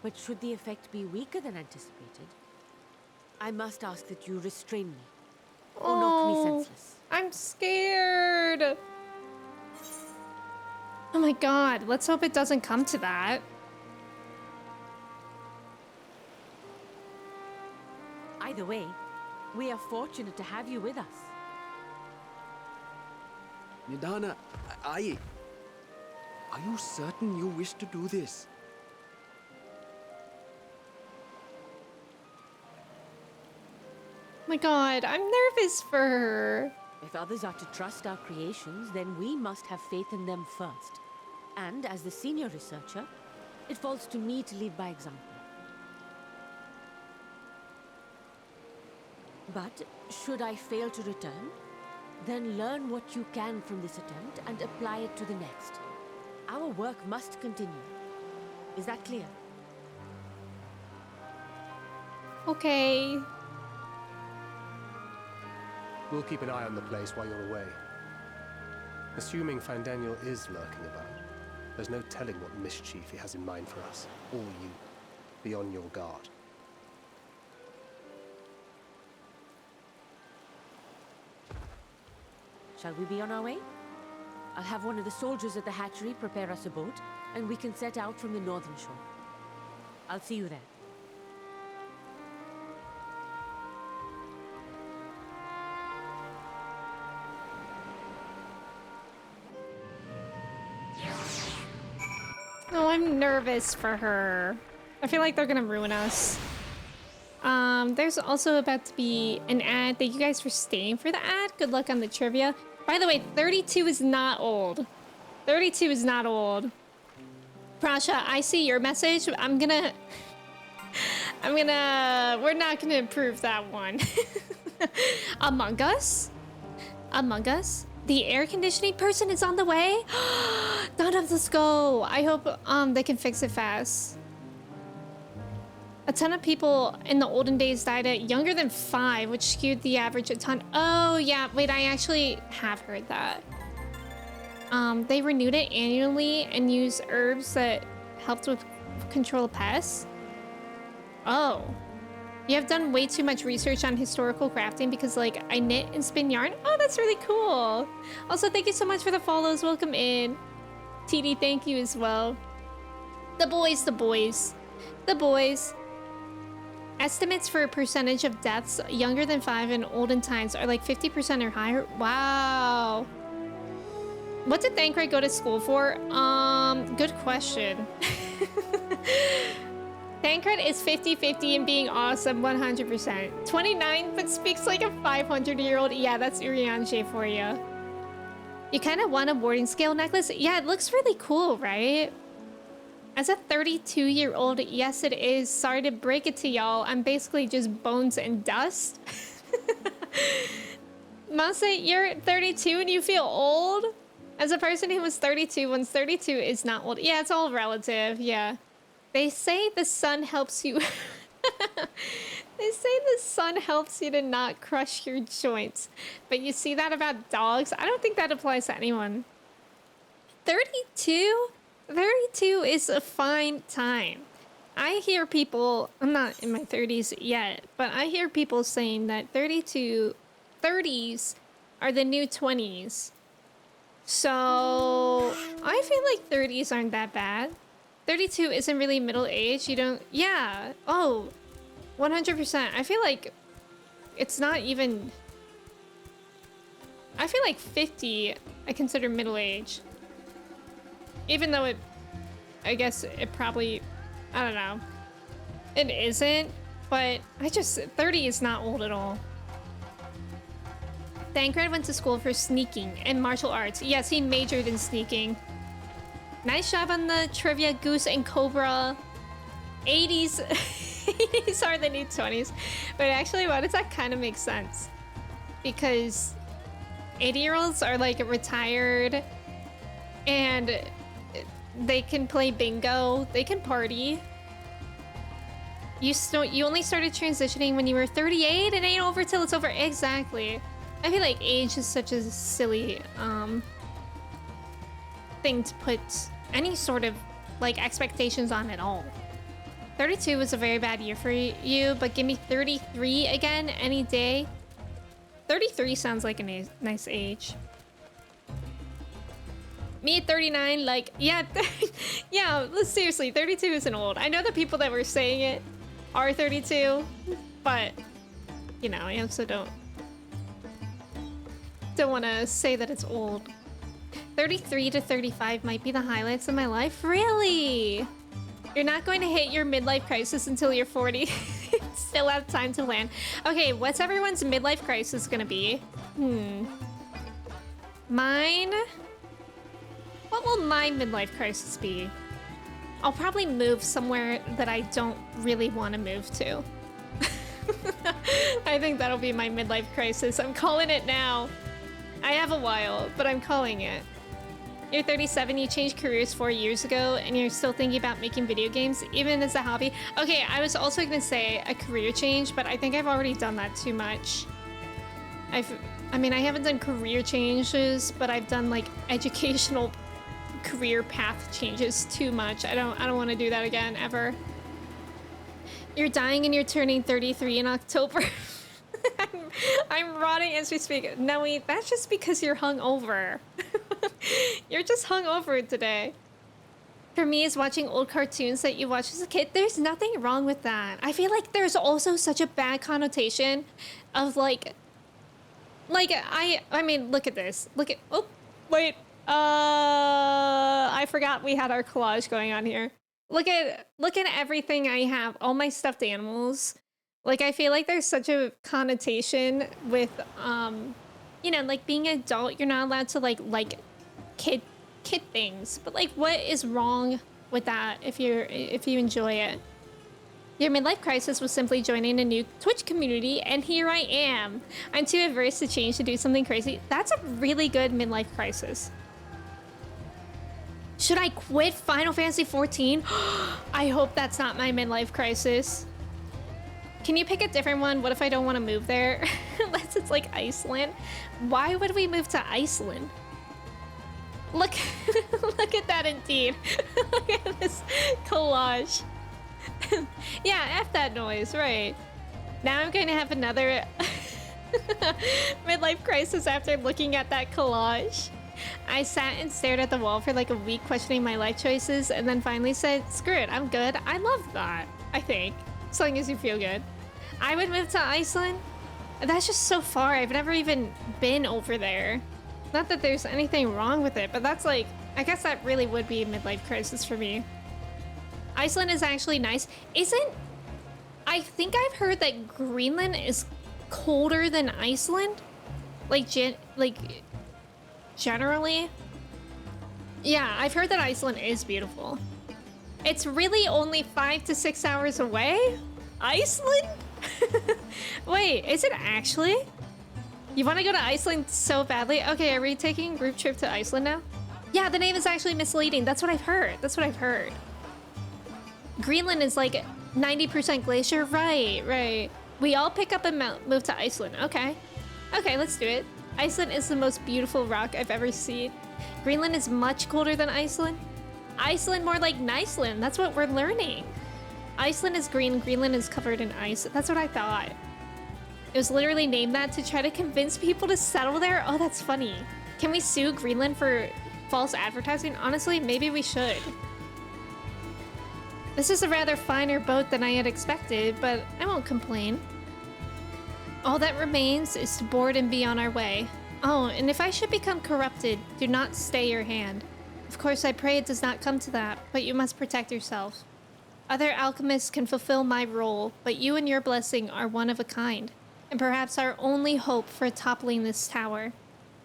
[SPEAKER 2] But should the effect be weaker than anticipated, I must ask that you restrain me, or knock me senseless.
[SPEAKER 1] I'm scared. Oh my god, let's hope it doesn't come to that.
[SPEAKER 2] Either way, we are fortunate to have you with us.
[SPEAKER 8] Nidana, are you certain you wish to do this?
[SPEAKER 1] My god, I'm nervous for her.
[SPEAKER 2] If others are to trust our creations, then we must have faith in them first. And as the senior researcher, it falls to me to lead by example. But should I fail to return, then learn what you can from this attempt and apply it to the next. Our work must continue. Is that clear?
[SPEAKER 1] Okay.
[SPEAKER 6] We'll keep an eye on the place while you're away. Assuming Fandaniel is lurking about, there's no telling what mischief he has in mind for us, or you. Be on your guard.
[SPEAKER 2] Shall we be on our way? I'll have one of the soldiers at the hatchery prepare us a boat, and we can set out from the northern shore. I'll see you there.
[SPEAKER 1] No, I'm nervous for her. I feel like they're gonna ruin us. There's also about to be an ad. Thank you guys for staying for the ad. Good luck on the trivia. By the way, 32 is not old. 32 is not old. Prasha, I see your message. we're not gonna approve that one. Among Us? Among Us? The air conditioning person is on the way? None of us go. I hope they can fix it fast. A ton of people in the olden days died at younger than 5, which skewed the average a ton. Oh yeah, wait, I actually have heard that. They renewed it annually and used herbs that helped with control pests. Oh. You have done way too much research on historical crafting because, like, I knit and spin yarn. Oh, that's really cool. Also, thank you so much for the follows. Welcome in. TD, thank you as well. The boys, the boys. The boys. Estimates for a percentage of deaths younger than 5 in olden times are like 50% or higher. Wow. What did Thancred go to school for? Good question. Thancred is 50-50 in being awesome 100%. 29 but speaks like a 500-year-old. Yeah, that's Urianger for you. You kind of want a warding scale necklace? Yeah, it looks really cool, right? As a 32-year-old, yes it is. Sorry to break it to y'all. I'm basically just bones and dust. Masa, you're 32 and you feel old? As a person who was 32, once 32 is not old. Yeah, it's all relative, yeah. They say the sun helps you. They say the sun helps you to not crush your joints. But you see that about dogs? I don't think that applies to anyone. 32? 32 is a fine time. I hear people, I'm not in my 30s yet, but I hear people saying that 30s are the new 20s. So I feel like 30s aren't that bad. 32 isn't really middle age. You don't, yeah. Oh, 100%. I feel like it's not even, I feel like 50 I consider middle age. Even though it, I guess it probably, I don't know. It isn't, but 30 is not old at all. Thancred went to school for sneaking and martial arts. Yes, he majored in sneaking. Nice job on the trivia, Goose and Cobra. 80s, 80s are the new 20s. But actually, what does that kind of make sense? Because 80-year-olds are like retired and they can play bingo, they can party. You only started transitioning when you were 38. It ain't over till it's over. Exactly. I feel like age is such a silly thing to put any sort of like expectations on at all. 32 was a very bad year for you, but give me 33 again any day. 33 sounds like a nice age. Me at 39, like, yeah, yeah, seriously, 32 isn't old. I know the people that were saying it are 32, but you know, I also don't want to say that it's old. 33 to 35 might be the highlights of my life. Really? You're not going to hit your midlife crisis until you're 40. Still have time to plan. Okay, what's everyone's midlife crisis gonna be? Mine? What will my midlife crisis be? I'll probably move somewhere that I don't really want to move to. I think that'll be my midlife crisis. I'm calling it now. I have a while, but I'm calling it. You're 37, you changed careers 4 years ago, and you're still thinking about making video games, even as a hobby. Okay, I was also gonna say a career change, but I think I've already done that too much. I mean, I haven't done career changes, but I've done like educational career path changes too much. I don't want to do that again, ever. You're dying and you're turning 33 in October. I'm rotting as we speak. No, wait, that's just because you're hungover. You're just hungover today. For me, is watching old cartoons that you watched as a kid. There's nothing wrong with that. I feel like there's also such a bad connotation of like I mean, look at this. Look at, oh, wait. I forgot we had our collage going on here. Look at everything I have. All my stuffed animals. Like, I feel like there's such a connotation with, you know, like being an adult, you're not allowed to like kid things. But like, what is wrong with that if you enjoy it? Your midlife crisis was simply joining a new Twitch community, and here I am. I'm too averse to change to do something crazy. That's a really good midlife crisis. Should I quit Final Fantasy XIV? I hope that's not my midlife crisis. Can you pick a different one? What if I don't want to move there? Unless it's like Iceland. Why would we move to Iceland? Look, look at that indeed. Look at this collage. Yeah, F that noise, right. Now I'm going to have another midlife crisis after looking at that collage. I sat and stared at the wall for like a week questioning my life choices and then finally said, screw it, I'm good. I love that, I think. As long as you feel good. I would move to Iceland. That's just so far. I've never even been over there. Not that there's anything wrong with it, but that's like, I guess that really would be a midlife crisis for me. Iceland is actually nice. I think I've heard that Greenland is colder than Iceland. Like, generally. Yeah, I've heard that Iceland is beautiful. It's really only 5 to 6 hours away? Iceland? Wait, is it actually? You want to go to Iceland so badly? Okay, are we taking a group trip to Iceland now? Yeah, the name is actually misleading. That's what I've heard. That's what I've heard. Greenland is like 90% glacier. Right. We all pick up and move to Iceland. Okay, let's do it. Iceland is the most beautiful rock I've ever seen. Greenland is much colder than Iceland. Iceland more like Niceland. That's what we're learning. Iceland is green, Greenland is covered in ice. That's what I thought. It was literally named that to try to convince people to settle there. Oh, that's funny. Can we sue Greenland for false advertising? Honestly, maybe we should. This is a rather finer boat than I had expected, but I won't complain. All that remains is to board and be on our way. Oh, and if I should become corrupted, do not stay your hand. Of course, I pray it does not come to that, but you must protect yourself. Other alchemists can fulfill my role, but you and your blessing are one of a kind, and perhaps our only hope for toppling this tower.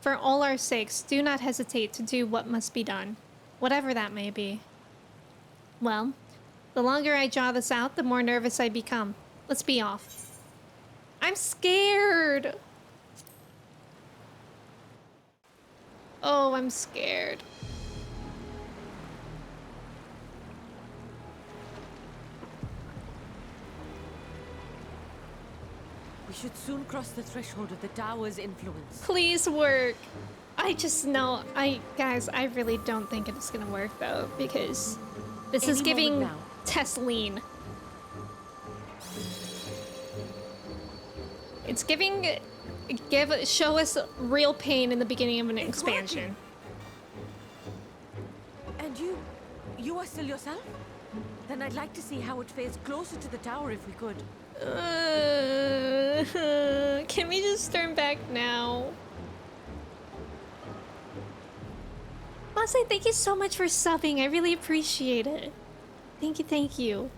[SPEAKER 1] For all our sakes, do not hesitate to do what must be done, whatever that may be. Well, the longer I draw this out, the more nervous I become. Let's be off. I'm scared! Oh, I'm scared.
[SPEAKER 2] We should soon cross the threshold of the tower's influence.
[SPEAKER 1] Please work. I just know, guys, I really don't think it's gonna work though, because this is giving Tesleen. It's giving, show us real pain in the beginning of an expansion.
[SPEAKER 2] And you are still yourself? Then I'd like to see how it fares closer to the tower if we could.
[SPEAKER 1] Can we just turn back now? Honestly, thank you so much for subbing. I really appreciate it. Thank you, thank you.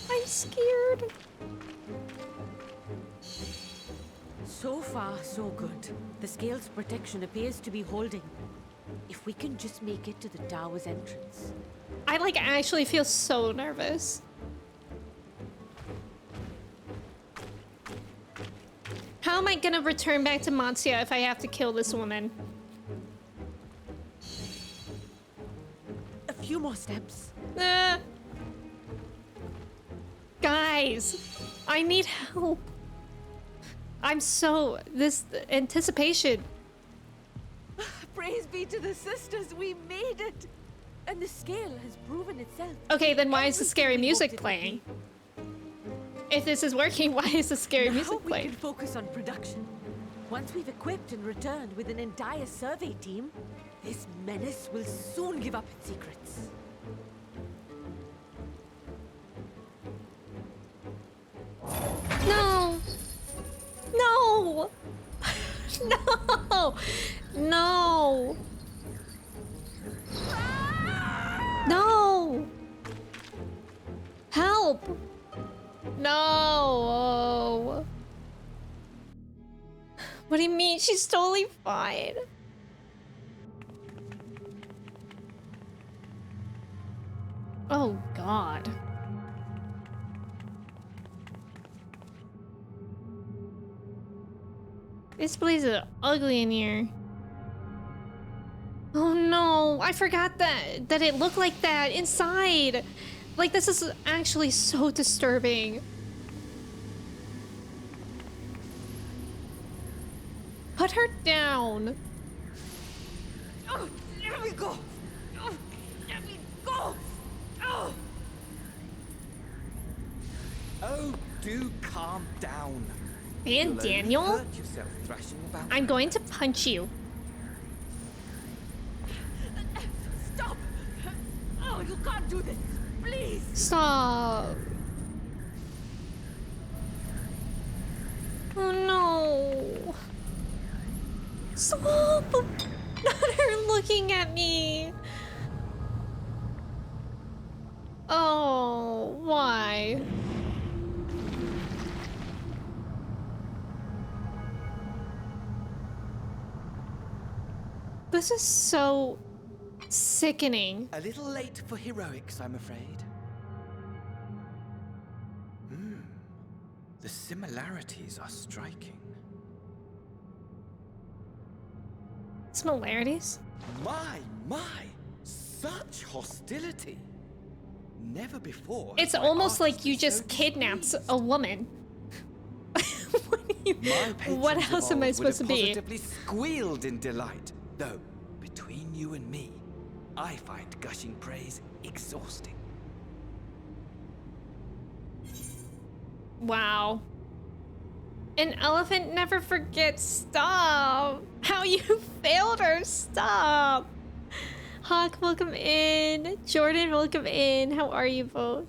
[SPEAKER 1] I'm scared.
[SPEAKER 2] So far, so good. The scale's protection appears to be holding. If we can just make it to the tower's entrance.
[SPEAKER 1] I actually feel so nervous. How am I gonna return back to Montia if I have to kill this woman?
[SPEAKER 2] A few more steps.
[SPEAKER 1] Guys, I need help. This anticipation.
[SPEAKER 2] Praise be to the sisters, we made it! And the scale has proven itself.
[SPEAKER 1] Okay, then why is the scary music playing? If this is working, why is the scary music
[SPEAKER 2] We
[SPEAKER 1] playing?
[SPEAKER 2] can focus on production. Once we've equipped and returned with an entire survey team, this menace will soon give up its secrets.
[SPEAKER 1] No! No! No! No! No! Help! No! What do you mean? She's totally fine. Oh, God. This place is ugly in here. Oh no, I forgot that it looked like that inside. Like, this is actually so disturbing. Put her down.
[SPEAKER 2] Oh, let me go! Oh, let me go! Oh.
[SPEAKER 4] Oh, do calm down.
[SPEAKER 1] And
[SPEAKER 4] You'll only
[SPEAKER 1] Daniel,
[SPEAKER 4] hurt yourself thrashing about.
[SPEAKER 1] I'm going to punch you.
[SPEAKER 2] Stop! Oh, you can't do this! Please!
[SPEAKER 1] Stop. Oh no. Stop! Not her looking at me. Oh, why? This is so sickening.
[SPEAKER 4] A little late for heroics, I'm afraid. The similarities are striking.
[SPEAKER 1] Similarities?
[SPEAKER 4] My, such hostility. Never before.
[SPEAKER 1] It's
[SPEAKER 4] has my
[SPEAKER 1] almost like
[SPEAKER 4] artist
[SPEAKER 1] you
[SPEAKER 4] been
[SPEAKER 1] just
[SPEAKER 4] so
[SPEAKER 1] kidnapped
[SPEAKER 4] displeased.
[SPEAKER 1] a woman.
[SPEAKER 4] My
[SPEAKER 1] What
[SPEAKER 4] patrons
[SPEAKER 1] else
[SPEAKER 4] of
[SPEAKER 1] am I
[SPEAKER 4] old would
[SPEAKER 1] supposed to
[SPEAKER 4] have
[SPEAKER 1] be?
[SPEAKER 4] positively squealed in delight. Though, between you and me, I find gushing praise exhausting.
[SPEAKER 1] Wow. An elephant never forgets. Stop. How you failed her. Stop. Hawk, welcome in. Jordan, welcome in. How are you both?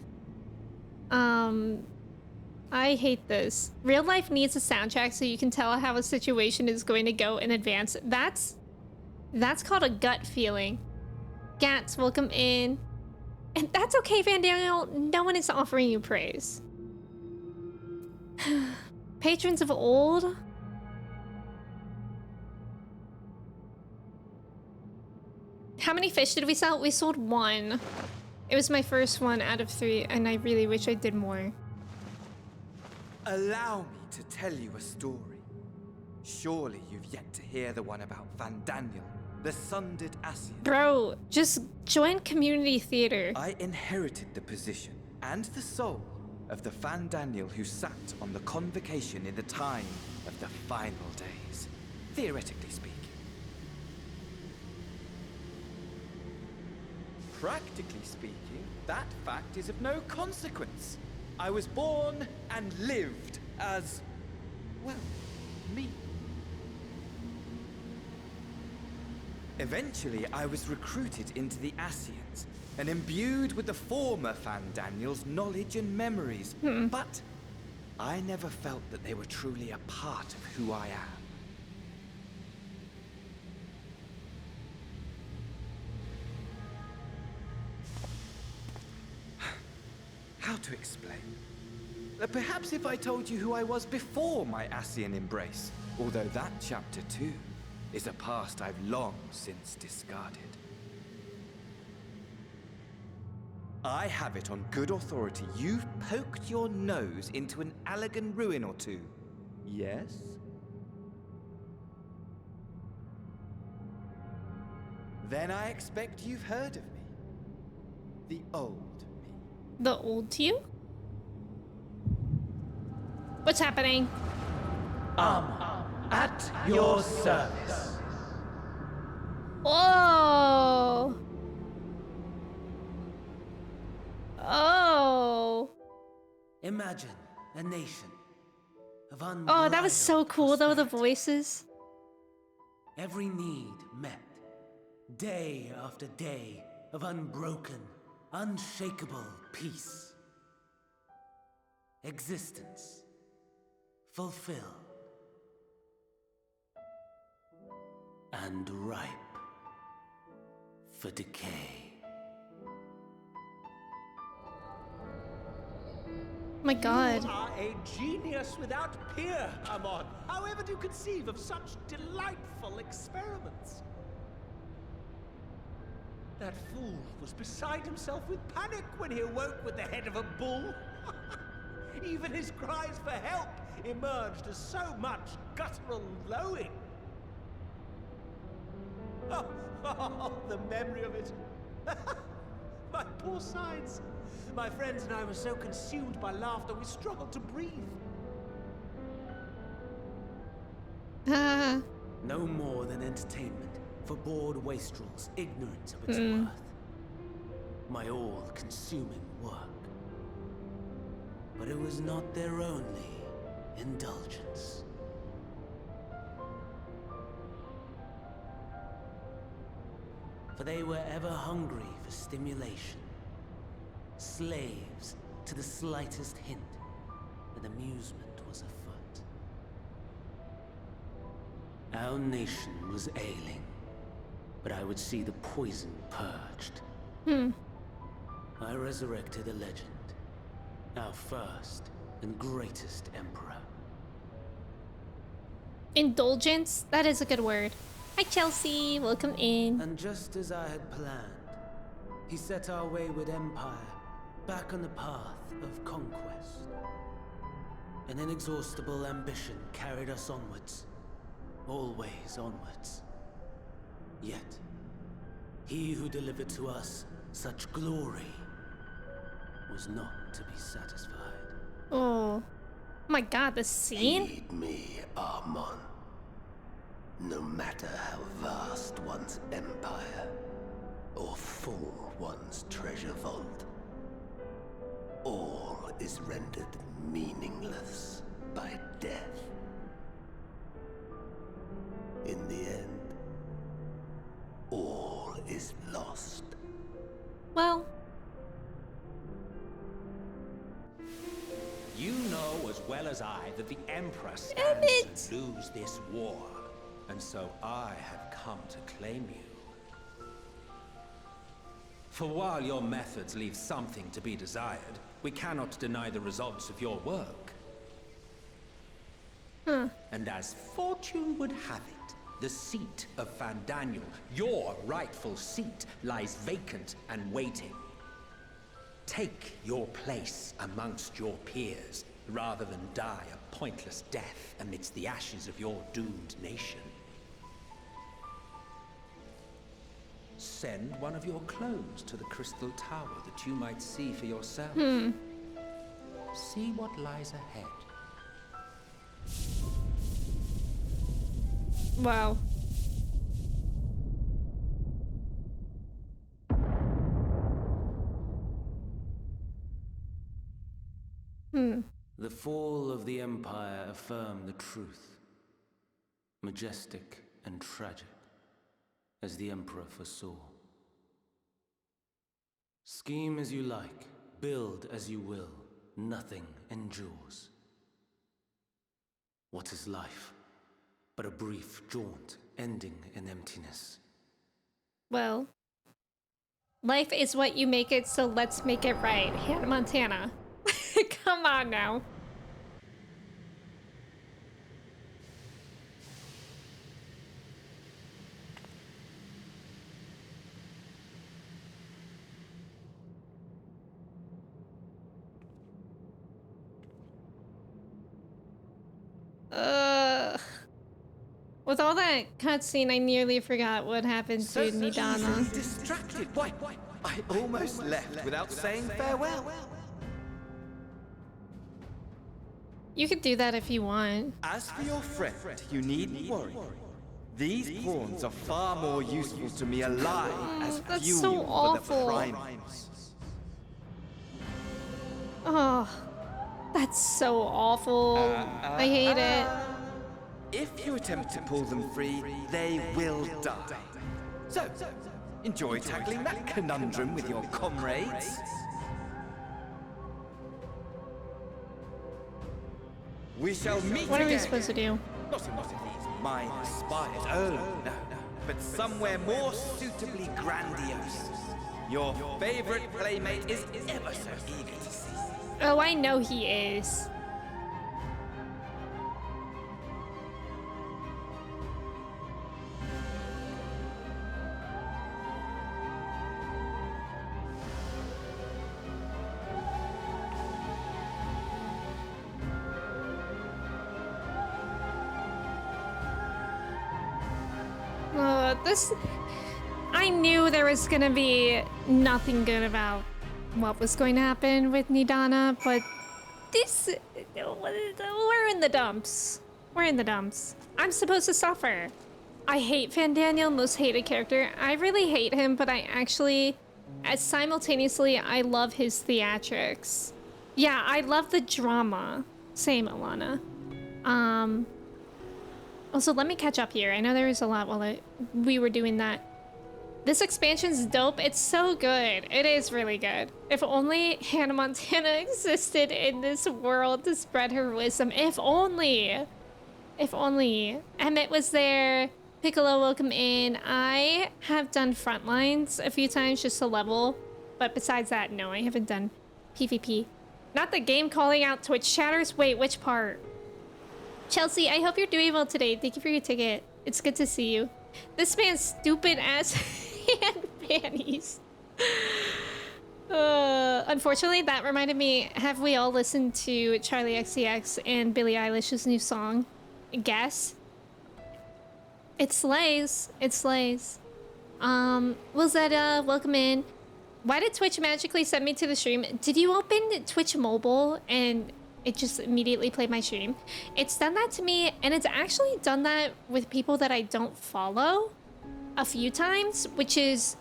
[SPEAKER 1] I hate this. Real life needs a soundtrack so you can tell how a situation is going to go in advance. That's called a gut feeling. Gats, welcome in. And that's okay, Van Daniel. No one is offering you praise. Patrons of old? How many fish did we sell? We sold 1. It was my first one out of 3, and I really wish I did more.
[SPEAKER 4] Allow me to tell you a story. Surely you've yet to hear the one about Van Daniel, the sundered Asian.
[SPEAKER 1] Bro, just join community theater.
[SPEAKER 4] I inherited the position and the soul of the Van Daniel who sat on the convocation in the time of the final days, theoretically speaking. Practically speaking, that fact is of no consequence. I was born and lived as, well, me. Eventually, I was recruited into the Ascians and imbued with the former Fandaniel's knowledge and memories. But I never felt that they were truly a part of who I am. How to explain? Perhaps if I told you who I was before my Ascian embrace, although that chapter too is a past I've long since discarded. I have it on good authority you've poked your nose into an Allegan ruin or two. Yes? Then I expect you've heard of me. The old me.
[SPEAKER 1] The old you? What's happening?
[SPEAKER 5] At your service.
[SPEAKER 1] Whoa! Oh.
[SPEAKER 5] Imagine a nation of
[SPEAKER 1] Oh, that was so cool though, the
[SPEAKER 5] prosperity.
[SPEAKER 1] voices.
[SPEAKER 5] Every need met. Day after day of unbroken, unshakable peace. Existence fulfilled and ripe for decay.
[SPEAKER 1] My God.
[SPEAKER 9] You are a genius without peer, Amon. However do you conceive of such delightful experiments? That fool was beside himself with panic when he awoke with the head of a bull. Even his cries for help emerged as so much guttural lowing. Oh, the memory of it. My poor sides. My friends and I were so consumed by laughter we struggled to breathe.
[SPEAKER 5] No more than entertainment for bored wastrels ignorant of its worth. My all-consuming work. But it was not their only indulgence. For they were ever hungry for stimulation. Slaves to the slightest hint that amusement was afoot. Our nation was ailing, but I would see the poison purged. I resurrected a legend. Our first and greatest emperor.
[SPEAKER 1] Indulgence? That is a good word. Hi, Chelsea. Welcome in.
[SPEAKER 5] And just as I had planned, he set our wayward empire back on the path of conquest. An inexhaustible ambition carried us onwards. Always onwards. Yet, he who delivered to us such glory was not to be satisfied.
[SPEAKER 1] Oh. My God, the scene?
[SPEAKER 6] Heed me, Amon. No matter how vast one's empire, or full one's treasure vault, all is rendered meaningless by death. In the end, all is lost.
[SPEAKER 1] Well,
[SPEAKER 9] You know as well as I that the Emperor stands to lose this war. And so I have come to claim you. For while your methods leave something to be desired, we cannot deny the results of your work. And as fortune would have it, the seat of Fandaniel, your rightful seat, lies vacant and waiting. Take your place amongst your peers, rather than die a pointless death amidst the ashes of your doomed nation. Send one of your clones to the Crystal Tower that you might see for yourself. See what lies ahead.
[SPEAKER 1] wow.
[SPEAKER 5] The fall of the Empire affirmed the truth. Majestic and tragic.
[SPEAKER 10] as the Emperor foresaw. Scheme as you like, build as you will, nothing endures. What is life but a brief jaunt ending in emptiness?
[SPEAKER 1] Well, life is what you make it, so let's make it right. Hannah Montana. Come on now. With all that cutscene, I nearly forgot what happened to Nidana.
[SPEAKER 4] Distracted. Why? I almost left without saying farewell.
[SPEAKER 1] You could do that if you want.
[SPEAKER 4] As for your friend, you needn't worry. These pawns are far more useful to me alive as
[SPEAKER 1] That's
[SPEAKER 4] fuel
[SPEAKER 1] so awful.
[SPEAKER 4] for the primates.
[SPEAKER 1] Oh, that's so awful. I hate it.
[SPEAKER 4] If you attempt to pull them free, they will die. So, enjoy tackling that conundrum with your comrades. We shall meet
[SPEAKER 1] What are we
[SPEAKER 4] again.
[SPEAKER 1] supposed to do?
[SPEAKER 4] Not in one of these minor spires. Oh, no. But somewhere more suitably grandiose. Your favorite playmate is ever so eager to see.
[SPEAKER 1] Oh, I know he is. I knew there was gonna be nothing good about what was going to happen with Nidana, but we're in the dumps. We're in the dumps. I'm supposed to suffer. I hate Fandaniel, most hated character. I really hate him, but I actually, simultaneously, I love his theatrics. Yeah, I love the drama. Same, Alana. Also, let me catch up here. I know there was a lot while we were doing that. This expansion's dope. It's so good. It is really good. If only Hannah Montana existed in this world to spread her wisdom. If only. If only. Emmett was there. Piccolo, welcome in. I have done Frontlines a few times just to level. But besides that, no, I haven't done PvP. Not the game calling out Twitch chatters. Wait, which part? Chelsea, I hope you're doing well today. Thank you for your ticket. It's good to see you. This man's stupid ass hand panties. Unfortunately, that reminded me, have we all listened to Charlie XCX and Billie Eilish's new song, Guess? It slays. It slays. Wilzetta, welcome in. Why did Twitch magically send me to the stream? Did you open Twitch Mobile and it just immediately played my stream? It's done that to me, and it's actually done that with people that I don't follow a few times, which is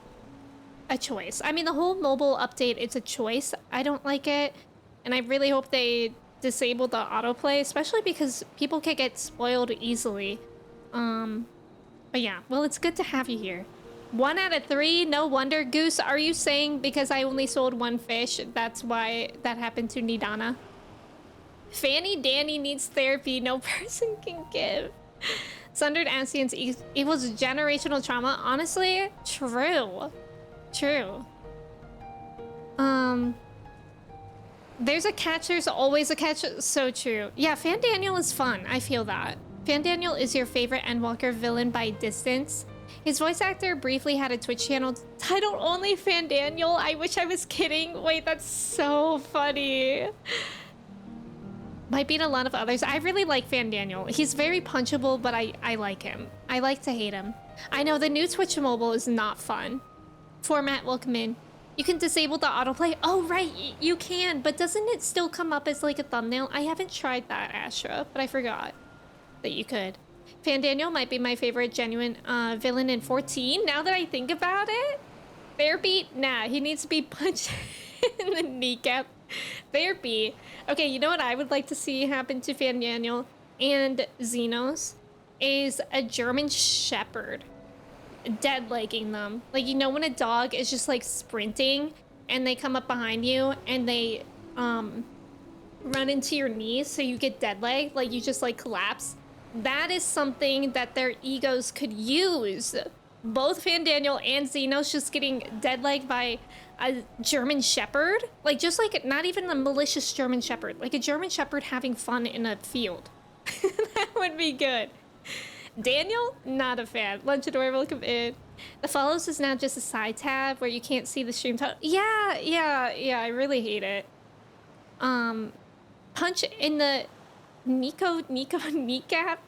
[SPEAKER 1] a choice. I mean, the whole mobile update, it's a choice. I don't like it, and I really hope they disable the autoplay, especially because people can get spoiled easily. But yeah, well, it's good to have you here. 1 out of 3, no wonder. Goose, are you saying because I only sold 1 fish, that's why that happened to Nidana? Fanny Danny needs therapy no person can give. Sundered Ancients equals generational trauma. Honestly, true. True. There's a catch, there's always a catch. So true. Yeah, Fandaniel is fun. I feel that. Fandaniel is your favorite Endwalker villain by distance. His voice actor briefly had a Twitch channel titled Only Fandaniel. I wish I was kidding. Wait, that's so funny. Might beat a lot of others. I really like Fandaniel. He's very punchable, but I like him. I like to hate him. I know the new Twitch Mobile is not fun. Format, welcome in. You can disable the autoplay. Oh, right, you can, but doesn't it still come up as like a thumbnail? I haven't tried that, Astra, but I forgot that you could. Fandaniel might be my favorite genuine villain in 14. Now that I think about it, therapy, nah, he needs to be punched in the kneecap. Therapy. Okay, you know what I would like to see happen to Fandaniel and Xenos is a German Shepherd. dead legging them. Like, you know when a dog is just like sprinting and they come up behind you and they run into your knees so you get dead leg, like you just like collapse. That is something that their egos could use. Both Fandaniel and Xenos just getting dead legged by a German Shepherd. Like, just like, not even a malicious German Shepherd. Like a German Shepherd having fun in a field. That would be good. Daniel, not a fan. Lunchador, welcome in. The follows is now just a side tab where you can't see the stream title. Yeah, I really hate it. Punch in the Nico kneecap.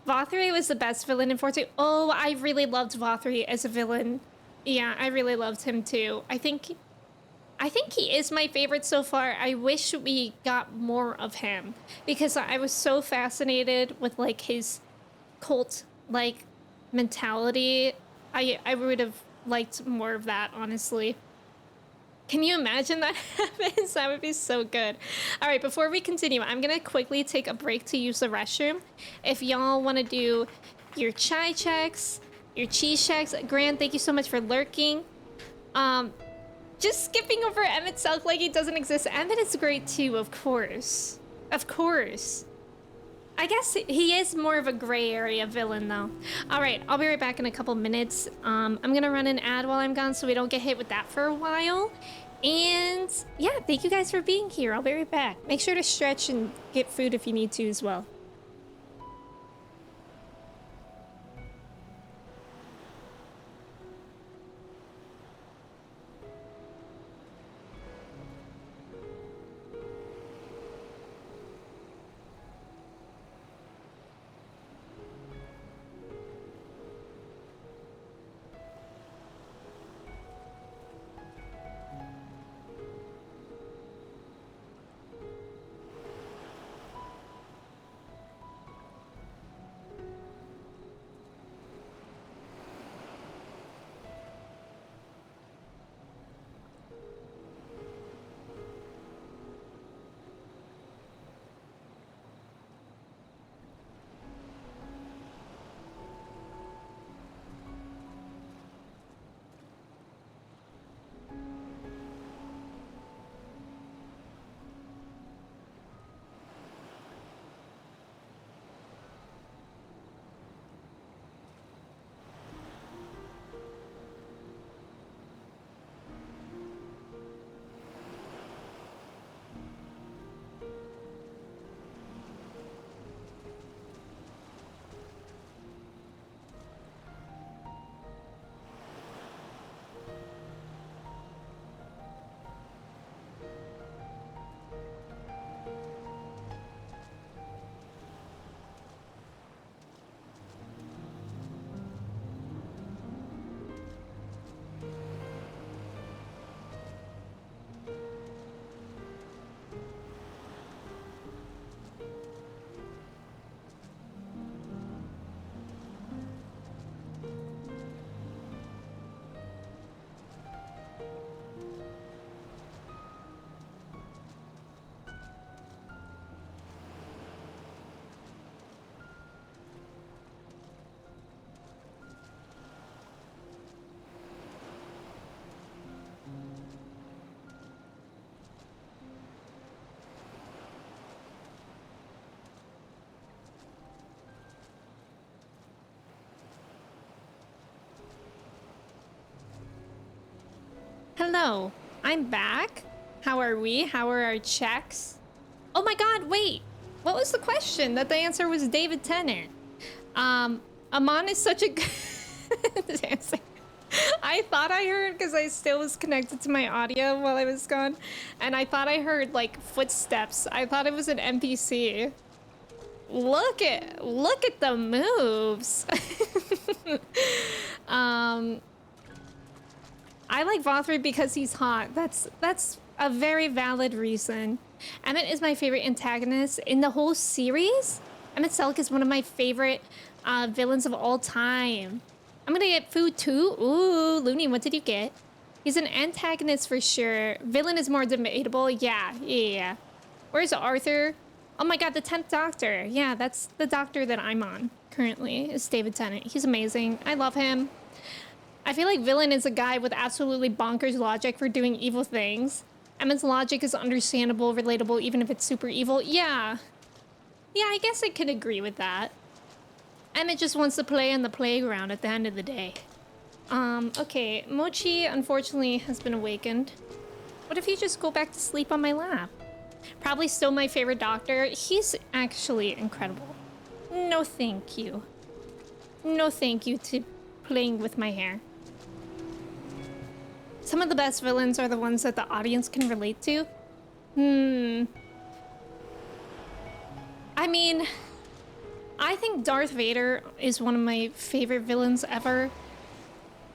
[SPEAKER 1] Vothry was the best villain in 14. Oh, I really loved Vothry as a villain. Yeah, I really loved him too. I think he is my favorite so far. I wish we got more of him because I was so fascinated with like his cult like mentality. I would have liked more of that, honestly. Can you imagine that happens? That would be so good. All right, before we continue, I'm gonna quickly take a break to use the restroom. If y'all want to do your chai checks, your cheese checks, Grant, thank you so much for lurking. Just skipping over Emmett Selk like he doesn't exist. Emmett is great too, of course. Of course. I guess he is more of a gray area villain though. All right, I'll be right back in a couple minutes. I'm gonna run an ad while I'm gone so we don't get hit with that for a while. And yeah, thank you guys for being here. I'll be right back. Make sure to stretch and get food if you need to as well. Hello, I'm back. How are we? How are our checks? Oh my god, wait! What was the question? That the answer was David Tennant. Amon is such a good answer. I thought I heard, because I still was connected to my audio while I was gone, and I thought I heard like footsteps. I thought it was an NPC. Look at the moves. I like Vothry because he's hot. That's a very valid reason. Emmett is my favorite antagonist in the whole series. Emmett Selk is one of my favorite villains of all time. I'm gonna get food too. Ooh, Looney, what did you get? He's an antagonist for sure. Villain is more debatable. Yeah. Where's Arthur? Oh my god, the 10th Doctor. Yeah, that's the doctor that I'm on currently, is David Tennant. He's amazing. I love him. I feel like villain is a guy with absolutely bonkers logic for doing evil things. Emmett's logic is understandable, relatable, even if it's super evil. Yeah. Yeah, I guess I could agree with that. Emmett just wants to play on the playground at the end of the day. Okay. Mochi, unfortunately, has been awakened. What if you just go back to sleep on my lap? Probably still my favorite doctor. He's actually incredible. No thank you. No thank you to playing with my hair. Some of the best villains are the ones that the audience can relate to. I mean, I think Darth Vader is one of my favorite villains ever.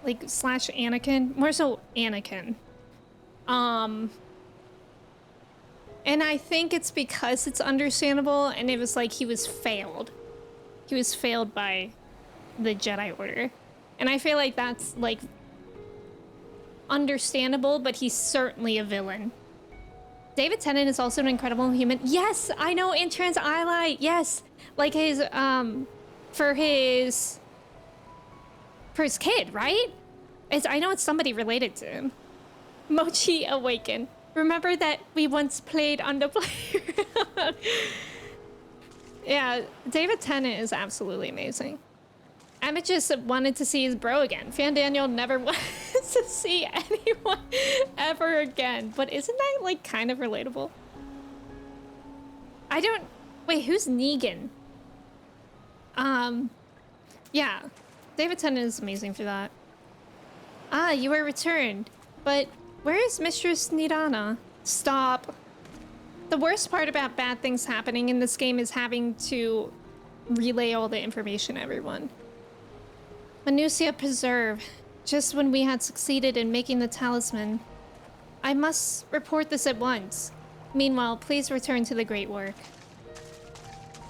[SPEAKER 1] Like, slash Anakin. More so Anakin. And I think it's because it's understandable, and it was like he was failed. He was failed by the Jedi Order. And I feel like that's, like, understandable, but he's certainly a villain. David Tennant is also an incredible human. Yes, I know, in Trans Ally. Yes, like his, for his kid, right? I know it's somebody related to him. Mochi Awaken. Remember that we once played on the playground? Yeah, David Tennant is absolutely amazing. Emmett just wanted to see his bro again. Fan Daniel never wants to see anyone ever again. But isn't that, like, kind of relatable? Wait, who's Negan? Yeah. David Tennant is amazing for that. Ah, you are returned. But where is Mistress Nidana? Stop. The worst part about bad things happening in this game is having to relay all the information to everyone. Manusia Preserve. Just when we had succeeded in making the talisman. I must report this at once. Meanwhile, please return to the great work.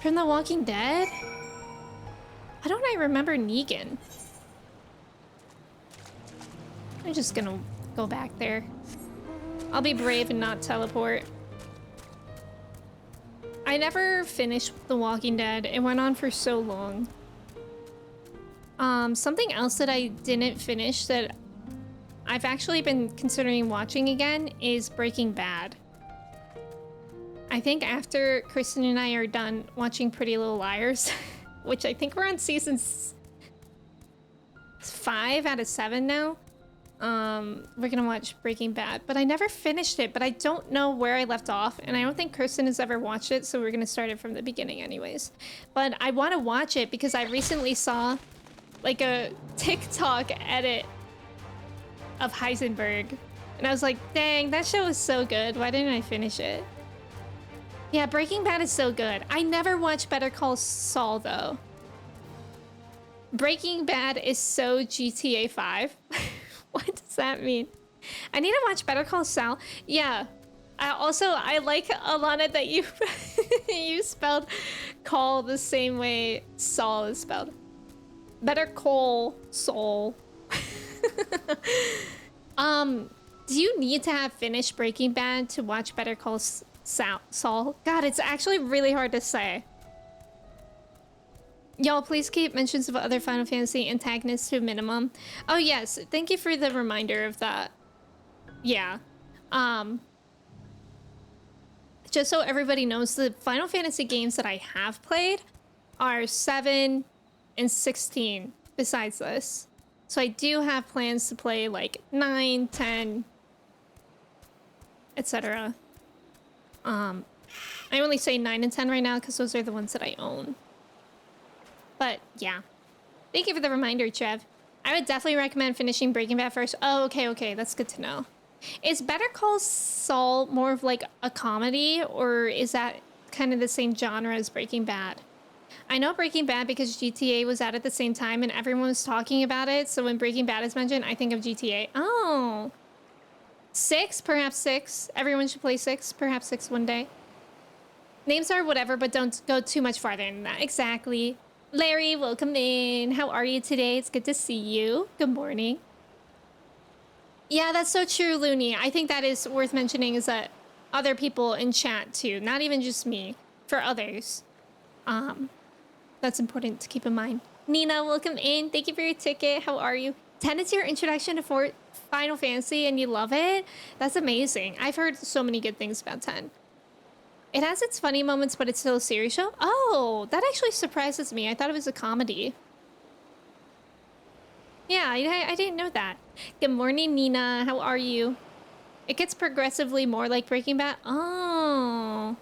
[SPEAKER 1] From The Walking Dead? Why don't I remember Negan? I'm just gonna go back there. I'll be brave and not teleport. I never finished The Walking Dead. It went on for so long. Something else that I didn't finish that I've actually been considering watching again is Breaking Bad. I think after Kristen and I are done watching Pretty Little Liars, which I think we're on season 5 out of 7 now. We're gonna watch Breaking Bad, but I never finished it, but I don't know where I left off, and I don't think Kristen has ever watched it, so we're gonna start it from the beginning anyways. But I want to watch it because I recently saw like a TikTok edit of Heisenberg, and I was like, dang, that show was so good. Why didn't I finish it? Yeah, Breaking Bad is so good. I never watched Better Call Saul though. Breaking Bad is so GTA 5. What does that mean? I need to watch Better Call Saul. Yeah. I like, Alana, that you you spelled call the same way Saul is spelled. Better Call Saul. Do you need to have finished Breaking Bad to watch Better Call Saul? God, it's actually really hard to say. Y'all, please keep mentions of other Final Fantasy antagonists to a minimum. Oh yes, thank you for the reminder of that. Yeah. Just so everybody knows, the Final Fantasy games that I have played are 7 and 16 besides this. So I do have plans to play like 9, 10, etc. I only say 9 and 10 right now because those are the ones that I own. But yeah, thank you for the reminder, Trev. I would definitely recommend finishing Breaking Bad first. Oh, okay, that's good to know. Is Better Call Saul more of like a comedy, or is that kind of the same genre as Breaking Bad? I know Breaking Bad because GTA was out at the same time and everyone was talking about it. So when Breaking Bad is mentioned, I think of GTA. Oh, 6, perhaps 6. Everyone should play 6, perhaps 6 one day. Names are whatever, but don't go too much farther than that. Exactly. Larry, welcome in. How are you today? It's good to see you. Good morning. Yeah, that's so true, Looney. I think that is worth mentioning, is that other people in chat too, not even just me, for others. That's important to keep in mind. Nina, welcome in. Thank you for your ticket. How are you? 10 is your introduction to Final Fantasy and you love it? That's amazing. I've heard so many good things about 10. It has its funny moments, but it's still a serious show? Oh, that actually surprises me. I thought it was a comedy. Yeah, I didn't know that. Good morning, Nina. How are you? It gets progressively more like Breaking Bad. Oh.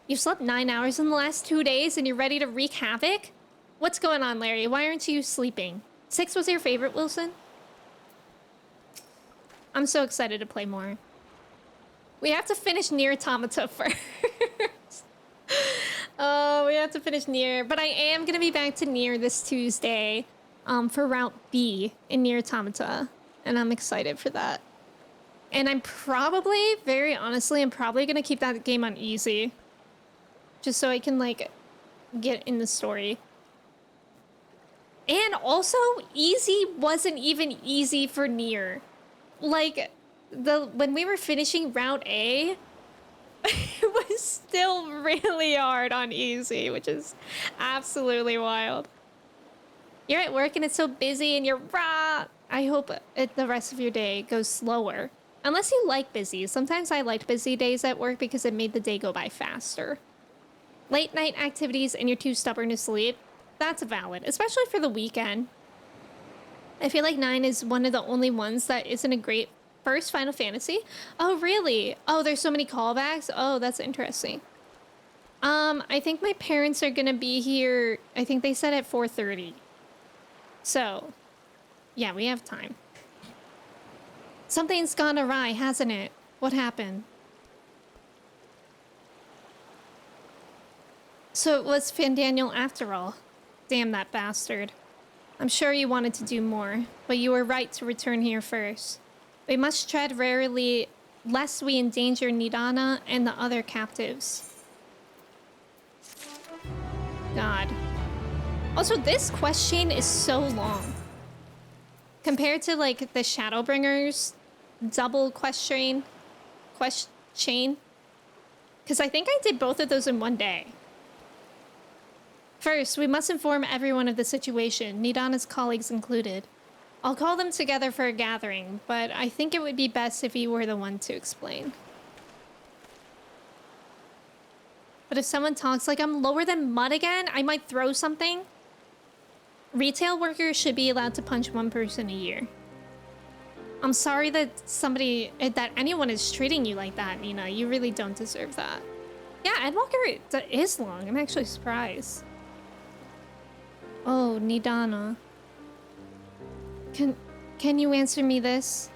[SPEAKER 1] You slept 9 hours in the last 2 days and you're ready to wreak havoc? What's going on, Larry? Why aren't you sleeping? 6 was your favorite, Wilson? I'm so excited to play more. We have to finish Nier Automata first. Oh, we have to finish Nier. But I am going to be back to Nier this Tuesday for Route B in Nier Automata. And I'm excited for that. And I'm probably, very honestly, I'm probably going to keep that game on easy. Just so I can, like, get in the story. And also, easy wasn't even easy for Nier. Like, when we were finishing Route A, it was still really hard on easy, which is absolutely wild. You're at work and it's so busy and you're raw. I hope the rest of your day goes slower. Unless you like busy. Sometimes I liked busy days at work because it made the day go by faster. Late night activities and you're too stubborn to sleep. That's valid, especially for the weekend. I feel like 9 is one of the only ones that isn't a great first Final Fantasy. Oh, really? Oh, there's so many callbacks? Oh, that's interesting. I think my parents are gonna be here, I think they said at 4:30. So, yeah, we have time. Something's gone awry, hasn't it? What happened? So it was Fandaniel after all. Damn that bastard. I'm sure you wanted to do more, but you were right to return here first. We must tread warily, lest we endanger Nidana and the other captives. God. Also, this quest chain is so long. Compared to, like, the Shadowbringers double quest chain. Because I think I did both of those in one day. First, we must inform everyone of the situation, Nidana's colleagues included. I'll call them together for a gathering, but I think it would be best if you were the one to explain. But if someone talks like I'm lower than mud again, I might throw something. Retail workers should be allowed to punch one person a year. I'm sorry that anyone is treating you like that, Nina. You really don't deserve that. Yeah, Endwalker is long. I'm actually surprised. Oh, Nidana. Can you answer me this?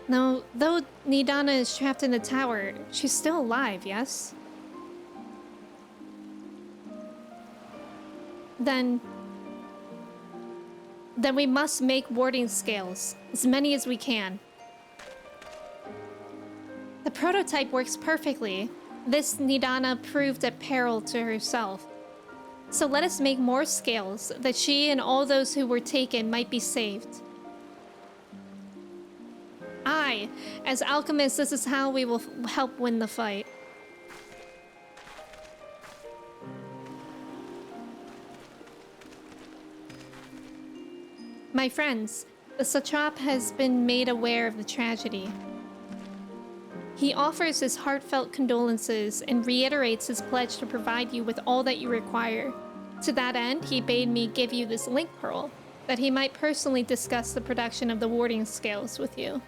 [SPEAKER 1] No, though Nidana is trapped in the tower, she's still alive, yes? Then we must make warding scales, as many as we can. The prototype works perfectly. This Nidana proved at peril to herself. So let us make more scales, that she and all those who were taken might be saved. Aye, as alchemists, this is how we will help win the fight. My friends, the satrap has been made aware of the tragedy. He offers his heartfelt condolences and reiterates his pledge to provide you with all that you require. To that end, he bade me give you this link pearl, that he might personally discuss the production of the warding scales with you.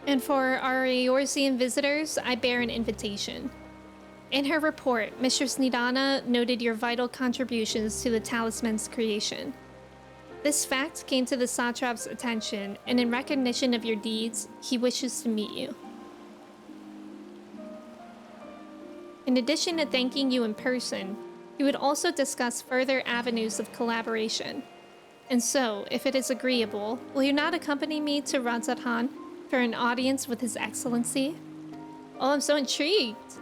[SPEAKER 1] And for our Eorzean visitors, I bear an invitation. In her report, Mistress Nidana noted your vital contributions to the talisman's creation. This fact came to the satrap's attention, and in recognition of your deeds, he wishes to meet you. In addition to thanking you in person, he would also discuss further avenues of collaboration. And so, if it is agreeable, will you not accompany me to Radzat-Han for an audience with His Excellency? Oh, I'm so intrigued!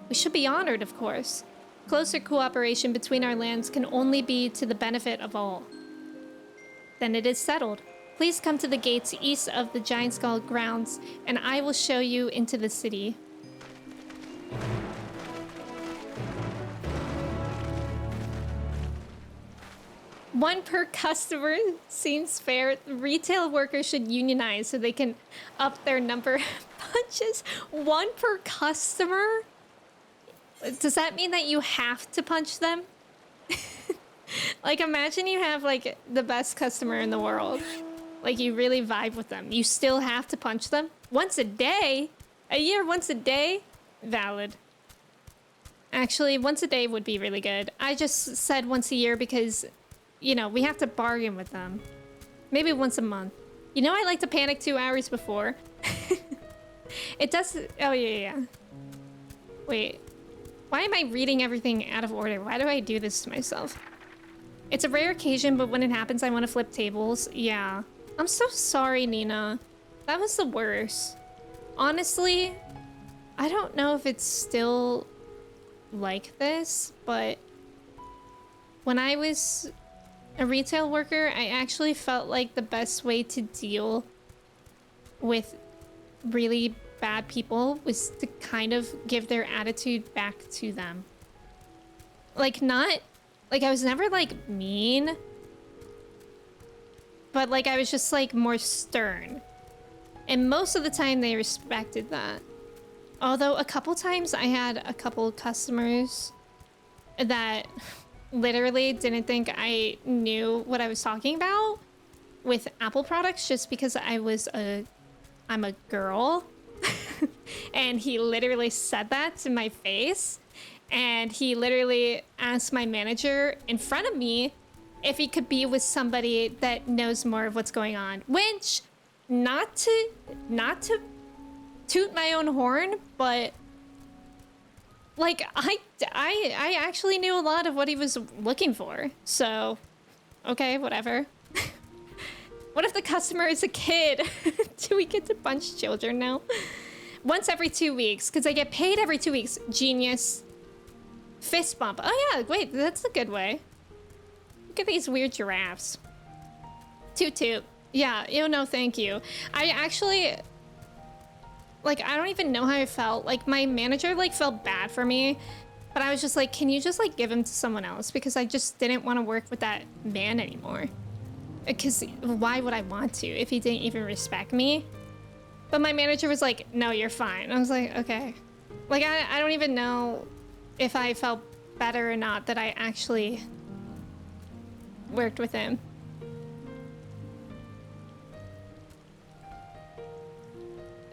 [SPEAKER 1] We should be honored, of course. Closer cooperation between our lands can only be to the benefit of all. Then it is settled. Please come to the gates east of the Giant Skull grounds, and I will show you into the city. One per customer seems fair. Retail workers should unionize so they can up their number of punches. One per customer? Does that mean that you have to punch them? Like, imagine you have, like, the best customer in the world. Like, you really vibe with them. You still have to punch them? Once a day? A year once a day? Valid. Actually, once a day would be really good. I just said once a year because, you know, we have to bargain with them. Maybe once a month. You know, I like to panic 2 hours before. It does... Oh, yeah. Wait. Why am I reading everything out of order? Why do I do this to myself? It's a rare occasion, but when it happens, I want to flip tables. Yeah. I'm so sorry, Nina. That was the worst. Honestly, I don't know if it's still like this, but when I was a retail worker, I actually felt like the best way to deal with really bad people was to kind of give their attitude back to them. Like, not... Like, I was never, like, mean. But, like, I was just, like, more stern. And most of the time, they respected that. Although, a couple times, I had a couple customers that literally didn't think I knew what I was talking about with Apple products just because I'm a girl. And he literally said that to my face. And he literally asked my manager in front of me if he could be with somebody that knows more of what's going on. Which, not to toot my own horn, but like I actually knew a lot of what he was looking for. So, okay, whatever. What if the customer is a kid? Do we get to punch children now? Once every 2 weeks, because I get paid every 2 weeks. Genius. Fist bump. Oh yeah, wait, that's a good way. Look at these weird giraffes. Toot toot. Yeah, no, thank you. I actually, like, I don't even know how I felt. Like, my manager, like, felt bad for me. But I was just like, can you just, like, give him to someone else? Because I just didn't want to work with that man anymore. Because why would I want to if he didn't even respect me? But my manager was like, no, you're fine. I was like, okay. Like, I don't even know if I felt better or not that I actually worked with him.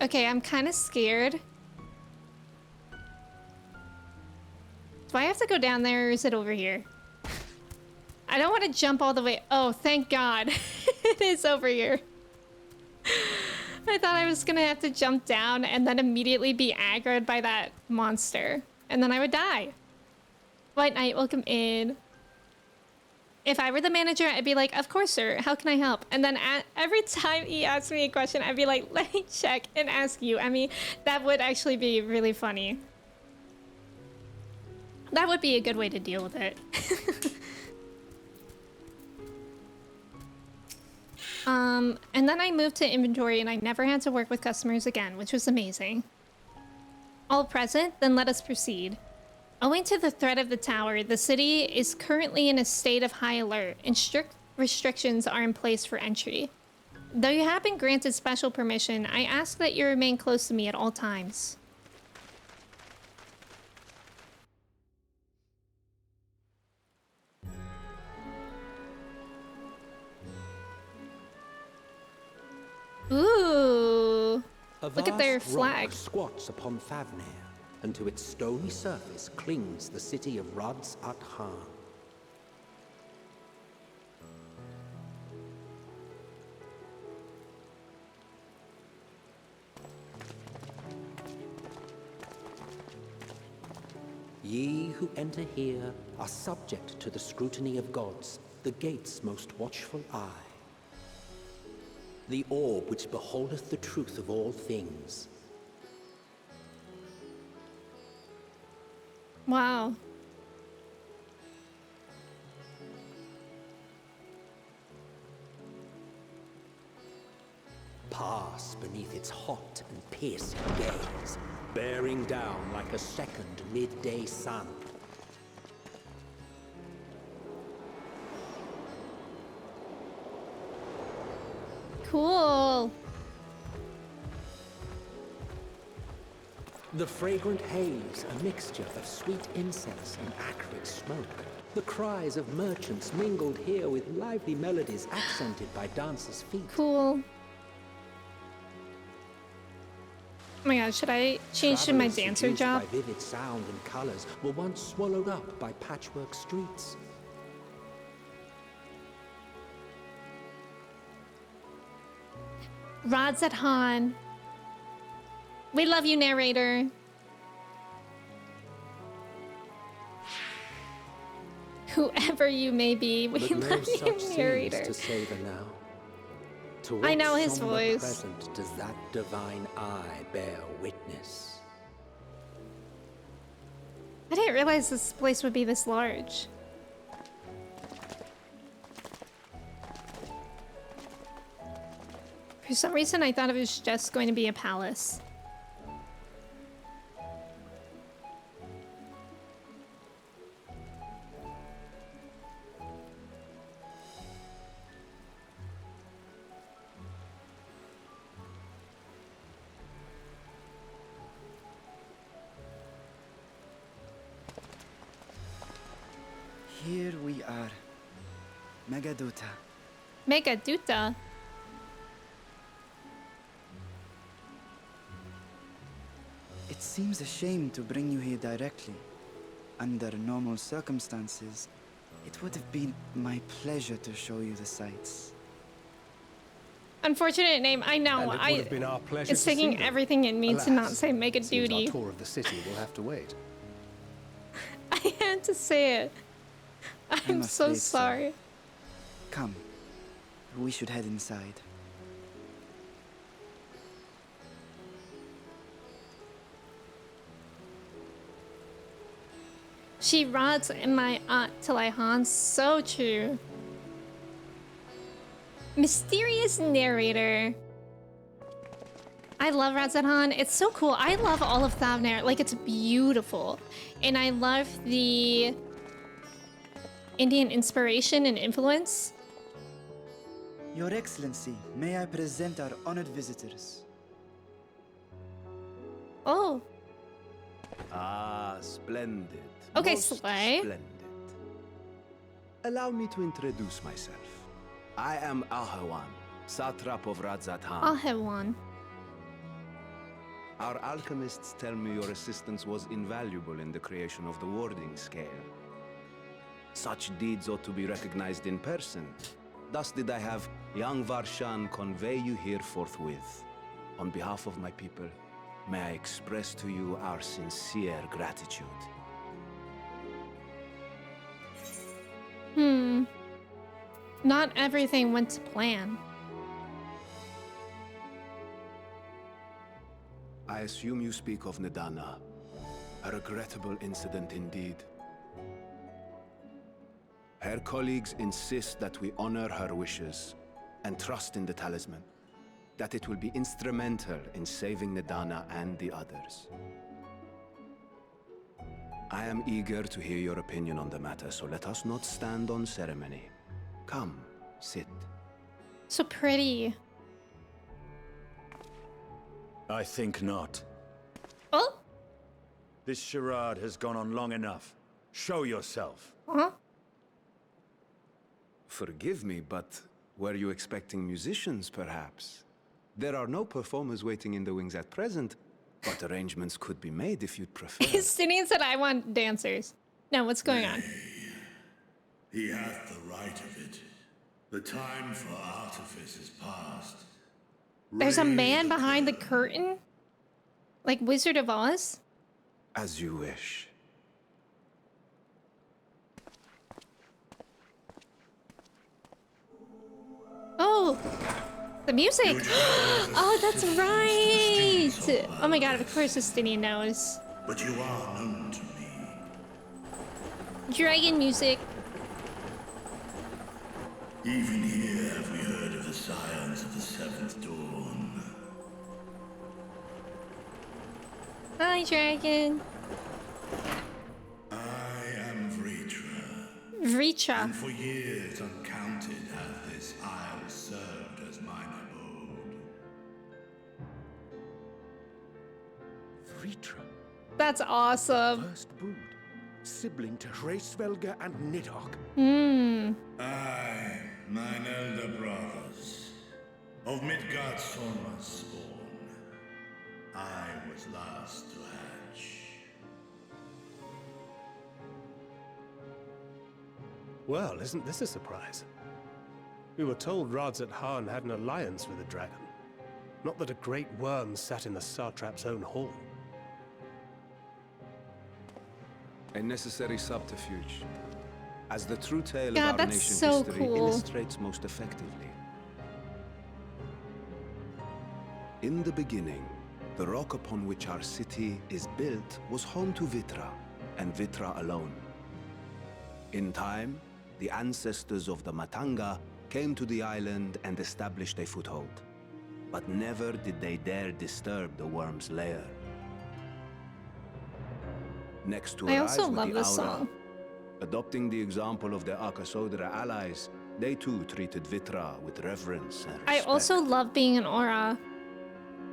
[SPEAKER 1] Okay, I'm kind of scared. Do I have to go down there or is it over here? I don't want to jump all the way. Oh, thank God. It is over here. I thought I was gonna have to jump down and then immediately be aggroed by that monster. And then I would die. White Knight, welcome in. If I were the manager, I'd be like, of course, sir. How can I help? And then every time he asks me a question, I'd be like, let me check and ask you. I mean, that would actually be really funny. That would be a good way to deal with it. And then I moved to inventory and I never had to work with customers again, which was amazing. All present? Then let us proceed. Owing to the threat of the tower, the city is currently in a state of high alert and strict restrictions are in place for entry. Though you have been granted special permission, I ask that you remain close to me at all times. Ooh, look at their flag.
[SPEAKER 9] Rock squats upon Favnir, and to its stony surface clings the city of Rods at Han. Ye who enter here are subject to the scrutiny of gods, the gate's most watchful eye. The orb which beholdeth the truth of all things.
[SPEAKER 1] Wow.
[SPEAKER 9] Pass beneath its hot and piercing gaze, bearing down like a second midday sun.
[SPEAKER 1] cool.
[SPEAKER 9] The fragrant haze, a mixture of sweet incense and acrid smoke. The cries of merchants mingled here with lively melodies accented by dancers' feet.
[SPEAKER 1] Cool. Oh my god, should I change to my
[SPEAKER 9] Travelers
[SPEAKER 1] dancer
[SPEAKER 9] seduced
[SPEAKER 1] job?
[SPEAKER 9] by vivid sound and colors were once swallowed up by patchwork streets.
[SPEAKER 1] Rods at Han. We love you, narrator. Whoever you may be, we
[SPEAKER 9] But no
[SPEAKER 1] love you,
[SPEAKER 9] such seems
[SPEAKER 1] narrator.
[SPEAKER 9] to savor now. To
[SPEAKER 1] I
[SPEAKER 9] what
[SPEAKER 1] know his
[SPEAKER 9] somber
[SPEAKER 1] voice.
[SPEAKER 9] present does that divine eye bear witness?
[SPEAKER 1] I didn't realize this place would be this large. For some reason, I thought it was just going to be a palace.
[SPEAKER 11] Here we are. Megaduta.
[SPEAKER 1] Megaduta.
[SPEAKER 11] It seems a shame to bring you here directly. Under normal circumstances, it would have been my pleasure to show you the sights.
[SPEAKER 1] Unfortunate name, I know.
[SPEAKER 6] And it would have been our pleasure
[SPEAKER 1] It's
[SPEAKER 6] to see
[SPEAKER 1] taking
[SPEAKER 6] them.
[SPEAKER 1] everything in me to not
[SPEAKER 6] Alas,
[SPEAKER 1] say Mega
[SPEAKER 6] it seems
[SPEAKER 1] Duty.
[SPEAKER 6] our tour of the city will have to wait.
[SPEAKER 1] I had to say it. I'm
[SPEAKER 11] must
[SPEAKER 1] so
[SPEAKER 11] wait, sir.
[SPEAKER 1] sorry.
[SPEAKER 11] Come. We should head inside.
[SPEAKER 1] She rods in my aunt till I Han. So true. Mysterious narrator. I love Han. It's so cool. I love all of Thavnair. Like, it's beautiful. And I love the Indian inspiration and influence.
[SPEAKER 11] Your Excellency, may I present our honored visitors?
[SPEAKER 1] Oh,
[SPEAKER 12] Ah, splendid.
[SPEAKER 1] okay,
[SPEAKER 12] Most
[SPEAKER 1] Slay.
[SPEAKER 12] Splendid. Allow me to introduce myself. I am Ahawan, satrap of Radzat-Han.
[SPEAKER 1] I'll have one.
[SPEAKER 12] Our alchemists tell me your assistance was invaluable in the creation of the warding scale. Such deeds ought to be recognized in person. Thus did I have young Varshan convey you here forthwith. On behalf of my people, may I express to you our sincere gratitude.
[SPEAKER 1] Not everything went to plan.
[SPEAKER 12] I assume you speak of Nidana. A regrettable incident indeed. Her colleagues insist that we honor her wishes and trust in the talisman, that it will be instrumental in saving Nidana and the others. I am eager to hear your opinion on the matter, so let us not stand on ceremony. Come, sit.
[SPEAKER 1] So pretty.
[SPEAKER 7] I think not.
[SPEAKER 1] Oh?
[SPEAKER 7] This charade has gone on long enough. Show yourself.
[SPEAKER 1] Huh?
[SPEAKER 12] Forgive me, but were you expecting musicians, perhaps? There are no performers waiting in the wings at present, but arrangements could be made if you'd prefer.
[SPEAKER 1] Justinian said I want dancers. No, what's going on?
[SPEAKER 13] He hath the right of it. The time for artifice is past.
[SPEAKER 1] There's a
[SPEAKER 13] Raise
[SPEAKER 1] man
[SPEAKER 13] the
[SPEAKER 1] behind the
[SPEAKER 13] curtain.
[SPEAKER 1] curtain? Like Wizard of Oz?
[SPEAKER 12] As you wish.
[SPEAKER 1] Oh, the music. Oh, that's right. Oh my god, of course Justinian knows.
[SPEAKER 13] But you are known to me.
[SPEAKER 1] Dragon music.
[SPEAKER 13] Even here have we heard of the scions of the seventh dawn.
[SPEAKER 1] Hi, dragon.
[SPEAKER 13] I am Vritra.
[SPEAKER 1] Vritra.
[SPEAKER 13] And for years uncounted hath this isle served as mine abode.
[SPEAKER 1] that's awesome.
[SPEAKER 3] First brood, sibling to Hraesvelga and Nidhogg.
[SPEAKER 13] I, mine elder brothers, of Midgard's Solma's spawn, I was last to hatch.
[SPEAKER 6] Well, isn't this a surprise? We were told Radzat Han had an alliance with a dragon. Not that a great worm sat in the satrap's own hall.
[SPEAKER 12] A necessary subterfuge, as the true tale
[SPEAKER 1] God,
[SPEAKER 12] of our
[SPEAKER 1] that's
[SPEAKER 12] nation's
[SPEAKER 1] so
[SPEAKER 12] history
[SPEAKER 1] cool.
[SPEAKER 12] illustrates most effectively. In the beginning, the rock upon which our city is built was home to Vitra, and Vitra alone. In time, the ancestors of the Matanga came to the island and established a foothold. But never did they dare disturb the worm's lair. Next to
[SPEAKER 1] I
[SPEAKER 12] arise
[SPEAKER 1] also
[SPEAKER 12] with
[SPEAKER 1] love
[SPEAKER 12] the
[SPEAKER 1] this
[SPEAKER 12] Aura,
[SPEAKER 1] song.
[SPEAKER 12] adopting the example of their Akasodra allies, they too treated Vitra with reverence and respect.
[SPEAKER 1] I also love being an aura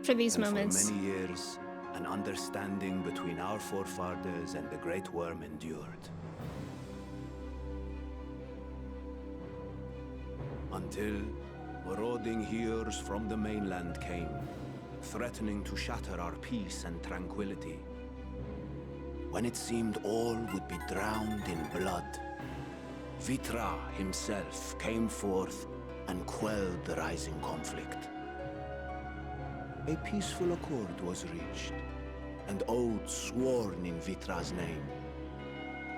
[SPEAKER 1] for these
[SPEAKER 12] And
[SPEAKER 1] moments.
[SPEAKER 12] for many years, an understanding between our forefathers and the Great Worm endured. Until marauding heroes from the mainland came, threatening to shatter our peace and tranquility. When it seemed all would be drowned in blood, Vitra himself came forth and quelled the rising conflict. A peaceful accord was reached, and oaths sworn in Vitra's name.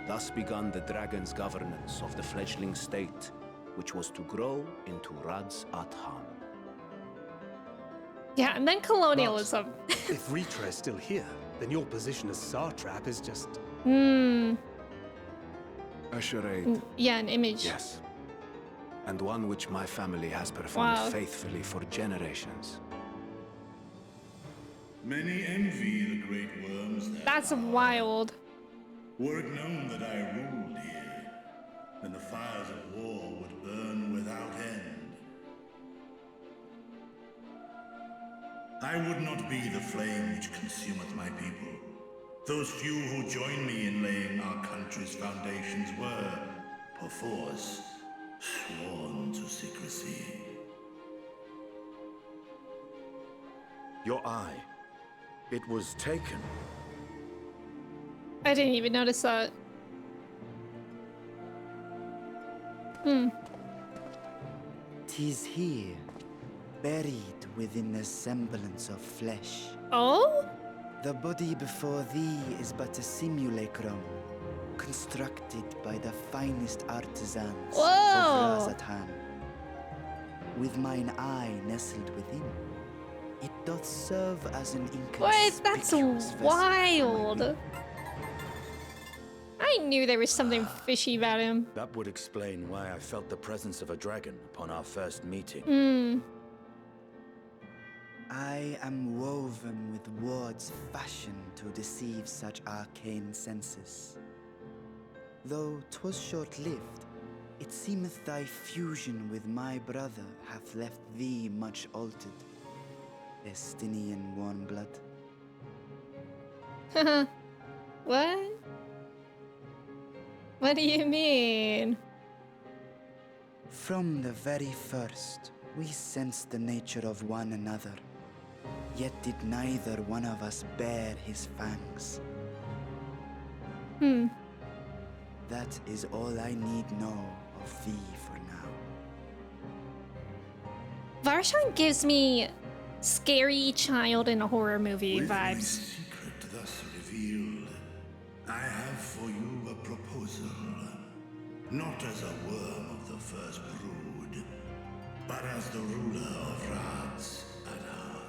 [SPEAKER 12] Thus began the dragon's governance of the fledgling state, which was to grow into Radzat Han.
[SPEAKER 1] Yeah, and then colonialism.
[SPEAKER 6] If Ritra is still here, then your position as satrap is just...
[SPEAKER 12] A charade.
[SPEAKER 1] Yeah, an image.
[SPEAKER 12] Yes. And one which my family has performed
[SPEAKER 1] Wow.
[SPEAKER 12] faithfully for generations.
[SPEAKER 13] Many envy the great worms that
[SPEAKER 1] That's wild.
[SPEAKER 13] were it known that I ruled here, then the fires of war would burn without end. I would not be the flame which consumeth my people. Those few who join me in laying our country's foundations were, perforce, sworn to secrecy.
[SPEAKER 7] Your eye. It was taken.
[SPEAKER 1] I didn't even notice that.
[SPEAKER 11] Tis here, buried within the semblance of flesh.
[SPEAKER 1] Oh?
[SPEAKER 11] The body before thee is but a simulacrum, constructed by the finest artisans
[SPEAKER 1] Whoa.
[SPEAKER 11] of Radzat Han. With mine eye nestled within, it doth serve as an
[SPEAKER 1] What? That's
[SPEAKER 11] inconspicuous vessel.
[SPEAKER 1] wild. I knew there was something fishy about him.
[SPEAKER 7] That would explain why I felt the presence of a dragon upon our first meeting.
[SPEAKER 11] I am woven with words fashioned to deceive such arcane senses. Though 'twas short-lived, it seemeth thy fusion with my brother hath left thee much altered, Estinian warm blood.
[SPEAKER 1] What? What do you mean?
[SPEAKER 11] From the very first, we sensed the nature of one another, yet did neither one of us bear his fangs. That is all I need know of thee for now.
[SPEAKER 1] Varshan gives me scary child in a horror movie
[SPEAKER 13] With my
[SPEAKER 1] vibes.
[SPEAKER 13] secret thus revealed, I have for you a proposal. Not as a worm of the first brood, but as the ruler of Radzat Han.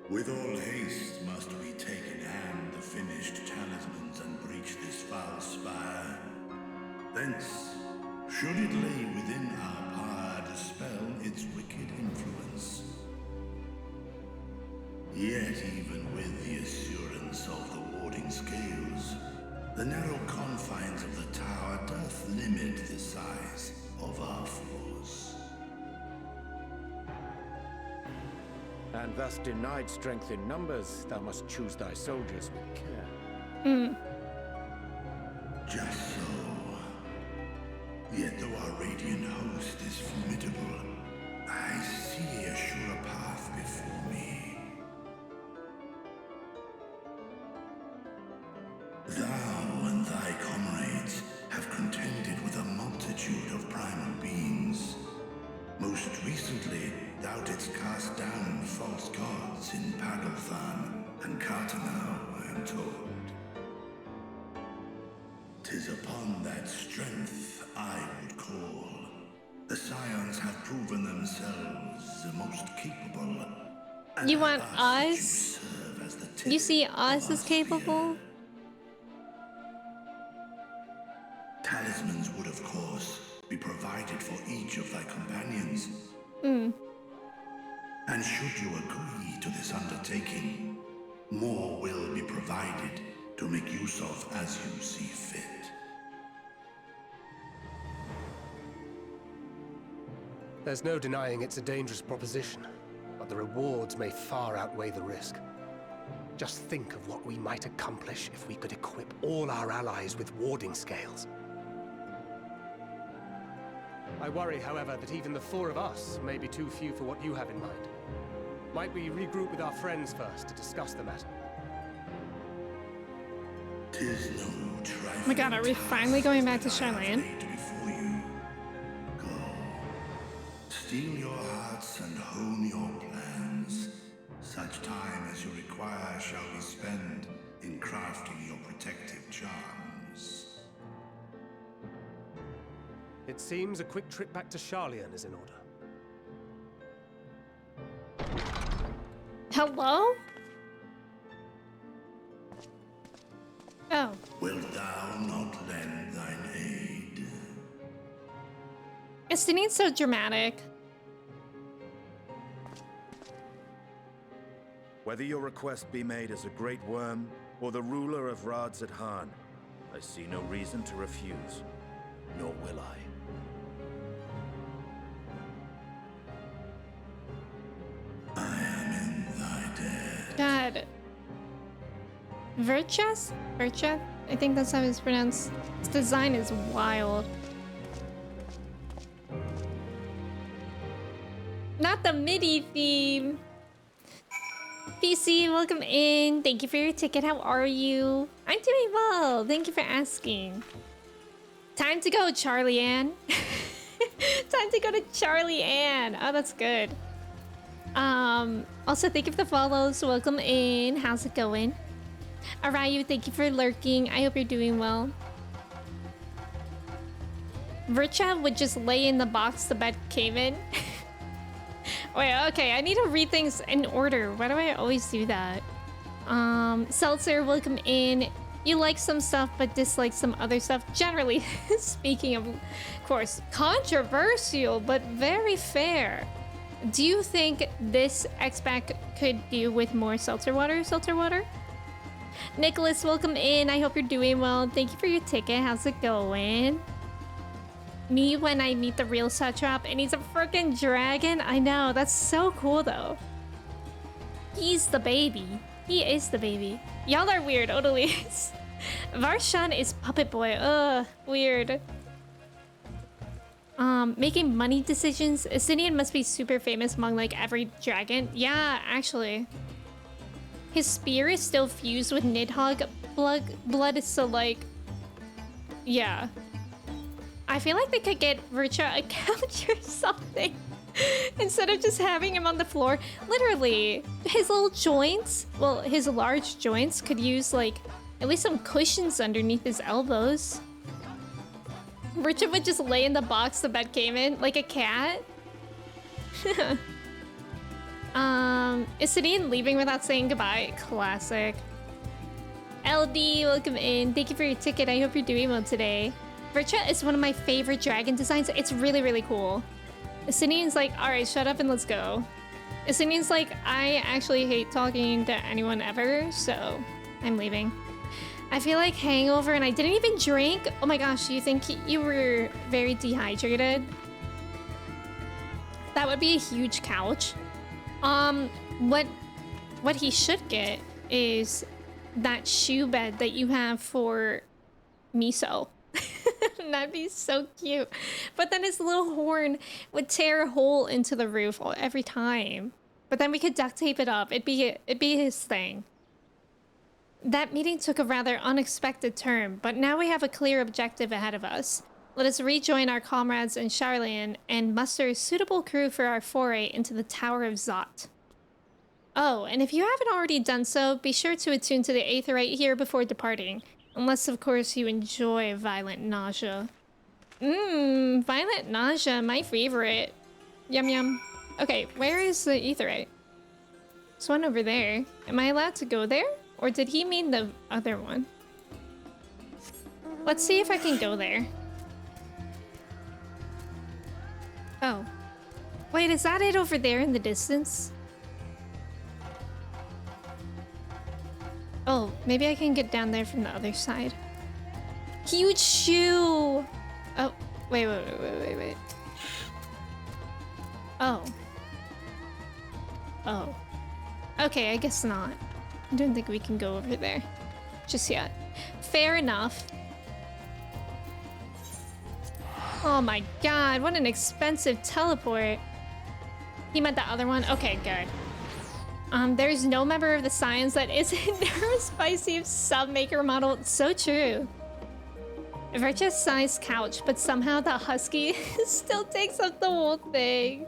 [SPEAKER 13] With all haste must we take in hand the finished talismans and breach this foul spire. Thence, should it lay within our power, dispel its wicked influence. Yet even with the assurance of the warding scales, the narrow confines of the tower doth limit the size.
[SPEAKER 3] And thus denied strength in numbers, thou must choose thy soldiers with care.
[SPEAKER 13] Just so. Yet though our radiant host is formidable, I see a surer path before me. Thou and thy comrades have contended with a multitude of primal beings. Most recently, thou didst cast down false gods in Pagalthan and Cartanau, I am told. 'Tis upon that strength I would call. The Scions have proven themselves the most capable.
[SPEAKER 1] You want us? You see us as capable?
[SPEAKER 13] Talismans would, of course, be provided for each of thy companions. And should you agree to this undertaking, more will be provided to make use of as you see fit.
[SPEAKER 6] There's no denying it's a dangerous proposition, but the rewards may far outweigh the risk. Just think of what we might accomplish if we could equip all our allies with warding scales. I worry, however, that even the four of us may be too few for what you have in mind. Might we regroup with our friends first to discuss the matter?
[SPEAKER 13] 'Tis no trifle.
[SPEAKER 1] Oh my god, are we finally going back to Charlene?
[SPEAKER 13] Before you go, steel your hearts and hone your plans. Such time as you require shall be spent in crafting your protective charms.
[SPEAKER 6] It seems a quick trip back to Charlian is in order.
[SPEAKER 1] Hello? Oh.
[SPEAKER 13] Wilt thou not lend thine aid?
[SPEAKER 1] Estinian's so dramatic.
[SPEAKER 7] Whether your request be made as a great worm or the ruler of Radzadhan, I see no reason to refuse, nor will I.
[SPEAKER 13] I am in thy debt.
[SPEAKER 1] God. Virchas? Vircha? I think that's how it's pronounced. Its design is wild. Not the MIDI theme. PC, welcome in. Thank you for your ticket. How are you? I'm doing well. Thank you for asking. Time to go, Charlie Ann. Time to go to Charlie Ann. Oh, that's good. Also, thank you for the follows. Welcome in. How's it going? Arayu, thank you for lurking. I hope you're doing well. Vircha would just lay in the box the bed came in. Wait, okay, I need to read things in order. Why do I always do that? Seltzer, welcome in. You like some stuff but dislike some other stuff. Generally speaking, of course, controversial but very fair. Do you think this X-Pack could do with more seltzer water? Seltzer water? Nicholas, welcome in. I hope you're doing well. Thank you for your ticket. How's it going? Me when I meet the real satrap and he's a freaking dragon. I know, that's so cool though. He's the baby. He is the baby. Y'all are weird, Odalise. Varshan is puppet boy. Ugh, weird. Making money decisions. Estinian must be super famous among like every dragon. Yeah, actually. His spear is still fused with Nidhogg blood, so like, yeah. I feel like they could get Vircha a couch or something instead of just having him on the floor. Literally, his little joints, well, his large joints could use like at least some cushions underneath his elbows. Vircha would just lay in the box the bed came in like a cat. Is Sidian leaving without saying goodbye? Classic. LD, welcome in. Thank you for your ticket. I hope you're doing well today. Vircha is one of my favorite dragon designs. It's really, really cool. Sidian's like, all right, shut up and let's go. Sidian's like, I actually hate talking to anyone ever, so I'm leaving. I feel like hangover and I didn't even drink. Oh my gosh, you think you were very dehydrated? That would be a huge couch. what he should get is that shoe bed that you have for Miso. That'd be so cute. But then his little horn would tear a hole into the roof every time. But then we could duct tape it up. It'd be his thing. That meeting took a rather unexpected turn, but now we have a clear objective ahead of us. Let us rejoin our comrades in Charlian and muster a suitable crew for our foray into the Tower of Zot. Oh, and if you haven't already done so, be sure to attune to the Aetheryte here before departing. Unless, of course, you enjoy violent nausea. Violent nausea, my favorite. Yum yum. Okay, where is the Aetheryte? There's one over there. Am I allowed to go there? Or did he mean the other one? Let's see if I can go there. Oh. Wait, is that it over there in the distance? Oh, maybe I can get down there from the other side. Huge shoe! Oh, wait. Oh. Oh. Okay, I guess not. I don't think we can go over there just yet. Fair enough. Oh my god, what an expensive teleport. He meant the other one? Okay, good. There's no member of the Scions that isn't a spicy sub-maker model. So true. A virtuous-sized couch, but somehow the husky still takes up the whole thing.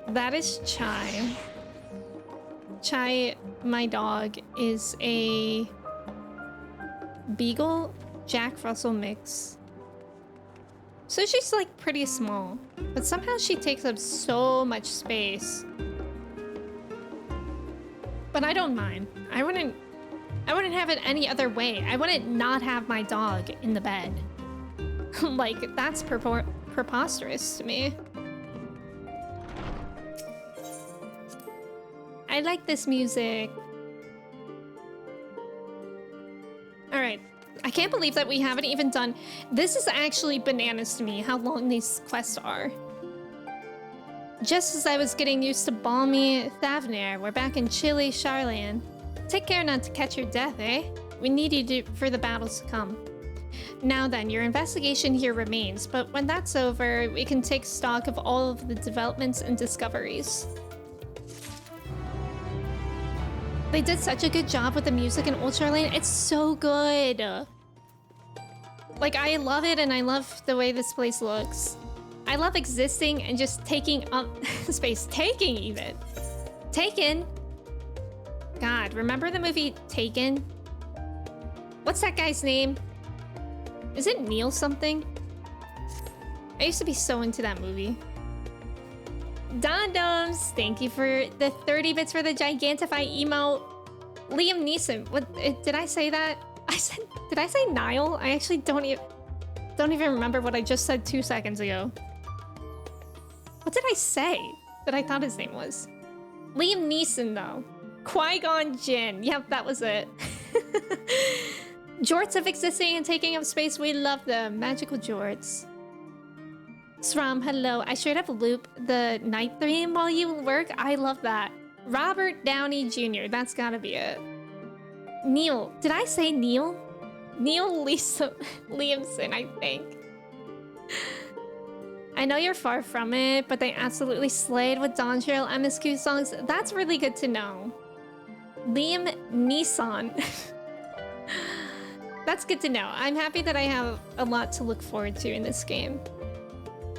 [SPEAKER 1] That is Chai. Chai, my dog, is a Beagle Jack Russell mix. So she's like pretty small, but somehow she takes up so much space. But I don't mind. I wouldn't have it any other way. I wouldn't not have my dog in the bed. Like, that's preposterous to me. I like this music. Alright. I can't believe that we haven't even done... This is actually bananas to me, how long these quests are. Just as I was getting used to balmy Thavnir, we're back in chilly Charlian. Take care not to catch your death, eh? We need you for the battles to come. Now then, your investigation here remains, but when that's over, we can take stock of all of the developments and discoveries. They did such a good job with the music in Old Charlian. It's so good. Like, I love it, and I love the way this place looks. I love existing and just taking up space. Taking, even. Taken. God, remember the movie Taken? What's that guy's name? Is it Neil something? I used to be so into that movie. Dondoms, thank you for the 30 bits for the Gigantify emote. Liam Neeson, what did I say that? Did I say Niall? I actually don't even remember what I just said 2 seconds ago. What did I say that I thought his name was? Liam Neeson, though. Qui-Gon Jinn. Yep, that was it. Jorts of existing and taking up space, we love them. Magical jorts. Sram, hello. I straight up loop the night theme while you work. I love that. Robert Downey Jr. That's gotta be it. Neil. Did I say Neil? Neil Liamson, I think. I know you're far from it, but they absolutely slayed with Dawn Trail MSQ songs. That's really good to know. Liam Neeson. That's good to know. I'm happy that I have a lot to look forward to in this game.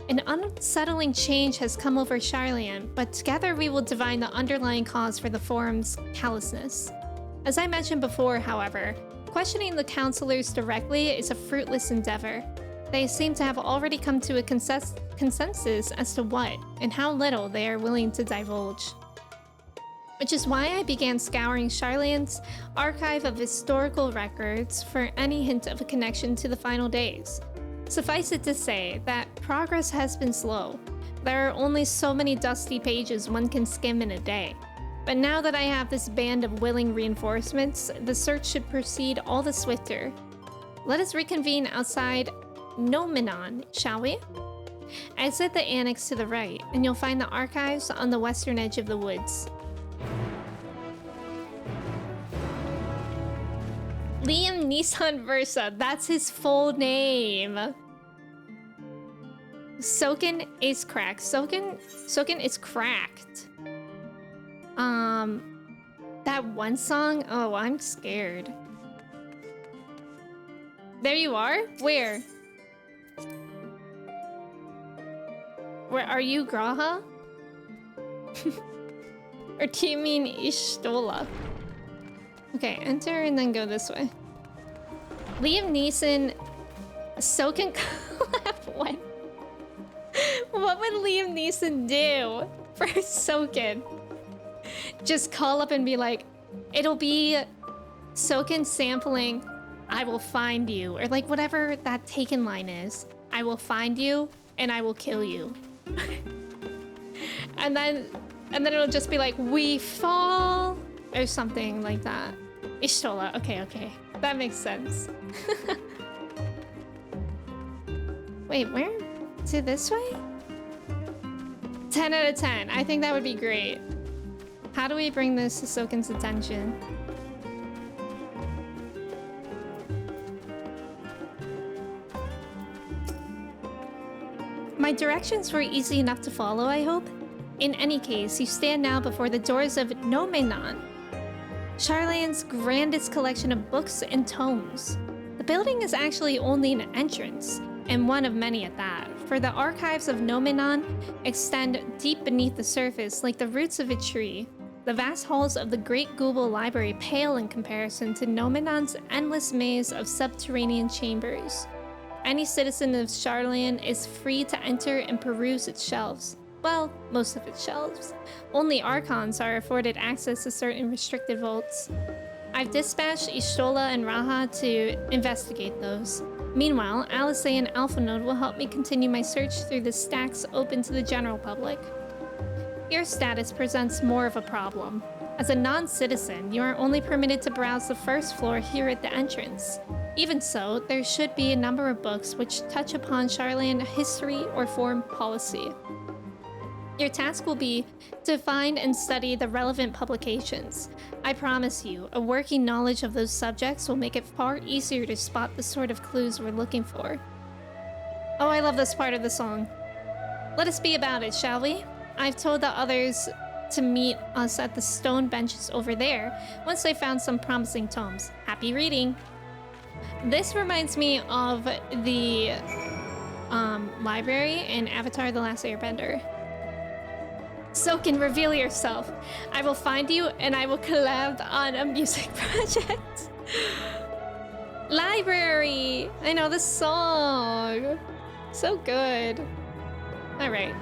[SPEAKER 1] An unsettling change has come over Charlian, but together we will divine the underlying cause for the Forum's callousness. As I mentioned before, however, questioning the counselors directly is a fruitless endeavor. They seem to have already come to a consensus as to what and how little they are willing to divulge. Which is why I began scouring Charlian's archive of historical records for any hint of a connection to the final days. Suffice it to say that progress has been slow. There are only so many dusty pages one can skim in a day. But now that I have this band of willing reinforcements, the search should proceed all the swifter. Let us reconvene outside Nomenon, shall we? Exit the annex to the right, and you'll find the archives on the western edge of the woods. Liam Neeson Versa, that's his full name. Soken is cracked. Soken is cracked. That one song? Oh, I'm scared. There you are? Where? Where are you, Graha? Or do you mean Ishtola? Okay, enter and then go this way. Liam Neeson, Soken collab one. What would Liam Neeson do for Soken? Just call up and be like, it'll be Soken sampling I will find you, or like whatever that Taken line is. I will find you and I will kill you. and then it'll just be like, we fall, or something like that. Ishtola, okay. That makes sense. Wait, where? Is it this way? 10 out of 10. I think that would be great. How do we bring this to Soken's attention? My directions were easy enough to follow, I hope. In any case, you stand now before the doors of Nomenon, Sharlayan's grandest collection of books and tomes. The building is actually only an entrance, and one of many at that, for the archives of Nomenon extend deep beneath the surface like the roots of a tree. The vast halls of the Great Google Library pale in comparison to Nomenon's endless maze of subterranean chambers. Any citizen of Sharlayan is free to enter and peruse its shelves. Well, most of its shelves. Only Archons are afforded access to certain restricted vaults. I've dispatched Ishtola and Raha to investigate those. Meanwhile, Alice and Alphanode will help me continue my search through the stacks open to the general public. Your status presents more of a problem. As a non-citizen, you are only permitted to browse the first floor here at the entrance. Even so, there should be a number of books which touch upon Sharlayan history or foreign policy. Your task will be to find and study the relevant publications. I promise you, a working knowledge of those subjects will make it far easier to spot the sort of clues we're looking for. Oh, I love this part of the song. Let us be about it, shall we? I've told the others to meet us at the stone benches over there once they found some promising tomes. Happy reading! This reminds me of the library in Avatar: The Last Airbender. Soken, reveal yourself. I will find you and I will collab on a music project. Library! I know this song. So good. Alright.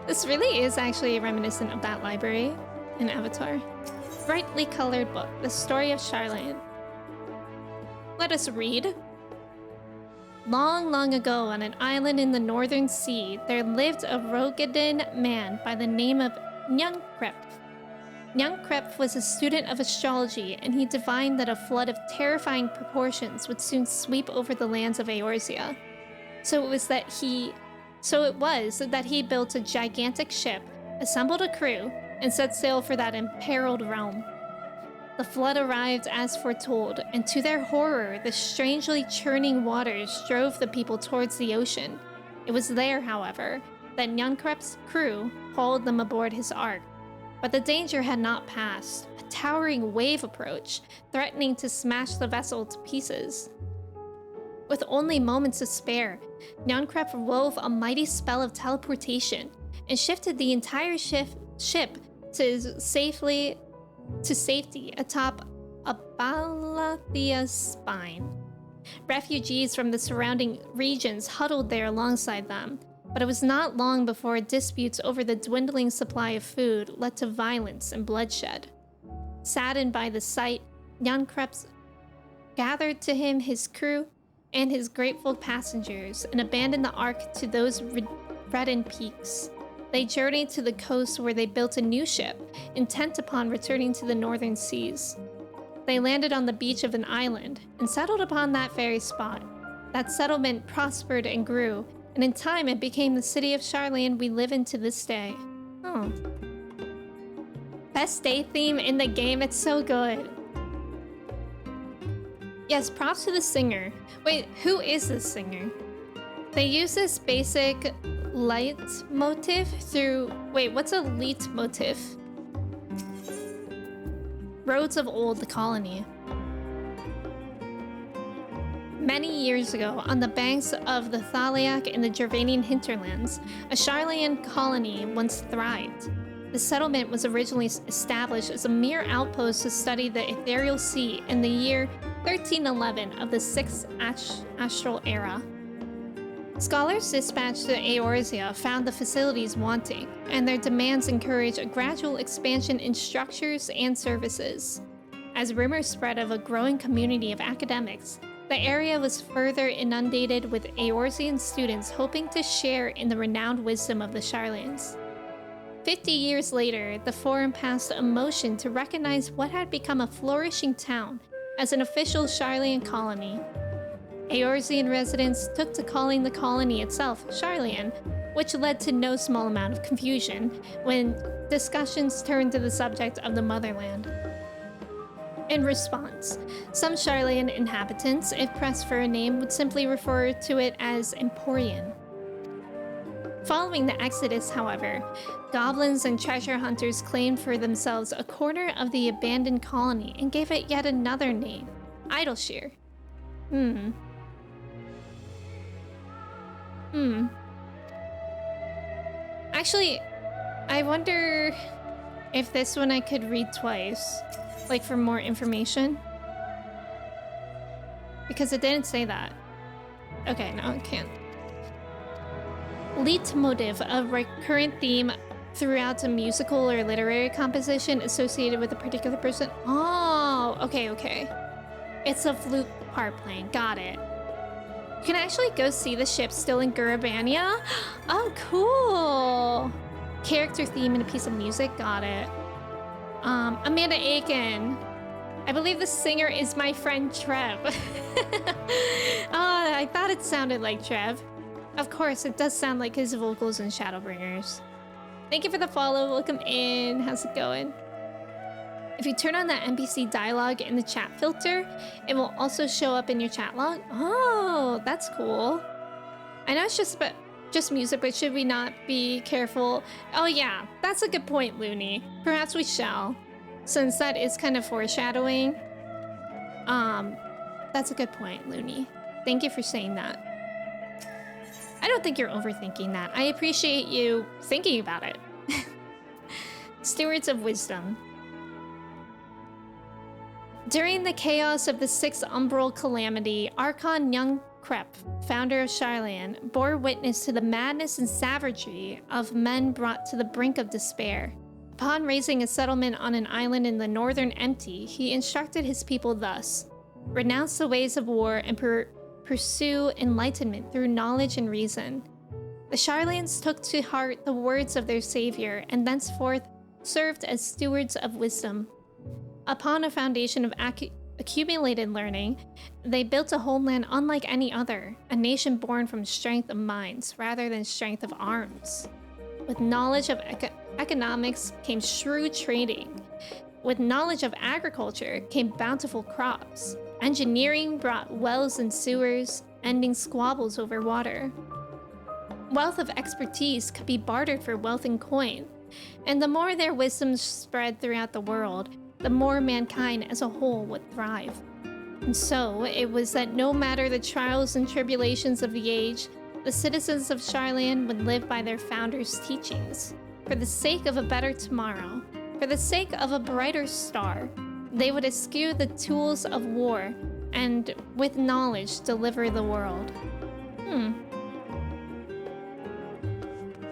[SPEAKER 1] This really is actually reminiscent of that library in Avatar. Brightly colored book, The Story of Sharlayan. Let us read. Long, long ago, on an island in the northern sea, there lived a Rogadan man by the name of Nyankrep. Nyankrep was a student of astrology, and he divined that a flood of terrifying proportions would soon sweep over the lands of Eorzea. So it was that he built a gigantic ship, assembled a crew, and set sail for that imperiled realm. The flood arrived as foretold, and to their horror, the strangely churning waters drove the people towards the ocean. It was there, however, that Nyankrep's crew hauled them aboard his ark. But the danger had not passed. A towering wave approached, threatening to smash the vessel to pieces. With only moments to spare, Nyankrep wove a mighty spell of teleportation and shifted the entire ship to safety atop Abalathia's spine. Refugees from the surrounding regions huddled there alongside them, but it was not long before disputes over the dwindling supply of food led to violence and bloodshed. Saddened by the sight, Nyankrep gathered to him his crew and his grateful passengers and abandoned the ark to those reddened peaks. They journeyed to the coast where they built a new ship, intent upon returning to the northern seas. They landed on the beach of an island and settled upon that very spot. That settlement prospered and grew, and in time it became the city of Charlene we live in to this day. Oh. Best day theme in the game, it's so good. Yes, props to the singer. Wait, who is this singer? They use this basic light motif through... Wait, what's a leet motif? Roads of Old, the colony. Many years ago, on the banks of the Thaliac in the Gervanian hinterlands, a Charlean colony once thrived. The settlement was originally established as a mere outpost to study the ethereal sea in the year 1311 of the 6th Astral Era. Scholars dispatched to Eorzea found the facilities wanting, and their demands encouraged a gradual expansion in structures and services. As rumors spread of a growing community of academics, the area was further inundated with Eorzean students hoping to share in the renowned wisdom of the Charlanes. 50 years later, the Forum passed a motion to recognize what had become a flourishing town as an official Charlean colony. Eorzean residents took to calling the colony itself Charlean, which led to no small amount of confusion when discussions turned to the subject of the motherland. In response, some Charlean inhabitants, if pressed for a name, would simply refer to it as Emporian. Following the Exodus, however, goblins and treasure hunters claimed for themselves a corner of the abandoned colony and gave it yet another name, Idleshire. Actually, I wonder if this one I could read twice, like for more information. Because it didn't say that. Okay, no, it can't. Leitmotiv, a recurrent theme throughout a musical or literary composition associated with a particular person. Oh, okay. It's a flute part playing. Got it. You can actually go see the ship still in Gurabania. Oh, cool. Character theme and a piece of music. Got it. Amanda Aiken. I believe the singer is my friend Trev. I thought it sounded like Trev. Of course, it does sound like his vocals in Shadowbringers. Thank you for the follow. Welcome in. How's it going? If you turn on that NPC dialogue in the chat filter, it will also show up in your chat log. Oh, that's cool. I know it's just music, but should we not be careful? Oh yeah, that's a good point, Looney. Perhaps we shall, since that is kind of foreshadowing. That's a good point, Looney. Thank you for saying that. I don't think you're overthinking that. I appreciate you thinking about it. Stewards of Wisdom. During the chaos of the 6th Umbral Calamity, Archon Young Krep, founder of Charlean, bore witness to the madness and savagery of men brought to the brink of despair. Upon raising a settlement on an island in the northern Empty, he instructed his people thus: renounce the ways of war and pursue enlightenment through knowledge and reason. The Charleans took to heart the words of their savior and thenceforth served as stewards of wisdom. Upon a foundation of accumulated learning, they built a homeland unlike any other, a nation born from strength of minds rather than strength of arms. With knowledge of economics came shrewd trading. With knowledge of agriculture came bountiful crops. Engineering brought wells and sewers, ending squabbles over water. Wealth of expertise could be bartered for wealth and coin, and the more their wisdom spread throughout the world, the more mankind as a whole would thrive. And so, it was that no matter the trials and tribulations of the age, the citizens of Charlean would live by their founders' teachings. For the sake of a better tomorrow, for the sake of a brighter star, they would eschew the tools of war and, with knowledge, deliver the world.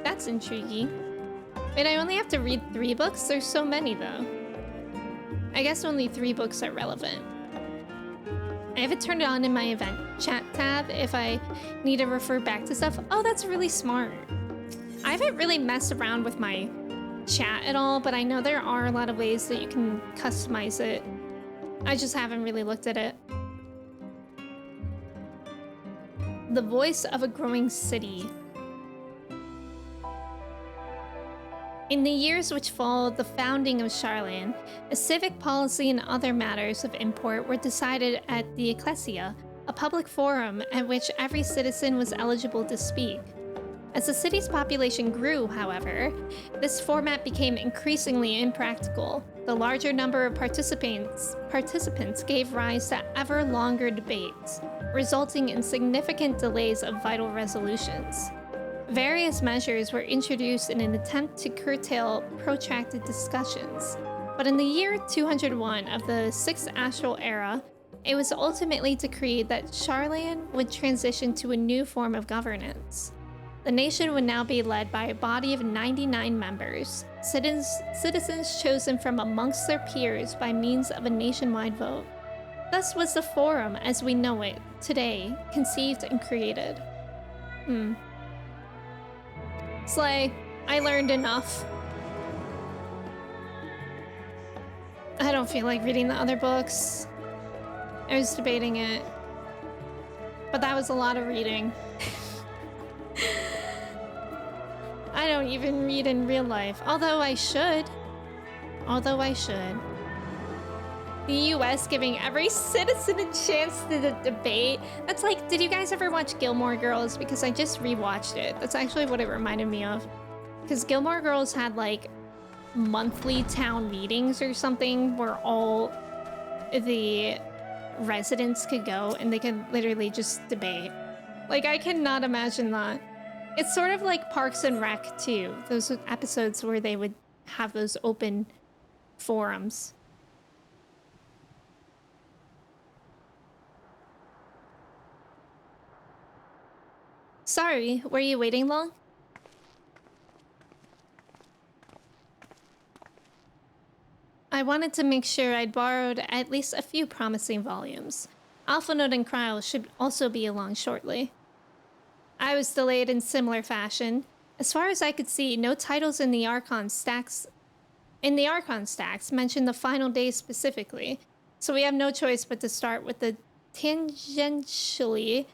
[SPEAKER 1] That's intriguing. Wait, I only have to read 3 books? There's so many, though. I guess only 3 books are relevant. I have it turned on in my event chat tab if I need to refer back to stuff. Oh, that's really smart. I haven't really messed around with my chat at all, but I know there are a lot of ways that you can customize it. I just haven't really looked at it. the voice of a growing city. In the years which followed the founding of Charlan, a civic policy and other matters of import were decided at the Ecclesia, a public forum at which every citizen was eligible to speak. As the city's population grew, however, this format became increasingly impractical. The larger number of participants gave rise to ever longer debates, resulting in significant delays of vital resolutions. Various measures were introduced in an attempt to curtail protracted discussions, but in the year 201 of the 6th Astral Era, it was ultimately decreed that Charlan would transition to a new form of governance. The nation would now be led by a body of 99 members, citizens chosen from amongst their peers by means of a nationwide vote. Thus was the Forum as we know it today conceived and created. Slay, I learned enough. I don't feel like reading the other books. I was debating it, but that was a lot of reading. I don't even read in real life, although I should. The US giving every citizen a chance to debate. That's like, did you guys ever watch Gilmore Girls? Because I just rewatched it. That's actually what it reminded me of. Because Gilmore Girls had like monthly town meetings or something where all the residents could go and they could literally just debate. Like, I cannot imagine that. It's sort of like Parks and Rec too. Those episodes where they would have those open forums. Sorry, were you waiting long? I wanted to make sure I'd borrowed at least a few promising volumes. Alpha Note and Kryl should also be along shortly. I was delayed in similar fashion. As far as I could see, no titles in the Archon stacks mention the final day specifically, so we have no choice but to start with the tangentially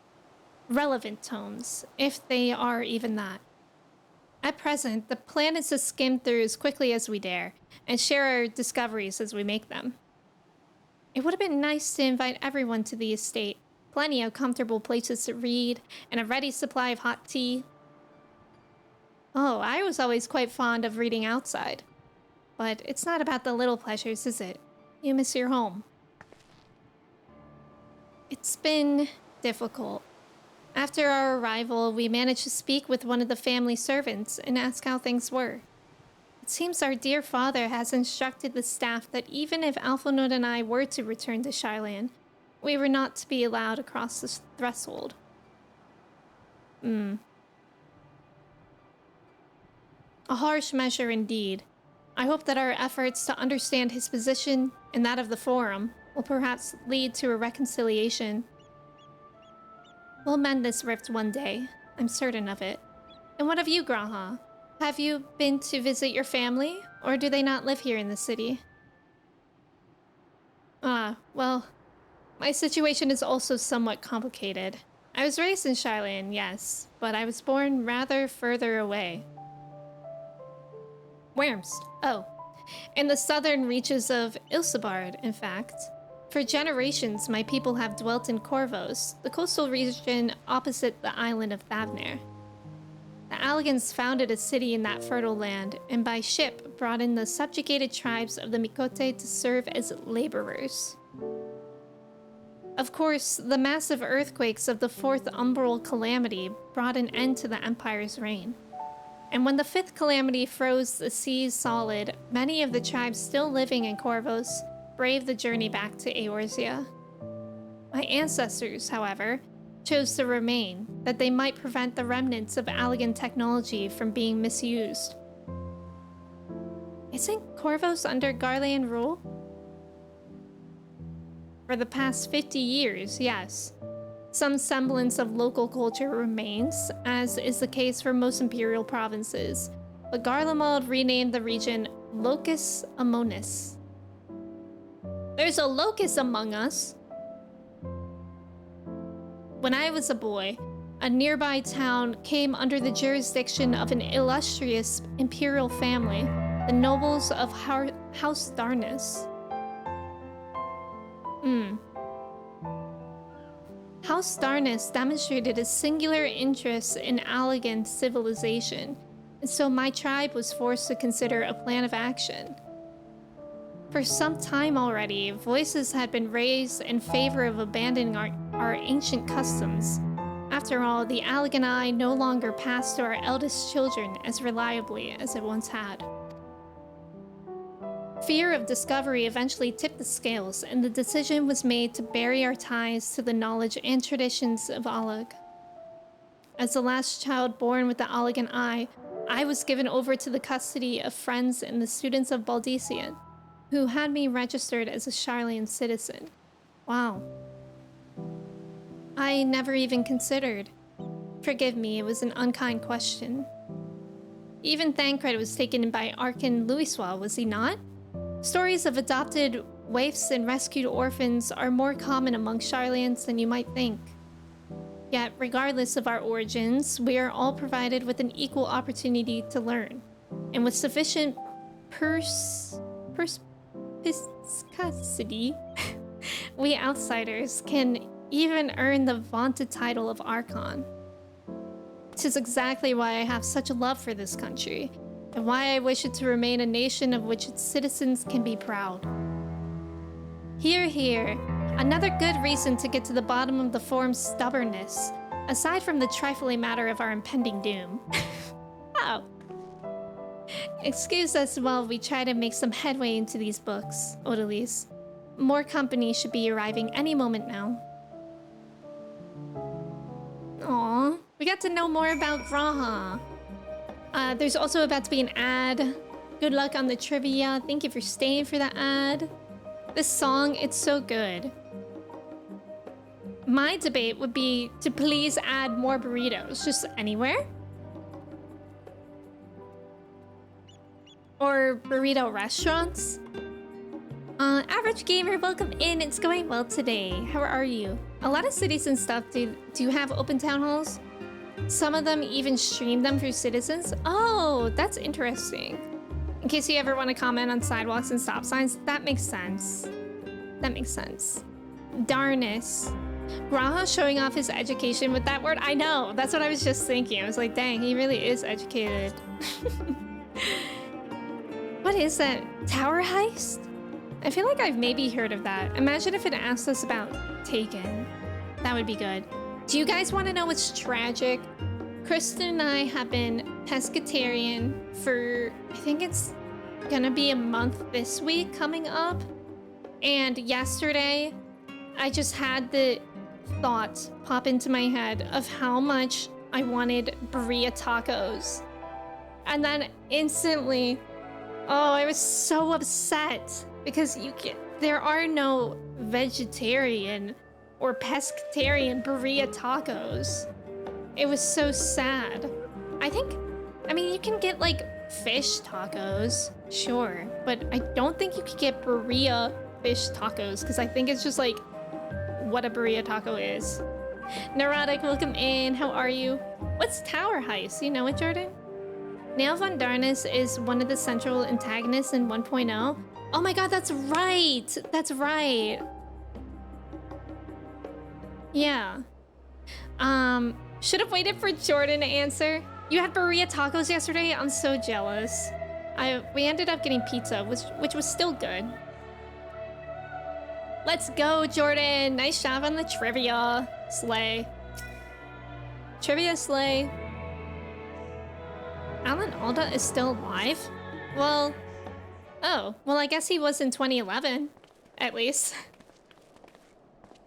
[SPEAKER 1] relevant tomes, if they are even that. At present, the plan is to skim through as quickly as we dare, and share our discoveries as we make them. It would have been nice to invite everyone to the estate, plenty of comfortable places to read, and a ready supply of hot tea. Oh, I was always quite fond of reading outside. But it's not about the little pleasures, is it? You miss your home. It's been difficult. After our arrival, we managed to speak with one of the family servants and ask how things were. It seems our dear father has instructed the staff that even if Alphonode and I were to return to Charlan, we were not to be allowed across the threshold. A harsh measure indeed. I hope that our efforts to understand his position and that of the Forum will perhaps lead to a reconciliation. We'll mend this rift one day. I'm certain of it. And what of you, Graha? Have you been to visit your family, or do they not live here in the city? Well, my situation is also somewhat complicated. I was raised in Charlan, yes, but I was born rather further away. Worms. Oh, in the southern reaches of Ilsebard, in fact. For generations, my people have dwelt in Corvos, the coastal region opposite the island of Thavner. The Alligans founded a city in that fertile land, and by ship brought in the subjugated tribes of the Mikote to serve as laborers. Of course, the massive earthquakes of the Fourth Umbral Calamity brought an end to the Empire's reign. And when the Fifth Calamity froze the seas solid, many of the tribes still living in Corvos braved the journey back to Eorzea. My ancestors, however, chose to remain, that they might prevent the remnants of Allagan technology from being misused. Isn't Corvos under Garlean rule? For the past 50 years, yes. Some semblance of local culture remains, as is the case for most imperial provinces, but Garlemald renamed the region Locus Amonis. There's a locust among us! When I was a boy, a nearby town, came under the jurisdiction of an illustrious imperial family, the nobles of House Darnus. House Darnus demonstrated a singular interest in Allegan civilization, and so my tribe was forced to consider a plan of action. For some time already, voices had been raised in favor of abandoning our ancient customs. After all, the Allegan no longer passed to our eldest children as reliably as it once had. Fear of discovery eventually tipped the scales, and the decision was made to bury our ties to the knowledge and traditions of Allag. As the last child born with the Allegan I was given over to the custody of friends and the students of Baldician, who had me registered as a Sharlayan citizen. Wow. I never even considered. Forgive me, it was an unkind question. Even Thancred was taken by Arkan Louisois, was he not? Stories of adopted waifs and rescued orphans are more common among Sharlayans than you might think. Yet, regardless of our origins, we are all provided with an equal opportunity to learn, and with sufficient perspicacity, we outsiders can even earn the vaunted title of Archon. 'Tis exactly why I have such a love for this country, and why I wish it to remain a nation of which its citizens can be proud. Hear, hear. Another good reason to get to the bottom of the Forum's stubbornness, aside from the trifling matter of our impending doom. Oh. Excuse us while we try to make some headway into these books, Odalise. More company should be arriving any moment now. Aww, we got to know more about Graha. There's also about to be an ad. Good luck on the trivia. Thank you for staying for the ad. This song, it's so good. My debate would be to please add more burritos, just anywhere. Or burrito restaurants. Average Gamer, welcome in. It's going well today. How are you? A lot of cities and stuff do have open town halls. Some of them even stream them through citizens. Oh, that's interesting. In case you ever want to comment on sidewalks and stop signs, that makes sense. That makes sense. Darnus. Graha showing off his education with that word. I know, that's what I was just thinking. I was like, dang, he really is educated. What is that? Tower heist? I feel like I've maybe heard of that. Imagine if it asked us about Taken. That would be good. Do you guys want to know what's tragic? Kristen and I have been pescatarian for, I think it's gonna be a month this week coming up. And yesterday, I just had the thought pop into my head of how much I wanted birria tacos. And then instantly, oh, I was so upset because there are no vegetarian or pescatarian birria tacos. It was so sad. I mean, you can get like fish tacos, sure, but I don't think you could get birria fish tacos because I think it's just like what a birria taco is. Neurotic, welcome in. How are you? What's Tower Heist? You know it, Jordan? Nail von Darnus is one of the central antagonists in 1.0. Oh my god, that's right! That's right. Yeah. Should have waited for Jordan to answer. You had birria tacos yesterday? I'm so jealous. We ended up getting pizza, which was still good. Let's go, Jordan. Nice job on the trivia. Slay. Trivia slay. Alan Alda is still alive? Well, oh, well, I guess he was in 2011, at least.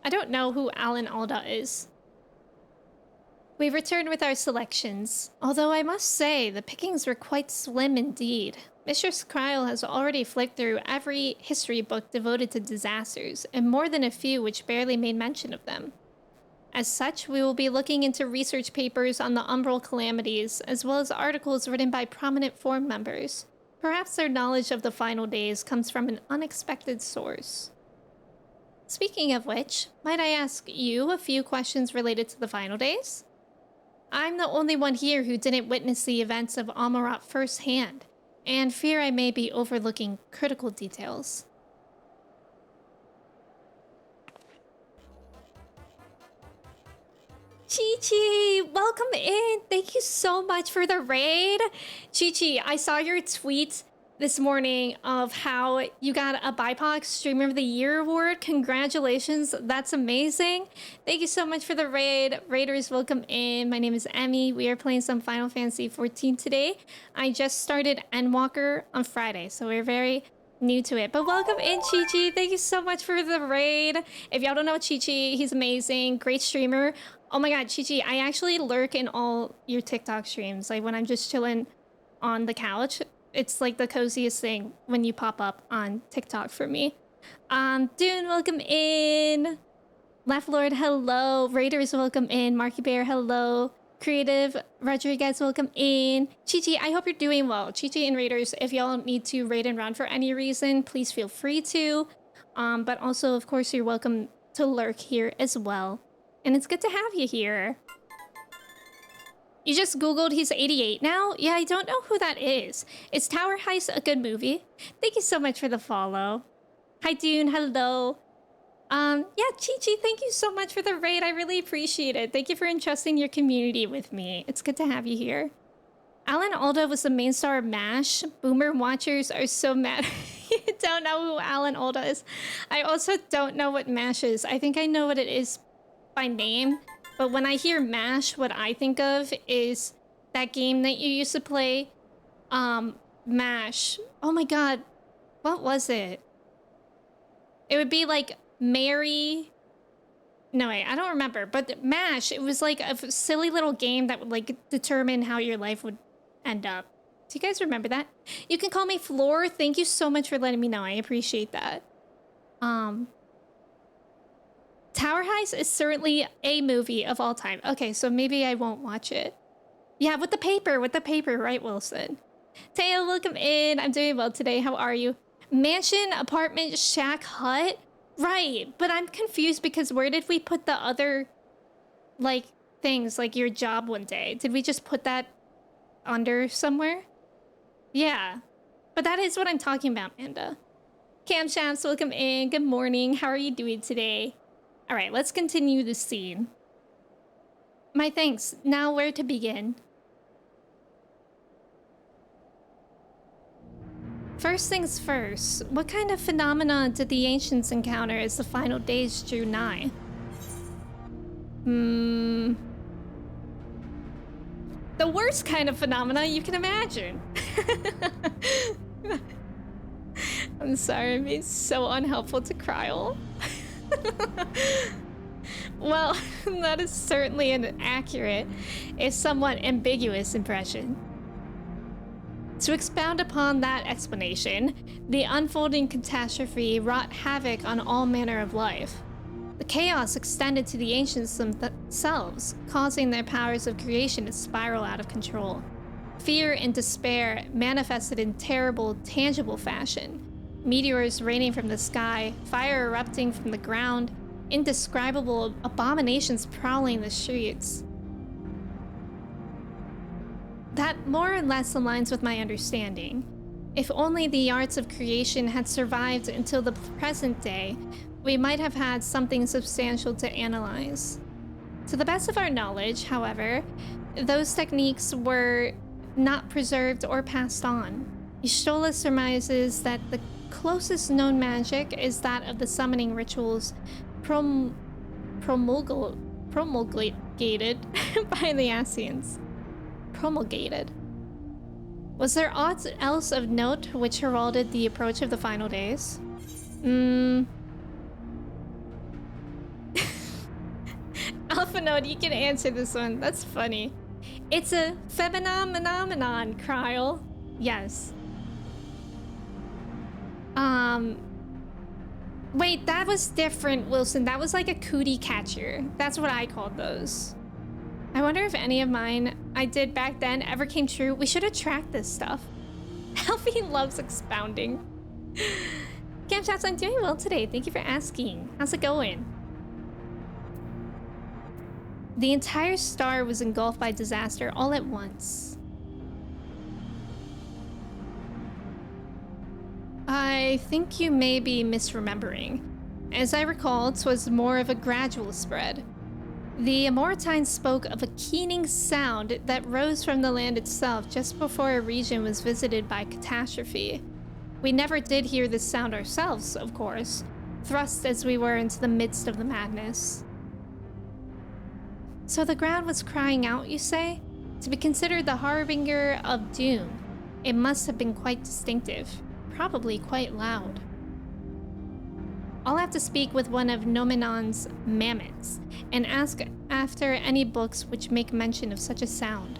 [SPEAKER 1] I don't know who Alan Alda is. We returned with our selections, although I must say the pickings were quite slim indeed. Mistress Kryl has already flicked through every history book devoted to disasters, and more than a few which barely made mention of them. As such, we will be looking into research papers on the umbral calamities, as well as articles written by prominent Forum members. Perhaps their knowledge of the final days comes from an unexpected source. Speaking of which, might I ask you a few questions related to the final days? I'm the only one here who didn't witness the events of Amarat firsthand, and fear I may be overlooking critical details. Chi-Chi, welcome in. Thank you so much for the raid. Chi-Chi, I saw your tweet this morning of how you got a BIPOC Streamer of the Year award. Congratulations. That's amazing. Thank you so much for the raid. Raiders, welcome in. My name is Emmy. We are playing some Final Fantasy XIV today. I just started Endwalker on Friday, so we're very new to it. But welcome in, Chi-Chi. Thank you so much for the raid. If y'all don't know Chi-Chi, he's amazing. Great streamer. Oh my god, Chi-Chi, I actually lurk in all your TikTok streams. Like when I'm just chilling on the couch, it's like the coziest thing when you pop up on TikTok for me. Dune, welcome in. Left Lord, hello. Raiders, welcome in. Marky Bear, hello. Creative Rodriguez, welcome in. Chi-Chi, I hope you're doing well. Chi-Chi and Raiders, if y'all need to raid and run for any reason, please feel free to. But also, of course, you're welcome to lurk here as well. And it's good to have you here. You just Googled he's 88 now? Yeah, I don't know who that is. Is Tower Heist a good movie? Thank you so much for the follow. Hi, Dune. Hello. Yeah, Chi-Chi, thank you so much for the raid. I really appreciate it. Thank you for entrusting your community with me. It's good to have you here. Alan Alda was the main star of MASH. Boomer watchers are so mad. You don't know who Alan Alda is. I also don't know what MASH is. I think I know what it is by name, but when I hear MASH, what I think of is that game that you used to play, MASH. Oh my god, what was it? It would be like Mary. No, wait, I don't remember, but MASH, it was like a silly little game that would like determine how your life would end up. Do you guys remember that? You can call me Floor. Thank you so much for letting me know. I appreciate that. Tower Heist is certainly a movie of all time. Okay, so maybe I won't watch it. Yeah, with the paper, right, Wilson? Teo, welcome in. I'm doing well today. How are you? Mansion, apartment, shack, hut? Right, but I'm confused because where did we put the other, like, things, like your job one day? Did we just put that under somewhere? Yeah, but that is what I'm talking about, Amanda. Cam Shams, welcome in. Good morning. How are you doing today? All right, let's continue the scene. My thanks. Now where to begin? First things first, what kind of phenomena did the ancients encounter as the final days drew nigh? The worst kind of phenomena you can imagine. I'm sorry, I'm being so unhelpful to Kryl. Well, that is certainly an accurate, if somewhat ambiguous impression. To expound upon that explanation, the unfolding catastrophe wrought havoc on all manner of life. The chaos extended to the ancients themselves, causing their powers of creation to spiral out of control. Fear and despair manifested in terrible, tangible fashion. Meteors raining from the sky, fire erupting from the ground, indescribable abominations prowling the streets. That more or less aligns with my understanding. If only the arts of creation had survived until the present day, we might have had something substantial to analyze. To the best of our knowledge, however, those techniques were not preserved or passed on. Y'shtola surmises that the closest known magic is that of the summoning rituals promulgated by the Ascians. Promulgated. Was there aught else of note which heralded the approach of the final days? Alpha Node, you can answer this one. That's funny. It's a phenomenon, Kryl. Yes. Wait, that was different, Wilson. That was like a cootie catcher. That's what I called those. I wonder if any of mine I did back then ever came true. We should have tracked this stuff. Alfie loves expounding. Camshots, I'm doing well today. Thank you for asking. How's it going? The entire star was engulfed by disaster all at once. I think you may be misremembering. As I recall, 'twas more of a gradual spread. The Amoritines spoke of a keening sound that rose from the land itself just before a region was visited by catastrophe. We never did hear this sound ourselves, of course, thrust as we were into the midst of the madness. So the ground was crying out, you say? To be considered the harbinger of doom, it must have been quite distinctive, probably quite loud. I'll have to speak with one of Nomenon's mammoths and ask after any books which make mention of such a sound.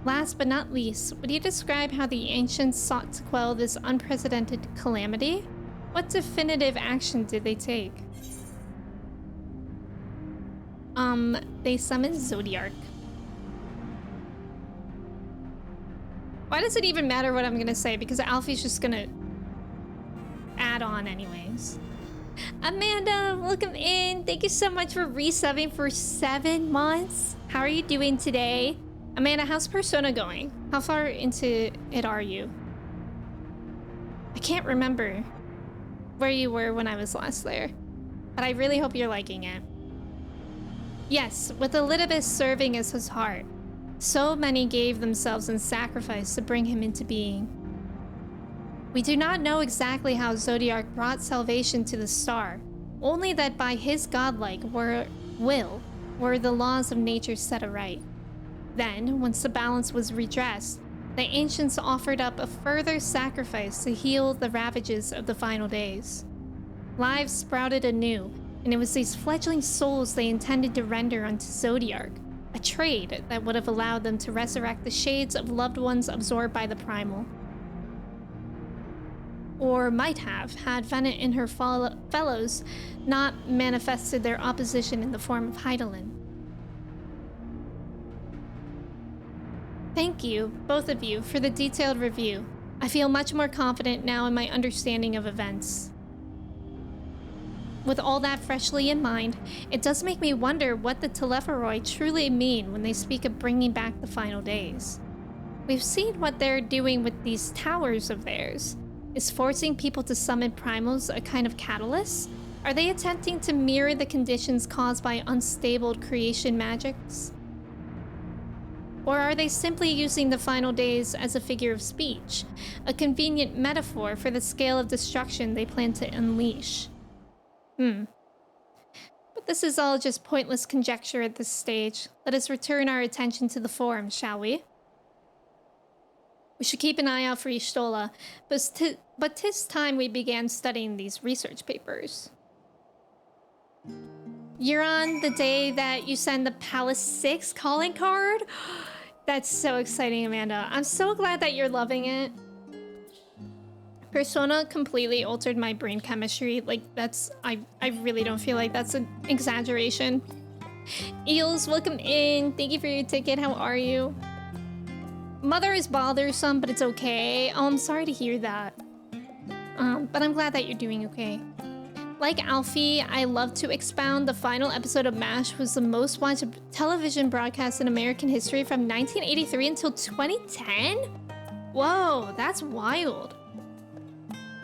[SPEAKER 1] Last but not least, would you describe how the ancients sought to quell this unprecedented calamity? What definitive action did they take? They summoned Zodiark. Why does it even matter what I'm gonna say? Because Alfie's just gonna add on anyways. Amanda, welcome in. Thank you so much for resubbing for 7 months. How are you doing today? Amanda, how's Persona going? How far into it are you? I can't remember where you were when I was last there, but I really hope you're liking it. Yes, with Elidibus serving as his heart, so many gave themselves in sacrifice to bring him into being. We do not know exactly how Zodiark brought salvation to the star, only that by his godlike will were the laws of nature set aright. Then, once the balance was redressed, the ancients offered up a further sacrifice to heal the ravages of the final days. Lives sprouted anew, and it was these fledgling souls they intended to render unto Zodiark, a trade that would have allowed them to resurrect the shades of loved ones absorbed by the primal. Or might have, had Venet and her fellows not manifested their opposition in the form of Hydaelyn. Thank you, both of you, for the detailed review. I feel much more confident now in my understanding of events. With all that freshly in mind, it does make me wonder what the Telepharoi truly mean when they speak of bringing back the final days. We've seen what they're doing with these towers of theirs. Is forcing people to summon primals a kind of catalyst? Are they attempting to mirror the conditions caused by unstable creation magics? Or are they simply using the final days as a figure of speech, a convenient metaphor for the scale of destruction they plan to unleash? But this is all just pointless conjecture at this stage. Let us return our attention to the forum, shall we? We should keep an eye out for Y'shtola, but 'tis time we began studying these research papers. You're on the day that you send the Palace 6 calling card? That's so exciting, Amanda. I'm so glad that you're loving it. Persona completely altered my brain chemistry. Like, I really don't feel like that's an exaggeration. Eels, welcome in. Thank you for your ticket. How are you? Mother is bothersome, but it's okay. Oh, I'm sorry to hear that. But I'm glad that you're doing okay. Like Alfie, I love to expound. The final episode of MASH was the most watched television broadcast in American history from 1983 until 2010? Whoa, that's wild.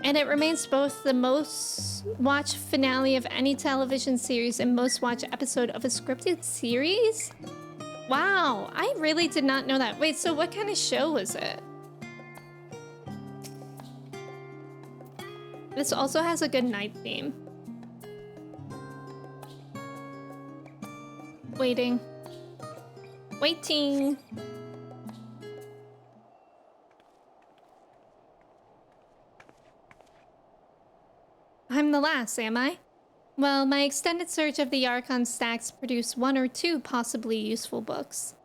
[SPEAKER 1] And it remains both the most watched finale of any television series and most watched episode of a scripted series? Wow, I really did not know that. Wait, so what kind of show was it? This also has a good night theme. Waiting. Waiting. I'm the last, am I? Well, my extended search of the Archon stacks produced 1 or 2 possibly useful books,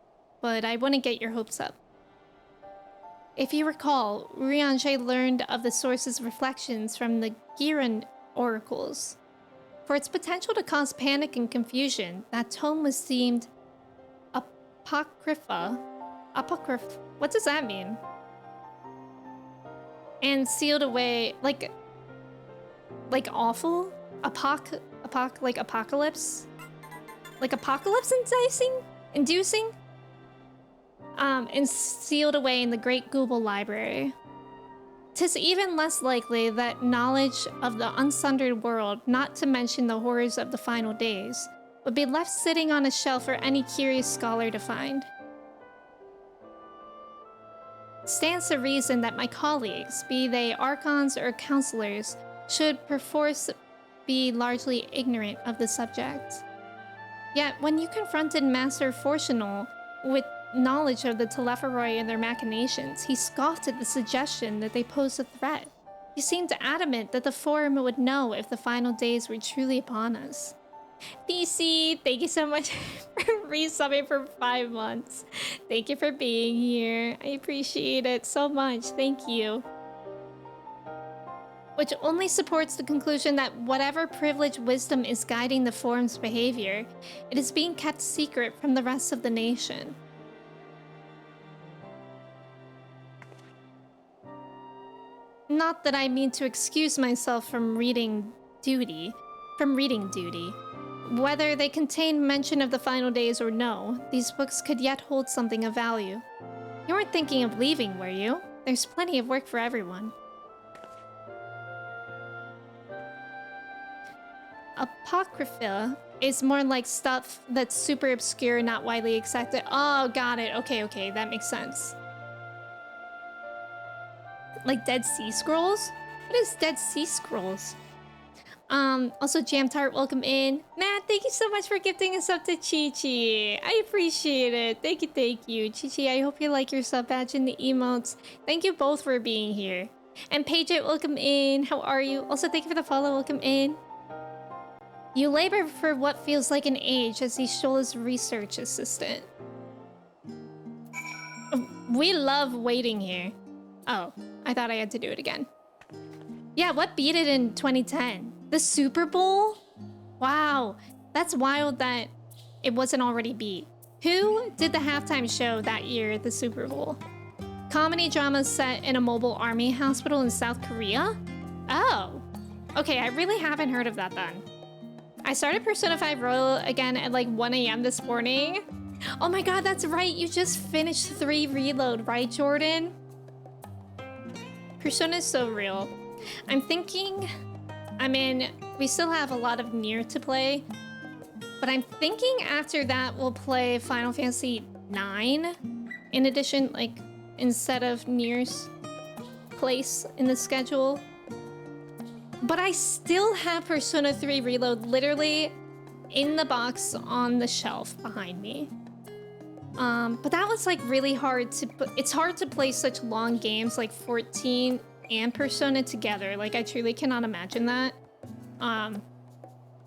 [SPEAKER 1] but I wouldn't get your hopes up. If you recall, Urianger learned of the source's reflections from the Giran oracles. For its potential to cause panic and confusion, that tome was deemed apocrypha. What does that mean? And sealed away, like awful? Like apocalypse? like apocalypse inducing, and sealed away in the Great Google Library. 'Tis even less likely that knowledge of the unsundered world, not to mention the horrors of the final days, would be left sitting on a shelf for any curious scholar to find. Stands to reason that my colleagues, be they archons or counselors, should perforce be largely ignorant of the subject. Yet, when you confronted Master Fortunal with knowledge of the Telepharoi and their machinations, he scoffed at the suggestion that they posed a threat. He seemed adamant that the Forum would know if the final days were truly upon us. DC, thank you so much for resubbing for 5 months. Thank you for being here. I appreciate it so much. Thank you. Which only supports the conclusion that whatever privileged wisdom is guiding the Forum's behavior, it is being kept secret from the rest of the nation. Not that I mean to excuse myself from reading duty. Whether they contain mention of the final days or no, these books could yet hold something of value. You weren't thinking of leaving, were you? There's plenty of work for everyone. Apocrypha is more like stuff that's super obscure, not widely accepted. Oh, got it. Okay, that makes sense. Like Dead Sea Scrolls? What is Dead Sea Scrolls? Also Jam Tart, welcome in. Matt, thank you so much for gifting us up to Chi-Chi. I appreciate it. Thank you. Chi-Chi, I hope you like your sub badge and the emotes. Thank you both for being here. And Paige, welcome in. How are you? Also, thank you for the follow. Welcome in. You labor for what feels like an age as Ishola's research assistant. We love waiting here. Oh, I thought I had to do it again. Yeah, what beat it in 2010? The Super Bowl? Wow, that's wild that it wasn't already beat. Who did the halftime show that year at the Super Bowl? Comedy drama set in a mobile army hospital in South Korea? Oh, okay, I really haven't heard of that then. I started Persona 5 Royal again at like 1 AM this morning. Oh my god, that's right, you just finished 3 Reload, right, Jordan? Persona is so real. I'm thinking, we still have a lot of Nier to play, but I'm thinking after that we'll play Final Fantasy 9 in addition, like instead of Nier's place in the schedule. But I still have Persona 3 Reload literally in the box on the shelf behind me. But that was like really hard to it's hard to play such long games like 14 and Persona together. Like I truly cannot imagine that.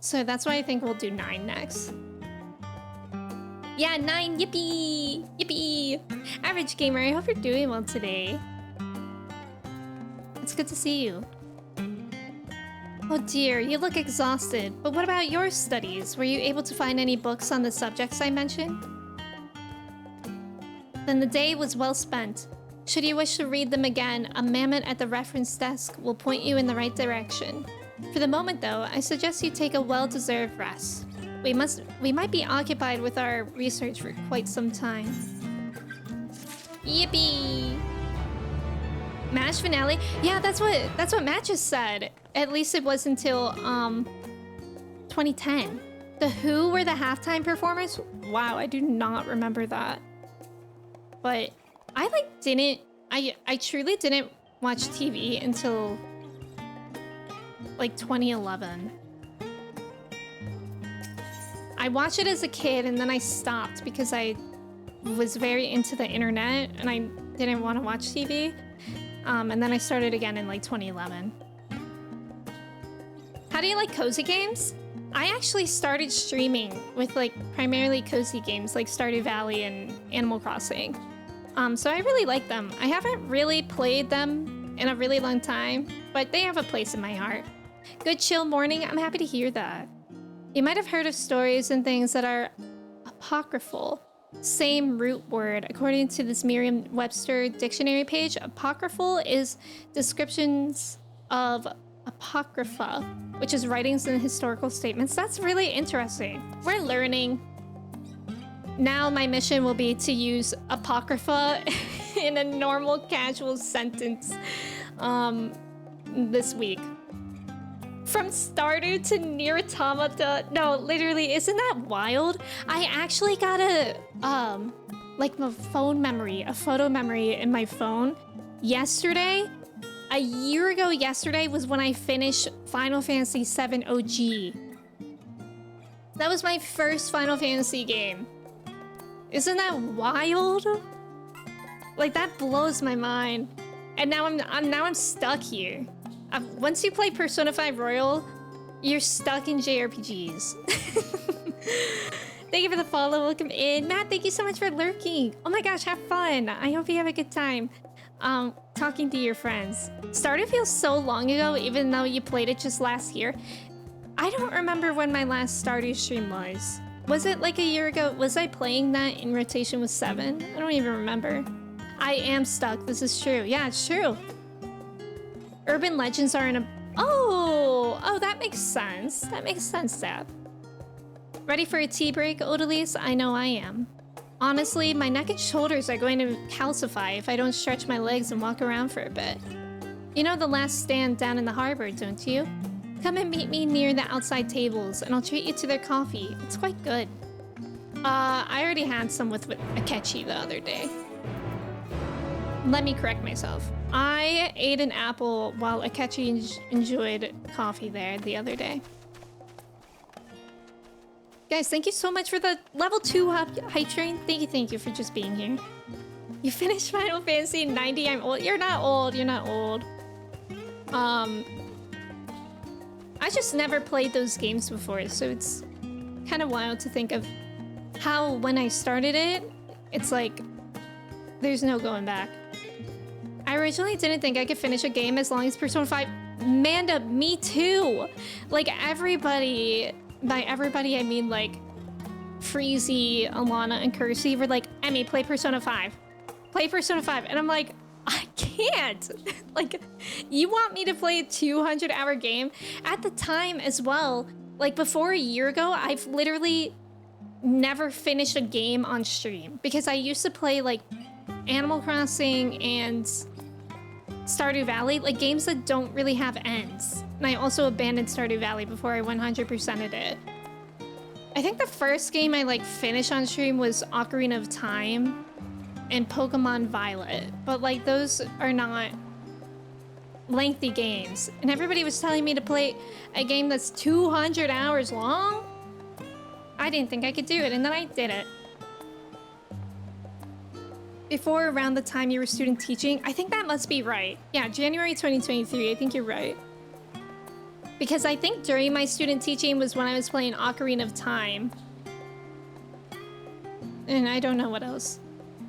[SPEAKER 1] So that's why I think we'll do 9 next. Yeah, 9, yippee! Yippee! Average Gamer, I hope you're doing well today. It's good to see you. Oh dear, you look exhausted. But what about your studies? Were you able to find any books on the subjects I mentioned? Then the day was well spent. Should you wish to read them again, a mammoth at the reference desk will point you in the right direction. For the moment though, I suggest you take a well-deserved rest. We might be occupied with our research for quite some time. Yippee! MASH finale? Yeah, that's what Matt just said. At least it was until 2010. The Who were the halftime performers? Wow, I do not remember that. But I truly didn't watch TV until like 2011. I watched it as a kid and then I stopped because I was very into the internet and I didn't want to watch TV. And then I started again in like 2011. How do you like cozy games? I actually started streaming with like primarily cozy games like Stardew Valley and Animal Crossing. So I really like them. I haven't really played them in a really long time, but they have a place in my heart. Good chill morning, I'm happy to hear that. You might have heard of stories and things that are apocryphal. Same root word. According to this Merriam-Webster dictionary page, apocryphal is descriptions of Apocrypha, which is writings and historical statements. That's really interesting. We're learning. Now my mission will be to use Apocrypha in a normal, casual sentence this week. From Stardew to Nier Automata. No, literally, isn't that wild? I actually got a photo memory in my phone yesterday. A year ago yesterday was when I finished Final Fantasy VII OG. That was my first Final Fantasy game. Isn't that wild? Like, that blows my mind. And now I'm stuck here. Once you play Persona 5 Royal, you're stuck in JRPGs. Thank you for the follow. Welcome in. Matt, thank you so much for lurking. Oh my gosh, have fun. I hope you have a good time talking to your friends. Stardew feels so long ago, even though you played it just last year. I don't remember when my last Stardew stream was. Was it like a year ago? Was I playing that in rotation with 7? I don't even remember. I am stuck. This is true. Yeah, it's true. Urban legends are in a... Oh, that makes sense. That makes sense, Zap. Ready for a tea break, Odalise? I know I am. Honestly, my neck and shoulders are going to calcify if I don't stretch my legs and walk around for a bit. You know the last stand down in the harbor, don't you? Come and meet me near the outside tables, and I'll treat you to their coffee. It's quite good. I already had some with Akechi the other day. Let me correct myself. I ate an apple while Akechi enjoyed coffee there the other day. Guys, thank you so much for the level 2 hype train. Thank you for just being here. You finished Final Fantasy 90. I'm old. You're not old. You're not old. I just never played those games before, so it's kind of wild to think of how when I started it, it's like there's no going back. I originally didn't think I could finish a game as long as Persona 5. Manda, me too. Like everybody, by everybody I mean like Freezy, Alana, and Kersey were like, Emmy, play Persona 5. Play Persona 5. And I'm like, I can't. Like, you want me to play a 200-hour game? At the time as well, like before a year ago, I've literally never finished a game on stream because I used to play like Animal Crossing and Stardew Valley, like games that don't really have ends. And I also abandoned Stardew Valley before I 100%ed it. I think the first game I like finished on stream was Ocarina of Time and Pokemon Violet, but like those are not lengthy games. And everybody was telling me to play a game that's 200 hours long. I didn't think I could do it, and then I did it. Before around the time you were student teaching, I think that must be right. Yeah, January 2023, I think you're right. Because I think during my student teaching was when I was playing Ocarina of Time. And I don't know what else.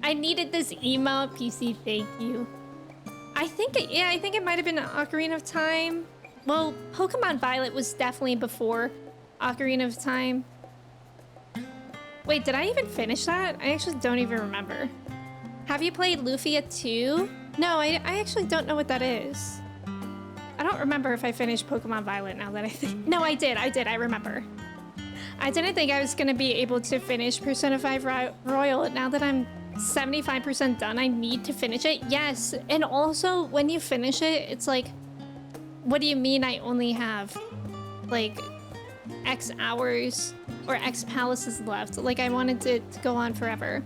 [SPEAKER 1] I needed this email, PC, thank you. I think it might have been Ocarina of Time. Well, Pokemon Violet was definitely before Ocarina of Time. Wait, did I even finish that? I actually don't even remember. Have you played Lufia 2? No, I actually don't know what that is. I don't remember if I finished Pokemon Violet now that I think... No, I did, I remember. I didn't think I was gonna be able to finish Persona 5 Royal. Now that I'm 75% done, I need to finish it. Yes, and also when you finish it, it's like, what do you mean I only have like X hours or X palaces left? Like I wanted it to go on forever.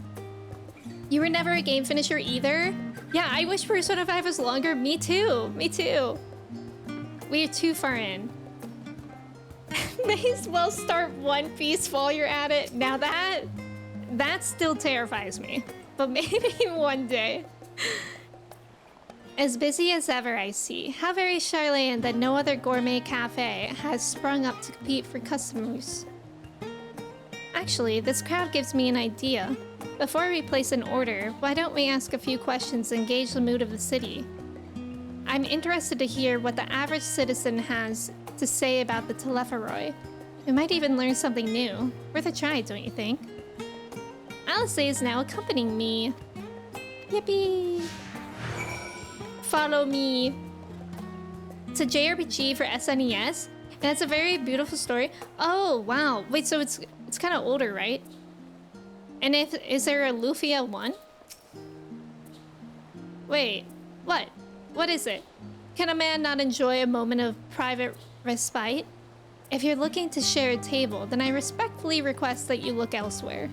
[SPEAKER 1] You were never a game finisher either? Yeah, I wish Persona 5 was longer. Me too. Me too. We're too far in. May as well start One Piece while you're at it. Now that still terrifies me. But maybe one day. As busy as ever, I see. How very Charlatan that no other gourmet cafe has sprung up to compete for customers. Actually, this crowd gives me an idea. Before we place an order, why don't we ask a few questions and gauge the mood of the city? I'm interested to hear what the average citizen has to say about the Telepharoi. We might even learn something new. Worth a try, don't you think? Alice is now accompanying me. Yippee! Follow me. It's a JRPG for SNES, and it's a very beautiful story. Oh, wow. Wait, so it's kind of older, right? And is there a Lufia 1? Wait, what? What is it? Can a man not enjoy a moment of private respite? If you're looking to share a table, then I respectfully request that you look elsewhere.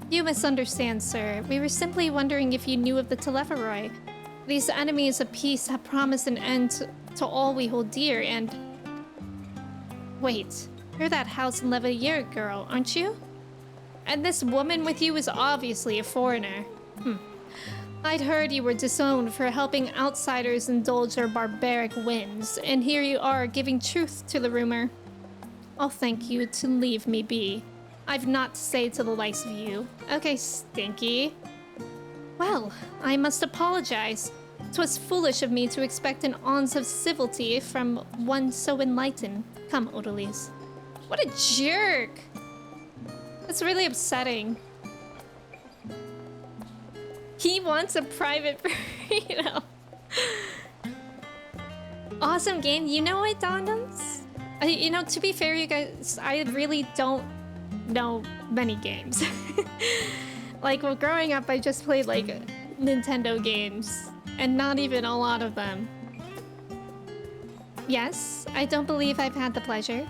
[SPEAKER 1] You misunderstand, sir. We were simply wondering if you knew of the Telepharoi. These enemies of peace have promised an end to all we hold dear, and... Wait, you're that House Leveilleur girl, aren't you? And this woman with you is obviously a foreigner. I'd heard you were disowned for helping outsiders indulge their barbaric whims, and here you are giving truth to the rumor. I'll thank you to leave me be. I've naught to say to the likes of you. Okay, Stinky. Well, I must apologize. 'Twas foolish of me to expect an ounce of civility from one so enlightened. Come, Odalise. What a jerk! That's really upsetting. He wants a private burrito. Awesome game. You know what, Dondoms? You know, to be fair, you guys, I really don't know many games. Like, well, growing up, I just played, like, Nintendo games. And not even a lot of them. Yes, I don't believe I've had the pleasure.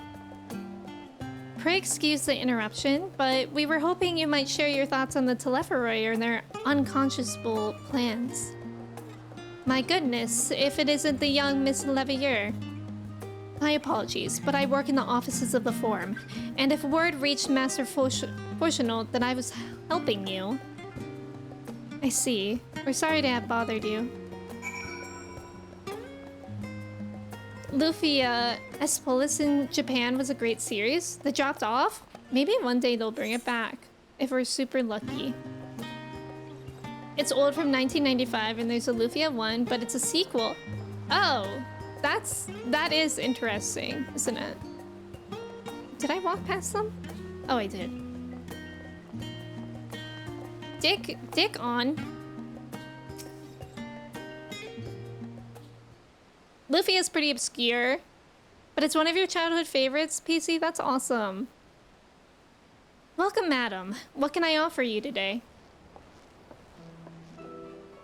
[SPEAKER 1] Pray excuse the interruption, but we were hoping you might share your thoughts on the Telepharoi and their unconscionable plans. My goodness, if it isn't the young Miss Leveilleur. My apologies, but I work in the offices of the Forum, and if word reached Master Fortunal that I was helping you... I see. We're sorry to have bothered you. Luffy, Espolis in Japan was a great series that dropped off. Maybe one day they'll bring it back, if we're super lucky. It's old from 1995 and there's a Lufia 1, but it's a sequel. Oh, that is interesting, isn't it? Did I walk past them? Oh, I did. Dick on. Luffy is pretty obscure, but it's one of your childhood favorites, PC? That's awesome. Welcome, madam. What can I offer you today?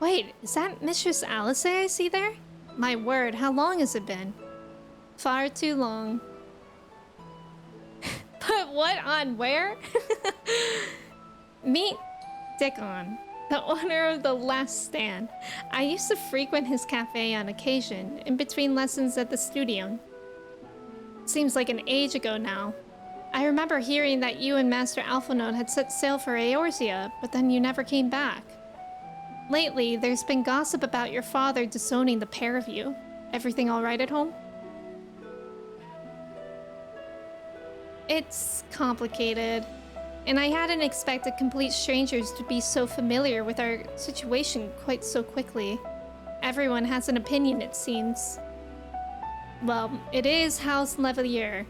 [SPEAKER 1] Wait, is that Mistress Alice I see there? My word, how long has it been? Far too long. Put what on where? Meet Dick on, the owner of the Last Stand. I used to frequent his cafe on occasion, in between lessons at the studio. Seems like an age ago now. I remember hearing that you and Master Alphonode had set sail for Eorzea, but then you never came back. Lately, there's been gossip about your father disowning the pair of you. Everything all right at home? It's complicated, and I hadn't expected complete strangers to be so familiar with our situation quite so quickly. Everyone has an opinion, it seems. Well, it is House Leveilleur.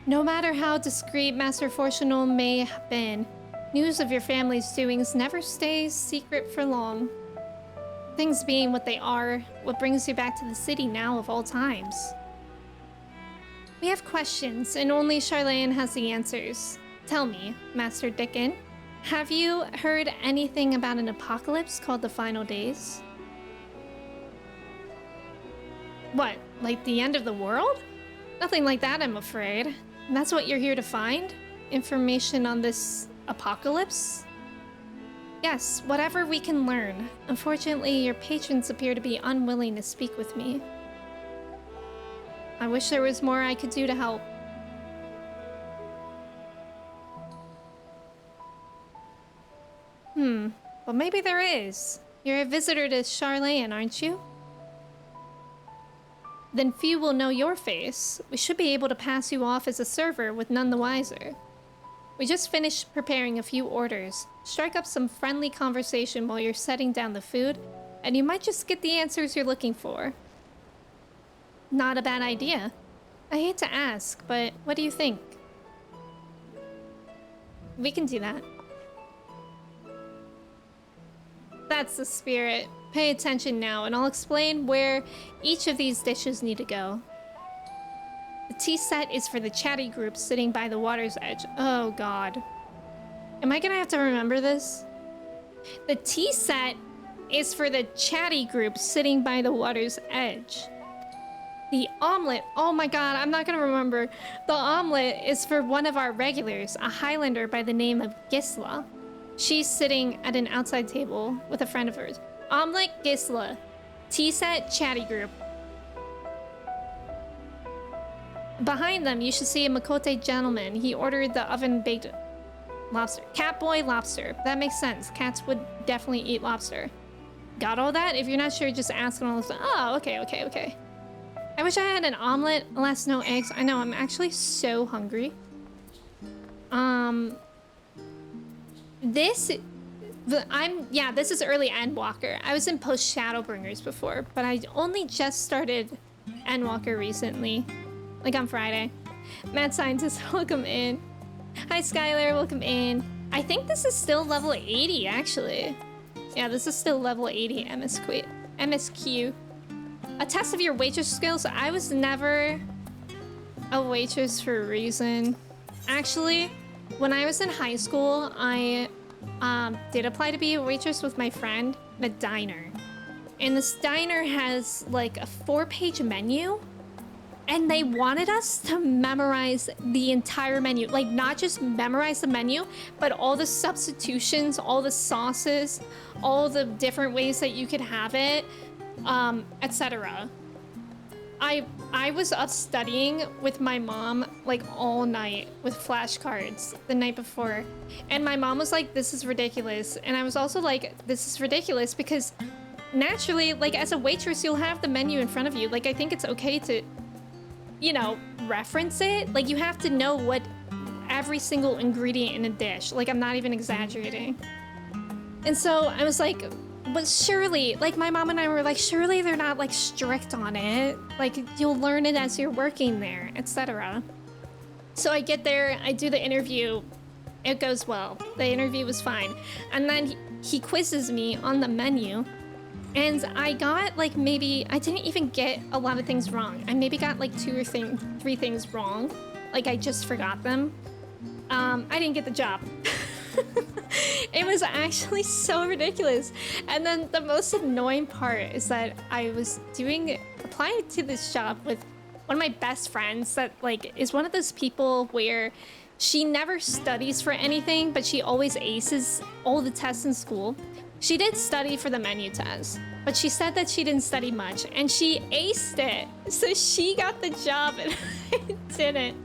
[SPEAKER 1] No matter how discreet Master Fortunal may have been, news of your family's doings never stays secret for long. Things being what they are, what brings you back to the city now of all times? We have questions, and only Charlene has the answers. Tell me, Master Dickon, have you heard anything about an apocalypse called the Final Days? What, like the end of the world? Nothing like that, I'm afraid. And that's what you're here to find? Information on this apocalypse? Yes, whatever we can learn. Unfortunately, your patrons appear to be unwilling to speak with me. I wish there was more I could do to help. Well, maybe there is. You're a visitor to Charlene, aren't you? Then few will know your face. We should be able to pass you off as a server with none the wiser. We just finished preparing a few orders. Strike up some friendly conversation while you're setting down the food, and you might just get the answers you're looking for. Not a bad idea. I hate to ask, but what do you think? We can do that. That's the spirit. Pay attention now, and I'll explain where each of these dishes need to go. The tea set is for the chatty group sitting by the water's edge. Oh god. Am I gonna have to remember this? The tea set is for the chatty group sitting by the water's edge. The omelet, oh my god, I'm not gonna remember. The omelet is for one of our regulars, a Highlander by the name of Gisla. She's sitting at an outside table with a friend of hers. Omelet, Gisla. Tea set, chatty group. Behind them, you should see a Makote gentleman. He ordered the oven-baked lobster. Catboy lobster. That makes sense. Cats would definitely eat lobster. Got all that? If you're not sure, just ask and all this. Oh, okay. I wish I had an omelet. Alas, no eggs. I know, I'm actually so hungry. This is early Endwalker. I was in post Shadowbringers before, but I only just started Endwalker recently. Like on Friday. Mad Scientist, welcome in. Hi Skylar, welcome in. I think this is still level 80 actually. Yeah, this is still level 80 MSQ. A test of your waitress skills. I was never a waitress for a reason. Actually, when I was in high school, I did apply to be a waitress with my friend at a diner. And this diner has like a 4-page menu. And they wanted us to memorize the entire menu. Like, not just memorize the menu, but all the substitutions, all the sauces, all the different ways that you could have it, etc. I was up studying with my mom, like, all night with flashcards the night before. And my mom was like, this is ridiculous. And I was also like, this is ridiculous because naturally, like, as a waitress, you'll have the menu in front of you. Like, I think it's okay to, you know, reference it. Like, you have to know what every single ingredient in a dish. Like, I'm not even exaggerating. And so I was like, but surely, like, my mom and I were like, surely they're not like strict on it. Like, you'll learn it as you're working there, etc. So I get there, I do the interview. It goes well. The interview was fine. And then he quizzes me on the menu. And I got like maybe, I didn't even get a lot of things wrong. I maybe got like 2 or 3 things wrong. Like I just forgot them. I didn't get the job. It was actually so ridiculous. And then the most annoying part is that I was applying to this job with one of my best friends that like is one of those people where she never studies for anything, but she always aces all the tests in school. She did study for the menu test, but she said that she didn't study much, and she aced it. So she got the job, and I didn't.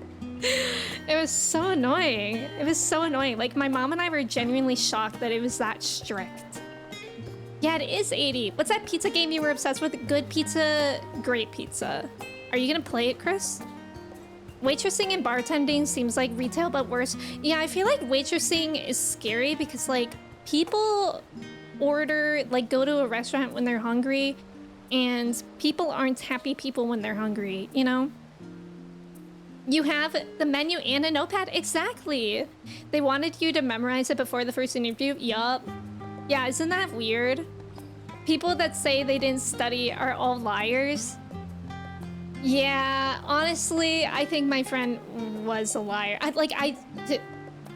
[SPEAKER 1] It was so annoying. It was so annoying. Like, my mom and I were genuinely shocked that it was that strict. Yeah, it is 80. What's that pizza game you were obsessed with? Good pizza, great pizza. Are you gonna play it, Chris? Waitressing and bartending seems like retail, but worse. Yeah, I feel like waitressing is scary because, like, people order, like, go to a restaurant when they're hungry, and people aren't happy people when they're hungry, you know? You have the menu and a notepad. Exactly. They wanted you to memorize it before the first interview. Yup. Yeah, isn't that weird? People that say they didn't study are all liars. Yeah, honestly, I think my friend was a liar.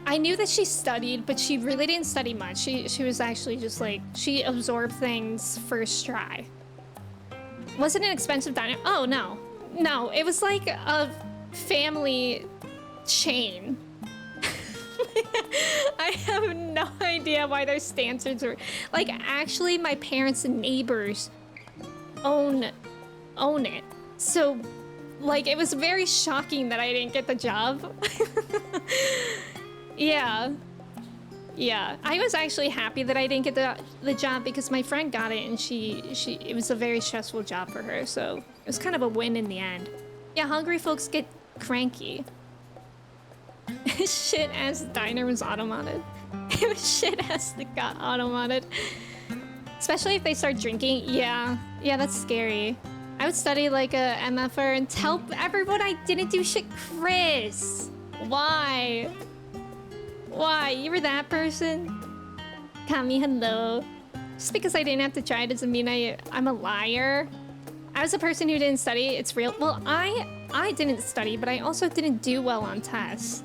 [SPEAKER 1] I knew that she studied, but she really didn't study much. She was actually just like, she absorbed things first try. Was it an expensive diner? Oh, no. No, it was like a family chain. I have no idea why their standards are... Like, actually, my parents' neighbors own it. So, like, it was very shocking that I didn't get the job. Yeah. Yeah. I was actually happy that I didn't get the job because my friend got it and it was a very stressful job for her. So it was kind of a win in the end. Yeah, hungry folks get cranky. Shit ass diner was automated. It was shit ass that got automated. Especially if they start drinking. Yeah. Yeah, that's scary. I would study like a MFR and tell everyone I didn't do shit. Chris, why? Why? You were that person? Kami, hello. Just because I didn't have to try doesn't mean I'm a liar. I was a person who didn't study. It's real. Well, I didn't study, but I also didn't do well on tests.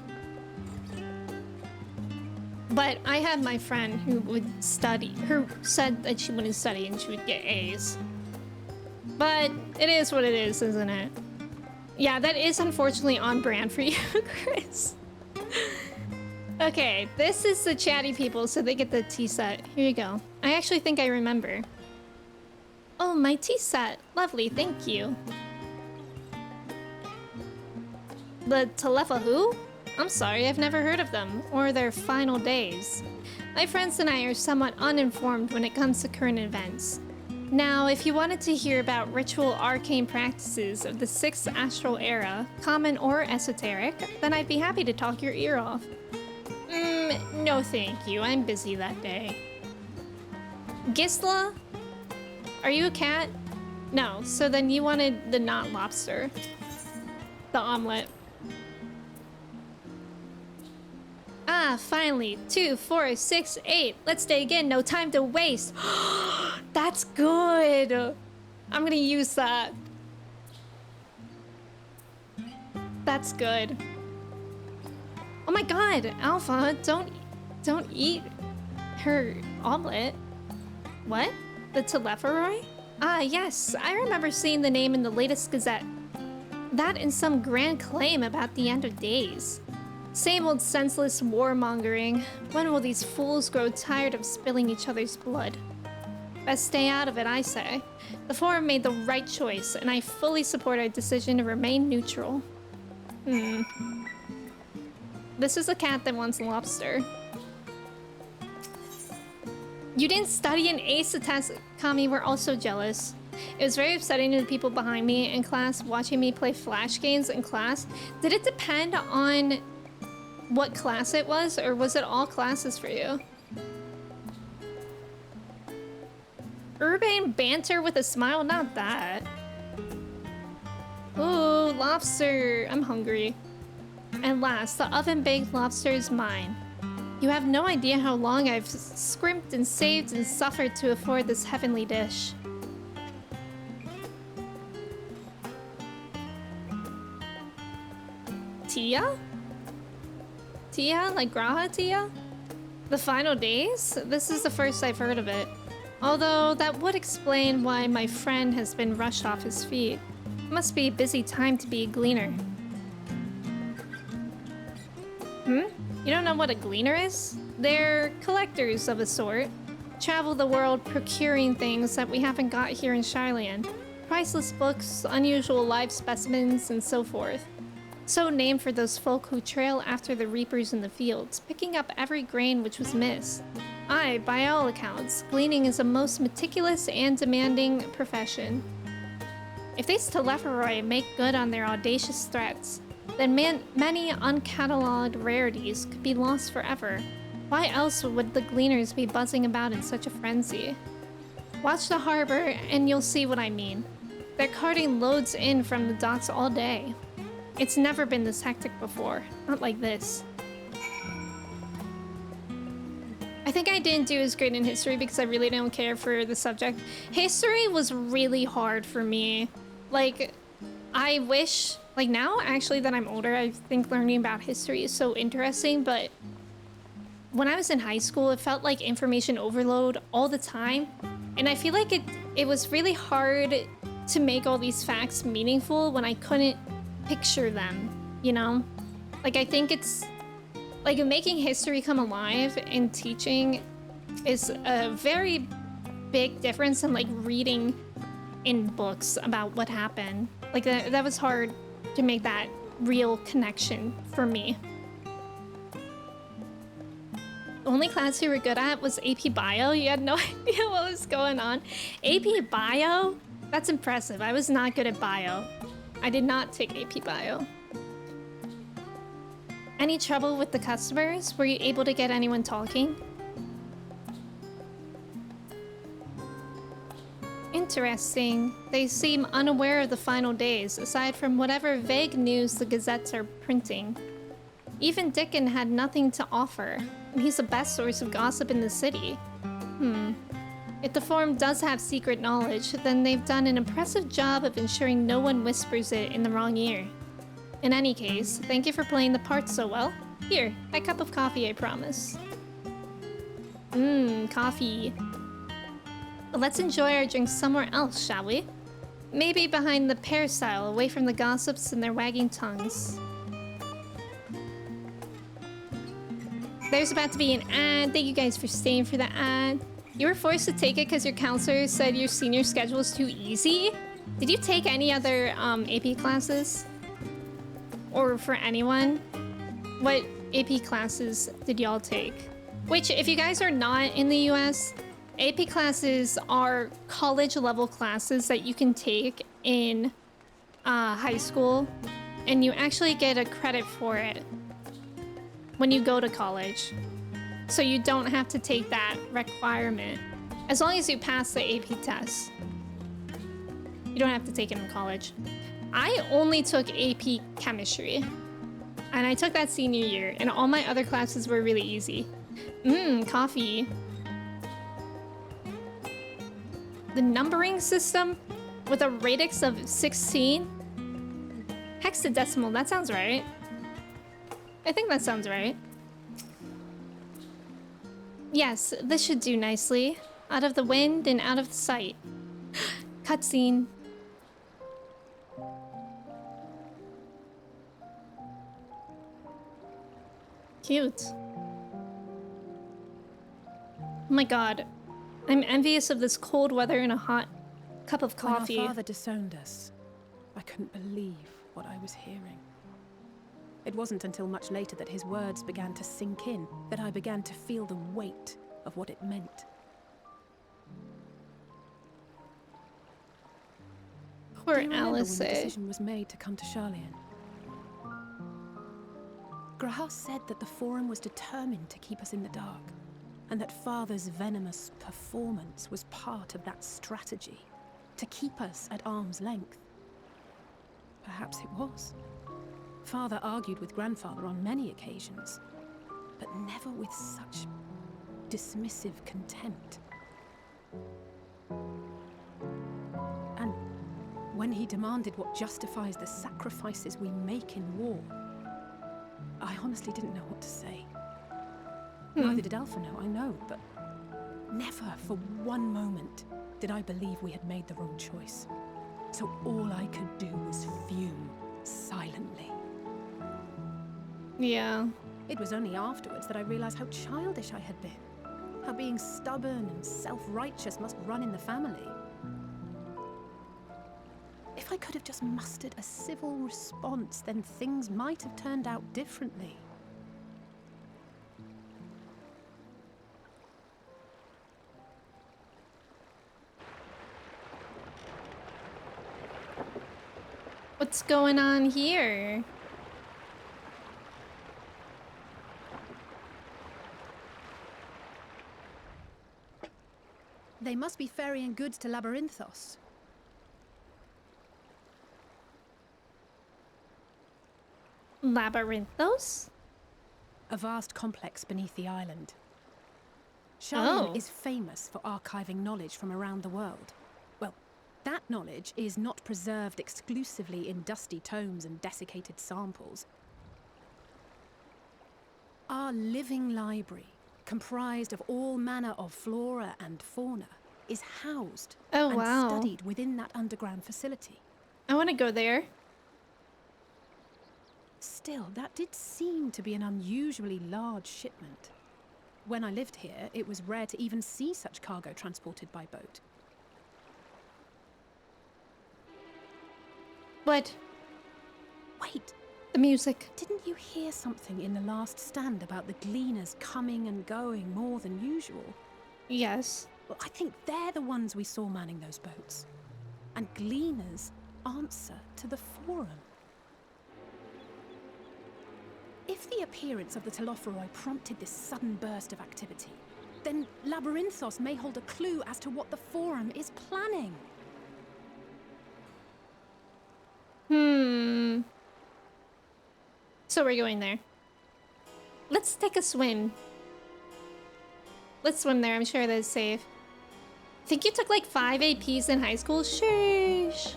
[SPEAKER 1] But I had my friend who would study, who said that she wouldn't study and she would get A's. But it is what it is, isn't it? Yeah, that is unfortunately on brand for you, Chris. Okay, this is the chatty people, so they get the tea set. Here you go. I actually think I remember. Oh, my tea set. Lovely, thank you. The Telefa who? I'm sorry, I've never heard of them, or their final days. My friends and I are somewhat uninformed when it comes to current events. Now, if you wanted to hear about ritual arcane practices of the 6th astral era, common or esoteric, then I'd be happy to talk your ear off. No thank you, I'm busy that day. Gisla? Are you a cat? No, so then you wanted the not lobster. The omelet. Ah, finally. 2, 4, 6, 8. Let's stay again. No time to waste. That's good. I'm gonna use that. That's good. Oh my god, Alpha, don't eat her omelet. What? The Telepharoi? Ah, yes. I remember seeing the name in the latest Gazette. That and some grand claim about the end of days. Same old senseless warmongering. When will these fools grow tired of spilling each other's blood? Best stay out of it, I say. The Forum made the right choice, and I fully support our decision to remain neutral. This is a cat that wants lobster. You didn't study an ace test, Kami. We're also jealous. It was very upsetting to the people behind me in class watching me play flash games in class. Did it depend on what class it was, or was it all classes for you? Urbane banter with a smile? Not that. Ooh, lobster. I'm hungry. And last, the oven-baked lobster is mine. You have no idea how long I've scrimped and saved and suffered to afford this heavenly dish. Tia? Tia? Like Graha Tia? The final days? This is the first I've heard of it. Although that would explain why my friend has been rushed off his feet. It must be a busy time to be a gleaner. You don't know what a gleaner is? They're collectors of a sort. Travel the world procuring things that we haven't got here in Shylian. Priceless books, unusual live specimens, and so forth. So named for those folk who trail after the reapers in the fields, picking up every grain which was missed. Aye, by all accounts, gleaning is a most meticulous and demanding profession. If these Telepharoi make good on their audacious threats, then many uncatalogued rarities could be lost forever. Why else would the gleaners be buzzing about in such a frenzy? Watch the harbor and you'll see what I mean. They're carting loads in from the docks all day. It's never been this hectic before, not like this. I think I didn't do as great in history because I really don't care for the subject. History was really hard for me. Like, I wish, like now actually that I'm older, I think learning about history is so interesting, but when I was in high school, it felt like information overload all the time. And I feel like it was really hard to make all these facts meaningful when I couldn't picture them, you know? Like, I think it's like making history come alive and teaching is a very big difference in like reading in books about what happened. Like that was hard to make that real connection for me. The only class you were good at was AP Bio. You had no idea what was going on. AP Bio? That's impressive. I was not good at Bio. I did not take AP Bio. Any trouble with the customers? Were you able to get anyone talking? Interesting. They seem unaware of the final days, aside from whatever vague news the gazettes are printing. Even Dickon had nothing to offer, and he's the best source of gossip in the city. If the forum does have secret knowledge, then they've done an impressive job of ensuring no one whispers it in the wrong ear. In any case, thank you for playing the part so well. Here, a cup of coffee, I promise. Coffee. Let's enjoy our drinks somewhere else, shall we? Maybe behind the peristyle, away from the gossips and their wagging tongues. There's about to be an ad. Thank you guys for staying for the ad. You were forced to take it because your counselor said your senior schedule is too easy? Did you take any other AP classes? Or for anyone? What AP classes did y'all take? Which, if you guys are not in the US, AP classes are college level classes that you can take in high school, and you actually get a credit for it when you go to college. So you don't have to take that requirement. As long as you pass the AP test. You don't have to take it in college. I only took AP chemistry. And I took that senior year, and all my other classes were really easy. Coffee. The numbering system with a radix of 16? Hexadecimal, that sounds right. I think that sounds right. Yes, this should do nicely. Out of the wind and out of the sight. Cutscene. Cute. Oh my god. I'm envious of this cold weather and a hot cup of coffee.
[SPEAKER 14] When our father disowned us, I couldn't believe what I was hearing. It wasn't until much later that his words began to sink in, that I began to feel the weight of what it meant.
[SPEAKER 1] Poor
[SPEAKER 14] Do you remember
[SPEAKER 1] Alice.
[SPEAKER 14] when the decision was made to come to Charlian? Graham said that the Forum was determined to keep us in the dark, and that Father's venomous performance was part of that strategy, to keep us at arm's length. Perhaps it was. Father argued with Grandfather on many occasions, but never with such dismissive contempt. And when he demanded what justifies the sacrifices we make in war, I honestly didn't know what to say. Neither did Alpha know, I know, but never for one moment did I believe we had made the wrong choice. So all I could do was fume silently.
[SPEAKER 1] Yeah.
[SPEAKER 14] It was only afterwards that I realized how childish I had been. How being stubborn and self-righteous must run in the family. If I could have just mustered a civil response, then things might have turned out differently.
[SPEAKER 1] What's going on here?
[SPEAKER 14] They must be ferrying goods to Labyrinthos.
[SPEAKER 1] Labyrinthos?
[SPEAKER 14] A vast complex beneath the island. Charlian is famous for archiving knowledge from around the world. Well, that knowledge is not preserved exclusively in dusty tomes and desiccated samples. Our living library, comprised of all manner of flora and fauna, is housed and studied within that underground facility.
[SPEAKER 1] I want to go there.
[SPEAKER 14] Still, that did seem to be an unusually large shipment. When I lived here, it was rare to even see such cargo transported by boat.
[SPEAKER 1] What?
[SPEAKER 14] Wait.
[SPEAKER 1] The music.
[SPEAKER 14] Didn't you hear something in the last stand about the gleaners coming and going more than usual?
[SPEAKER 1] Yes.
[SPEAKER 14] Well, I think they're the ones we saw manning those boats. And gleaners answer to the Forum. If the appearance of the Telophoroi prompted this sudden burst of activity, then Labyrinthos may hold a clue as to what the Forum is planning.
[SPEAKER 1] So we're going there. Let's take a swim. Let's swim there. I'm sure that it's safe. think you took like 5 APs in high school? Sheesh.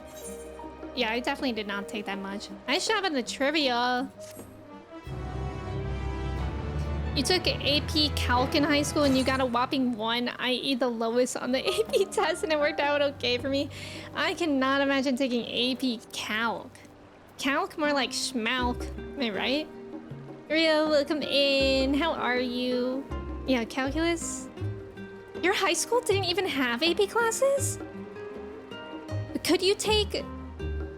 [SPEAKER 1] Yeah, I definitely did not take that much. Nice job on the trivia. You took AP Calc in high school and you got a whopping 1, i.e. the lowest on the AP test, and it worked out okay for me. I cannot imagine taking AP Calc. Calc, more like schmalk. Am I right? Rio, welcome in. How are you? Yeah, calculus. Your high school didn't even have AP classes? Could you take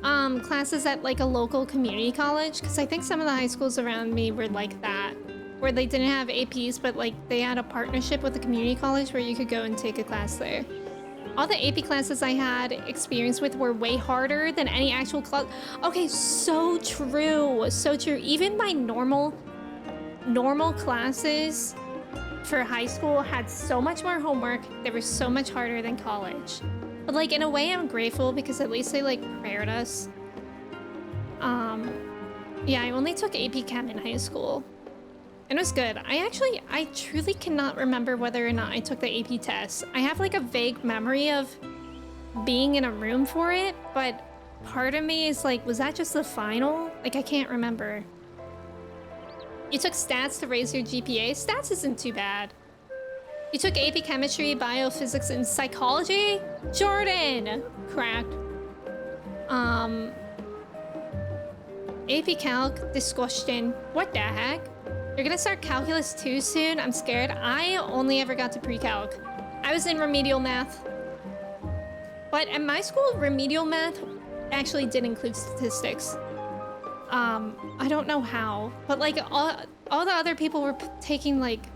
[SPEAKER 1] classes at like a local community college? Because I think some of the high schools around me were like that, where they didn't have APs, but like they had a partnership with a community college where you could go and take a class there. All the AP classes I had experience with were way harder than any actual class. Okay, so true, so true. Even my normal classes for high school had so much more homework. They were so much harder than college. But like in a way I'm grateful because at least they like prepared us. Yeah, I only took AP Chem in high school. It was good. I truly cannot remember whether or not I took the AP test. I have like a vague memory of being in a room for it, but part of me is like, was that just the final? Like, I can't remember. You took stats to raise your GPA? Stats isn't too bad. You took AP Chemistry, Biophysics, and Psychology? Jordan! Cracked. AP Calc, disgusting. What the heck? You're gonna start Calculus 2 soon? I'm scared. I only ever got to pre-calc. I was in remedial math. But at my school, remedial math actually did include statistics. I don't know how, but like all the other people were taking like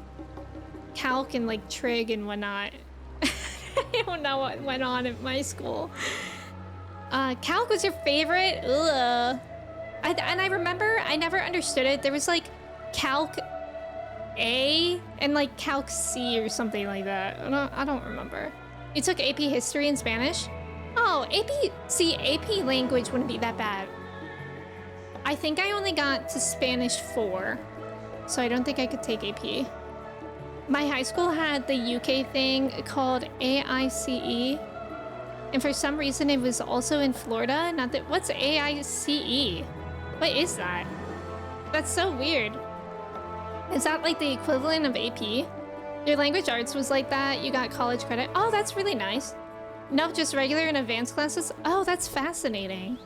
[SPEAKER 1] calc and like trig and whatnot. I don't know what went on at my school. Calc was your favorite? Ugh. And I remember I never understood it. There was like Calc A and like Calc C or something like that. I don't remember. You took AP History and Spanish? Oh, AP language wouldn't be that bad. I think I only got to Spanish 4, so I don't think I could take AP. My high school had the UK thing called AICE, and for some reason it was also in Florida. Not that. What's AICE? What is that? That's so weird. Is that like the equivalent of AP? Your language arts was like that. You got college credit. Oh, that's really nice. Nope, just regular and advanced classes. Oh, that's fascinating.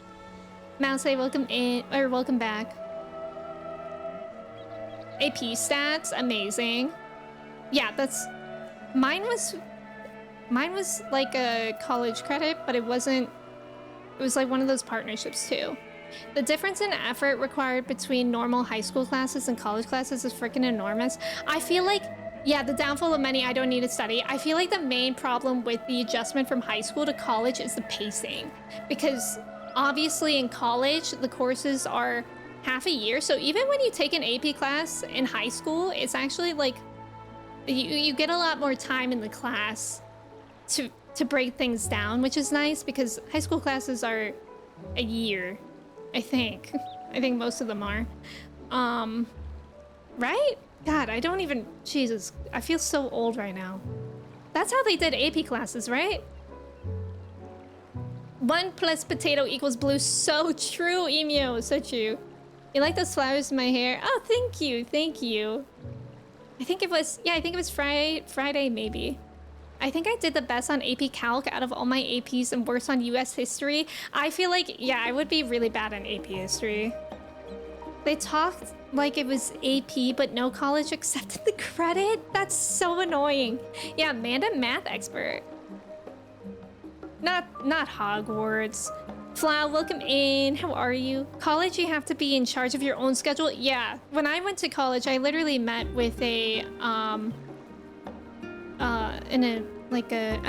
[SPEAKER 1] Mouse, welcome in, or welcome back. AP stats, amazing. Yeah, mine was like a college credit, but it wasn't. It was like one of those partnerships too. The difference in effort required between normal high school classes and college classes is freaking enormous. I feel like, yeah, the downfall of many I don't need to study. I feel like the main problem with the adjustment from high school to college is the pacing. Because obviously in college, the courses are half a year. So even when you take an AP class in high school, it's actually like, you get a lot more time in the class to break things down, which is nice because high school classes are a year. I think most of them are. Right? God, I don't even... Jesus, I feel so old right now. That's how they did AP classes, right? 1 plus potato equals blue. So true, Emu. So true. You like those flowers in my hair? Oh, thank you. Thank you. I think it was... Yeah, I think it was Friday, maybe. I think I did the best on AP Calc out of all my APs and worse on US History. I feel like, yeah, I would be really bad on AP History. They talked like it was AP, but no college accepted the credit? That's so annoying. Yeah, Amanda, math expert. Not Hogwarts. Flau, welcome in. How are you? College, you have to be in charge of your own schedule. Yeah, when I went to college, I literally met with a, I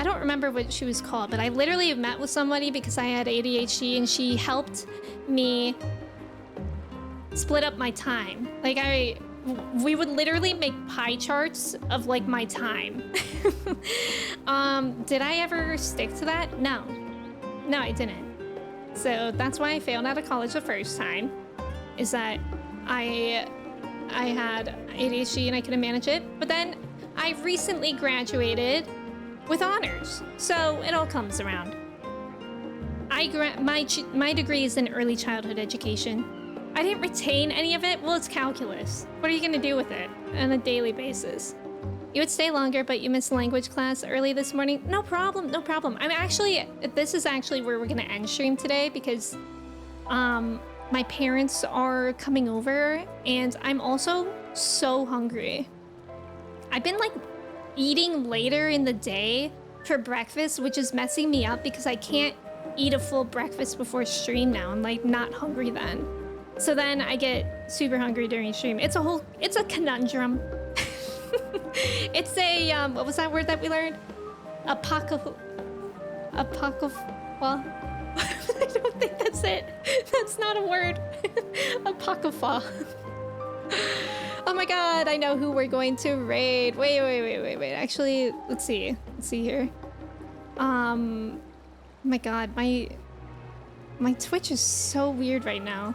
[SPEAKER 1] don't remember what she was called, but I literally met with somebody because I had ADHD and she helped me split up my time. Like we would literally make pie charts of like my time. Did I ever stick to that? No, I didn't. So that's why I failed out of college the first time, is that I had ADHD and I couldn't manage it. But then I recently graduated with honors. So it all comes around. My degree is in early childhood education. I didn't retain any of it. Well, it's calculus. What are you gonna do with it on a daily basis? You would stay longer, but you missed language class early this morning. No problem, no problem. This is actually where we're gonna end stream today because my parents are coming over and I'm also so hungry. I've been like eating later in the day for breakfast, which is messing me up because I can't eat a full breakfast before stream now. I'm like not hungry then. So then I get super hungry during stream. It's a conundrum. It's a, what was that word that we learned? Well, I don't think that's it. That's not a word. Apocrypha. Oh my god, I know who we're going to raid. Wait. Actually, let's see. Let's see here. My god, my Twitch is so weird right now.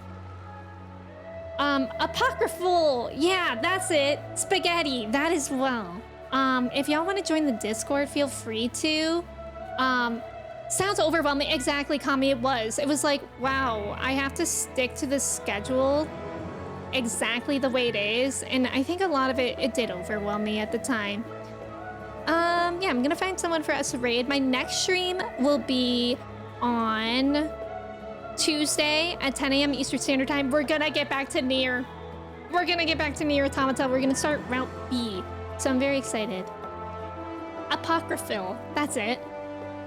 [SPEAKER 1] Apocryphal! Yeah, that's it. Spaghetti, that as well. If y'all want to join the Discord, feel free to. Sounds overwhelming. Exactly, Kami, it was. It was like, wow, I have to stick to the schedule exactly the way it is. And I think a lot of it did overwhelm me at the time. Yeah, I'm gonna find someone for us to raid. My next stream will be on Tuesday at 10 a.m. Eastern Standard Time. We're gonna get back to Nier. We're gonna get back to Nier Automata. We're gonna start Route B. So I'm very excited. Apocryphal, that's it.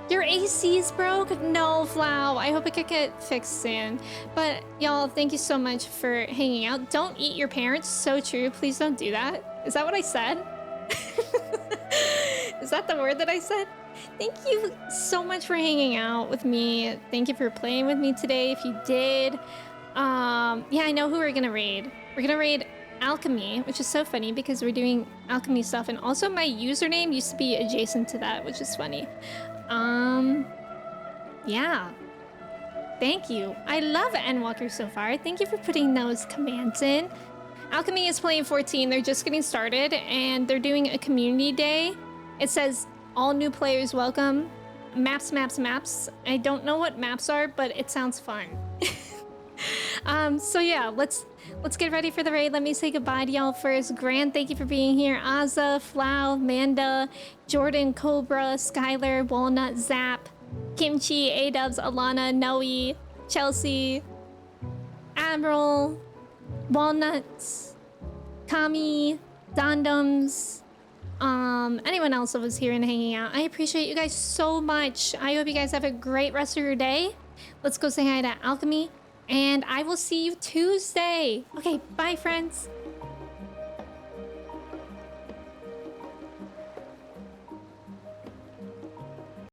[SPEAKER 1] Your AC's broke? No, Flau. I hope it could get fixed soon. But y'all, thank you so much for hanging out. Don't eat your parents. So true. Please don't do that. Is that what I said? Is that the word that I said? Thank you so much for hanging out with me. Thank you for playing with me today. If you did, yeah, I know who we're gonna raid. We're gonna raid Alchemy, which is so funny because we're doing alchemy stuff, and also my username used to be adjacent to that, which is funny. Yeah. Thank you. I love Endwalker so far. Thank you for putting those commands in. Alchemy is playing 14. They're just getting started, and they're doing a community day. It says all new players welcome. Maps. I don't know what maps are, but it sounds fun. So yeah, let's get ready for the raid. Let me say goodbye to y'all first. Grant, thank you for being here. Azza, Flau, Manda, Jordan, Cobra, Skylar, Walnut, Zap, Kimchi, A-Dubs, Alana, Noe, Chelsea, Admiral, Walnuts, Kami, Dondums, anyone else that was here and hanging out. I appreciate you guys so much. I hope you guys have a great rest of your day. Let's go say hi to Alchemy, and I will see you Tuesday. Okay, bye friends.